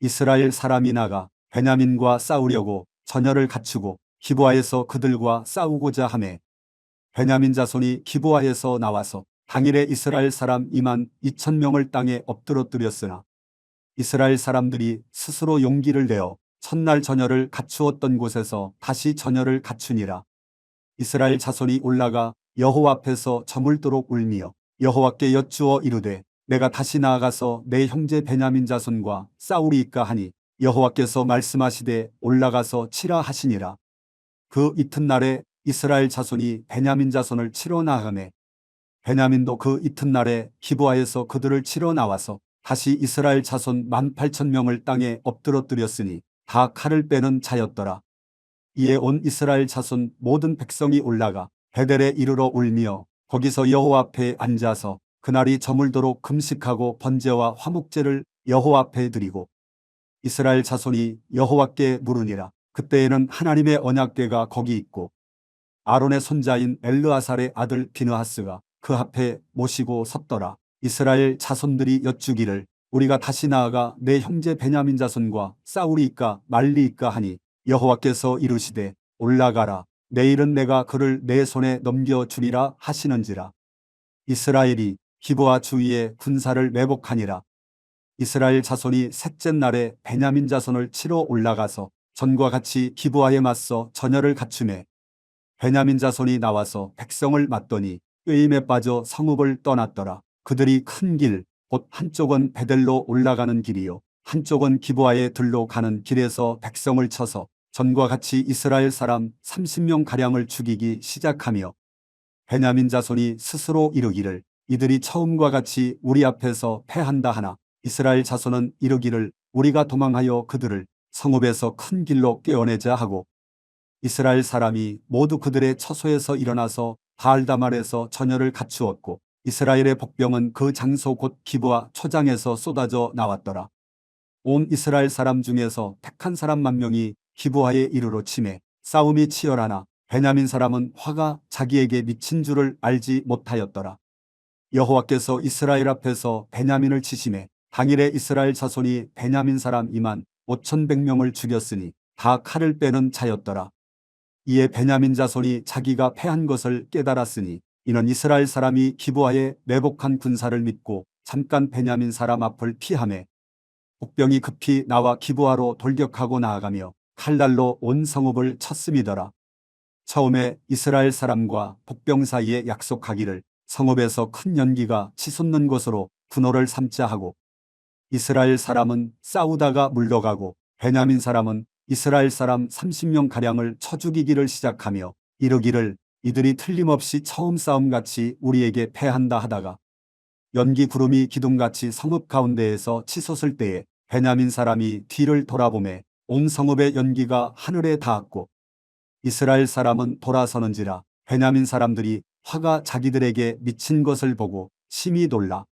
이스라엘 사람이 나가 베냐민과 싸우려고 전열을 갖추고 기브아에서 그들과 싸우고자 하매 베냐민 자손이 기브아에서 나와서 당일에 이스라엘 사람 2만 2천 명을 땅에 엎드러뜨렸으나 이스라엘 사람들이 스스로 용기를 내어 첫날 전열을 갖추었던 곳에서 다시 전열을 갖추니라. 이스라엘 자손이 올라가 여호와 앞에서 저물도록 울며 여호와께 여쭈어 이르되 내가 다시 나아가서 내 형제 베냐민 자손과 싸우리이까 하니 여호와께서 말씀하시되 올라가서 치라 하시니라. 그 이튿날에 이스라엘 자손이 베냐민 자손을 치러 나가매 베냐민도 그 이튿날에 기브아에서 그들을 치러 나와서 다시 이스라엘 자손 18,000명을 땅에 엎드러뜨렸으니 다 칼을 빼는 자였더라. 이에 온 이스라엘 자손 모든 백성이 올라가 베델에 이르러 울며 거기서 여호와 앞에 앉아서 그날이 저물도록 금식하고 번제와 화목제를 여호와 앞에 드리고 이스라엘 자손이 여호와께 물으니라. 그때에는 하나님의 언약궤가 거기 있고 아론의 손자인 엘르아살의 아들 비느하스가 그 앞에 모시고 섰더라. 이스라엘 자손들이 여쭈기를 우리가 다시 나아가 내 형제 베냐민 자손과 싸우리이까 말리이까 하니 여호와께서 이르시되 올라가라. 내일은 내가 그를 내 손에 넘겨주리라 하시는지라. 이스라엘이 기브아 주위에 군사를 매복하니라. 이스라엘 자손이 셋째 날에 베냐민 자손을 치러 올라가서 전과 같이 기브아에 맞서 전열을 갖추매 베냐민 자손이 나와서 백성을 맞더니 꾀임에 빠져 성읍을 떠났더라. 그들이 큰 길, 곧 한쪽은 베델로 올라가는 길이요 한쪽은 기브아에 들로 가는 길에서 백성을 쳐서 전과 같이 이스라엘 사람 30명가량을 죽이기 시작하며 베냐민 자손이 스스로 이르기를 이들이 처음과 같이 우리 앞에서 패한다 하나 이스라엘 자손은 이르기를 우리가 도망하여 그들을 성읍에서 큰 길로 꿰어내자 하고 이스라엘 사람이 모두 그들의 처소에서 일어나서 바알다말에서 전열을 갖추었고 이스라엘의 복병은 그 장소 곧 기브아 초장에서 쏟아져 나왔더라. 온 이스라엘 사람 중에서 택한 사람 10,000명이 기브아에 이르러 치매 싸움이 치열하나 베냐민 사람은 화가 자기에게 미친 줄을 알지 못하였더라. 여호와께서 이스라엘 앞에서 베냐민을 치심해 당일에 이스라엘 자손이 베냐민 사람 2만 5,100명을 죽였으니 다 칼을 빼는 자였더라. 이에 베냐민 자손이 자기가 패한 것을 깨달았으니 이는 이스라엘 사람이 기브아에 매복한 군사를 믿고 잠깐 베냐민 사람 앞을 피하매 복병이 급히 나와 기브아로 돌격하고 나아가며 칼날로 온 성읍을 쳤음이더라. 처음에 이스라엘 사람과 복병 사이에 약속하기를 성읍에서 큰 연기가 치솟는 곳으로 분호를 삼자 하고 이스라엘 사람은 싸우다가 물러가고 베냐민 사람은 이스라엘 사람 30명가량을 쳐 죽이기를 시작하며 이르기를 이들이 틀림없이 처음 싸움같이 우리에게 패한다 하다가 연기 구름이 기둥같이 성읍 가운데에서 치솟을 때에 베냐민 사람이 뒤를 돌아보매 온 성읍의 연기가 하늘에 닿았고 이스라엘 사람은 돌아서는지라 베냐민 사람들이 화가 자기들에게 미친 것을 보고 심히 놀라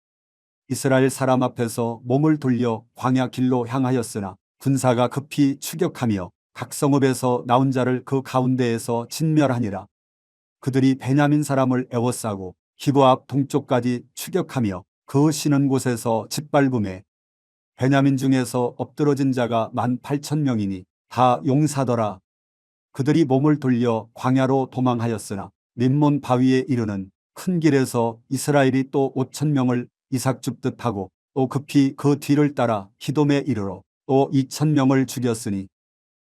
이스라엘 사람 앞에서 몸을 돌려 광야 길로 향하였으나 군사가 급히 추격하며 각 성읍에서 나온 자를 그 가운데에서 진멸하니라. 그들이 베냐민 사람을 에워싸고 기브아 앞 동쪽까지 추격하며 그 쉬는 곳에서 짓밟음에 베냐민 중에서 엎드러진 자가 18,000명이니 다 용사더라. 그들이 몸을 돌려 광야로 도망하였으나 림몬 바위에 이르는 큰 길에서 이스라엘이 또 5,000명을 이삭 줍듯 하고 또 급히 그 뒤를 따라 기돔에 이르러 또 2,000명을 죽였으니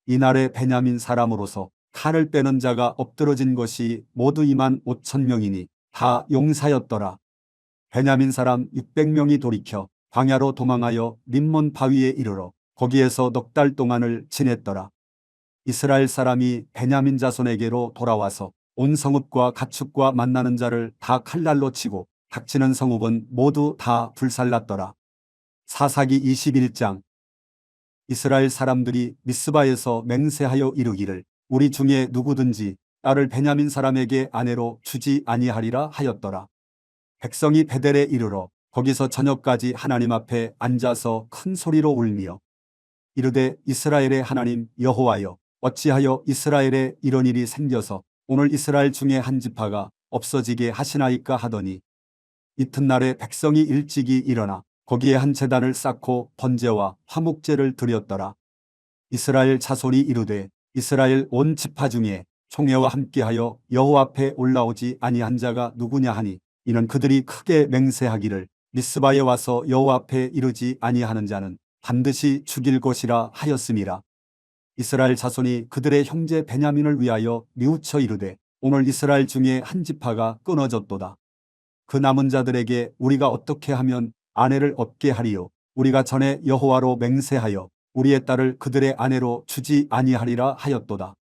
이날에 베냐민 사람으로서 칼을 빼는 자가 엎드러진 것이 모두 2만 5천 명이니 다 용사였더라. 베냐민 사람 600명이 돌이켜 광야로 도망하여 림몬 바위에 이르러 거기에서 넉 달 동안을 지냈더라. 이스라엘 사람이 베냐민 자손에게로 돌아와서 온 성읍과 가축과 만나는 자를 다 칼날로 치고 닥치는 성읍은 모두 다 불살랐더라. 사사기 21장. 이스라엘 사람들이 미스바에서 맹세하여 이르기를 우리 중에 누구든지 딸을 베냐민 사람에게 아내로 주지 아니하리라 하였더라. 백성이 베델에 이르러 거기서 저녁까지 하나님 앞에 앉아서 큰 소리로 울며 이르되 이스라엘의 하나님 여호와여 어찌하여 이스라엘에 이런 일이 생겨서 오늘 이스라엘 중에 한 지파가 없어지게 하시나이까 하더니 이튿날에 백성이 일찍이 일어나 거기에 한 제단을 쌓고 번제와 화목제를 드렸더라. 이스라엘 자손이 이르되 이스라엘 온 지파 중에 총회와 함께하여 여호와 앞에 올라오지 아니한 자가 누구냐 하니 이는 그들이 크게 맹세하기를 미스바에 와서 여호와 앞에 이르지 아니하는 자는 반드시 죽일 것이라 하였음이라. 이스라엘 자손이 그들의 형제 베냐민을 위하여 뉘우쳐 이르되 오늘 이스라엘 중에 한 지파가 끊어졌도다. 그 남은 자들에게 우리가 어떻게 하면 아내를 얻게 하리요. 우리가 전에 여호와로 맹세하여 우리의 딸을 그들의 아내로 주지 아니하리라 하였도다.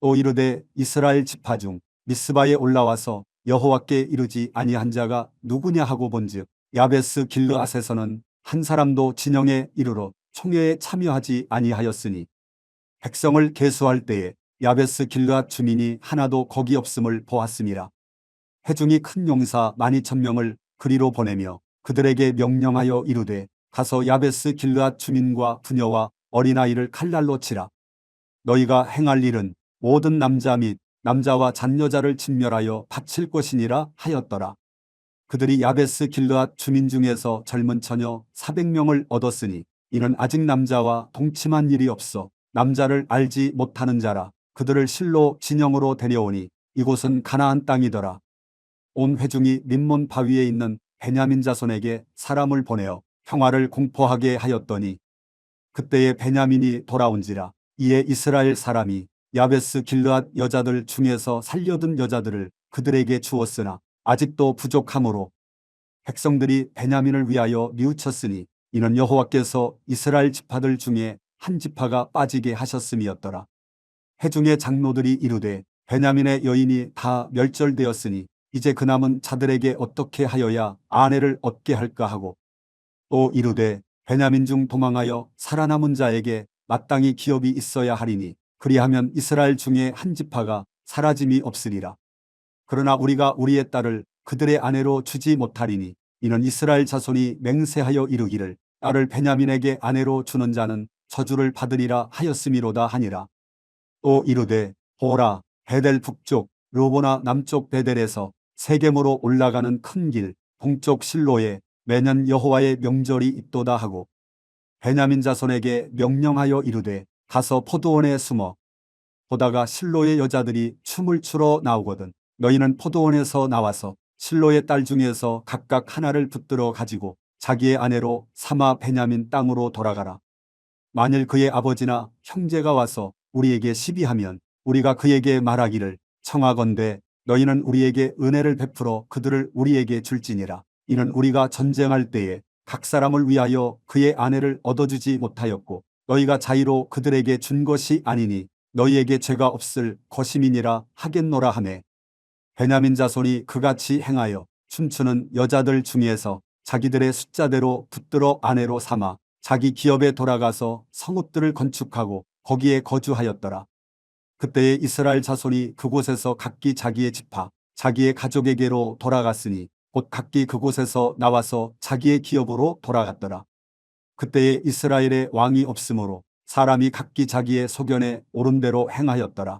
또 이르되 이스라엘 지파 중 미스바에 올라와서 여호와께 이르지 아니한 자가 누구냐 하고 본즉 야베스 길르앗에서는 한 사람도 진영에 이르러 총회에 참여하지 아니하였으니 백성을 계수할 때에 야베스 길르앗 주민이 하나도 거기 없음을 보았음이라. 회중이 큰 용사 12,000명을 그리로 보내며 그들에게 명령하여 이르되 가서 야베스 길르앗 주민과 부녀와 어린아이를 칼날로 치라. 너희가 행할 일은 모든 남자 및 남자와 잔여자를 진멸하여 바칠 것이니라 하였더라. 그들이 야베스 길르앗 주민 중에서 젊은 처녀 400명을 얻었으니 이는 아직 남자와 동침한 일이 없어 남자를 알지 못하는 자라. 그들을 실로 진영으로 데려오니 이곳은 가나안 땅이더라. 온 회중이 림몬 바위에 있는 베냐민 자손에게 사람을 보내어 평화를 공포하게 하였더니 그때에 베냐민이 돌아온지라. 이에 이스라엘 사람이 야베스 길르앗 여자들 중에서 살려둔 여자들을 그들에게 주었으나 아직도 부족하므로 백성들이 베냐민을 위하여 뉘우쳤으니 이는 여호와께서 이스라엘 지파들 중에 한 지파가 빠지게 하셨음이었더라. 회중의 장로들이 이르되 베냐민의 여인이 다 멸절되었으니 이제 그 남은 자들에게 어떻게 하여야 아내를 얻게 할까 하고 또 이르되 베냐민 중 도망하여 살아남은 자에게 마땅히 기업이 있어야 하리니 그리하면 이스라엘 중에 한 지파가 사라짐이 없으리라. 그러나 우리가 우리의 딸을 그들의 아내로 주지 못하리니 이는 이스라엘 자손이 맹세하여 이르기를 딸을 베냐민에게 아내로 주는 자는 저주를 받으리라 하였음이로다 하니라. 또 이르되 보라 베델 북쪽 르보나 남쪽 베델에서 세겜으로 올라가는 큰 길 동쪽 실로에 매년 여호와의 명절이 있도다 하고 베냐민 자손에게 명령하여 이르되 가서 포도원에 숨어 보다가 실로의 여자들이 춤을 추러 나오거든 너희는 포도원에서 나와서 실로의 딸 중에서 각각 하나를 붙들어 가지고 자기의 아내로 삼아 베냐민 땅으로 돌아가라. 만일 그의 아버지나 형제가 와서 우리에게 시비하면 우리가 그에게 말하기를 청하건대 너희는 우리에게 은혜를 베풀어 그들을 우리에게 줄지니라. 이는 우리가 전쟁할 때에 각 사람을 위하여 그의 아내를 얻어주지 못하였고 너희가 자의로 그들에게 준 것이 아니니 너희에게 죄가 없을 것임이니라 하겠노라 하매 베냐민 자손이 그같이 행하여 춤추는 여자들 중에서 자기들의 숫자대로 붙들어 아내로 삼아 자기 기업에 돌아가서 성읍들을 건축하고 거기에 거주하였더라. 그때에 이스라엘 자손이 그곳에서 각기 자기의 지파 자기의 가족에게로 돌아갔으니 곧 각기 그곳에서 나와서 자기의 기업으로 돌아갔더라. 그때에 이스라엘에 왕이 없으므로 사람이 각기 자기의 소견에 옳은 대로 행하였더라.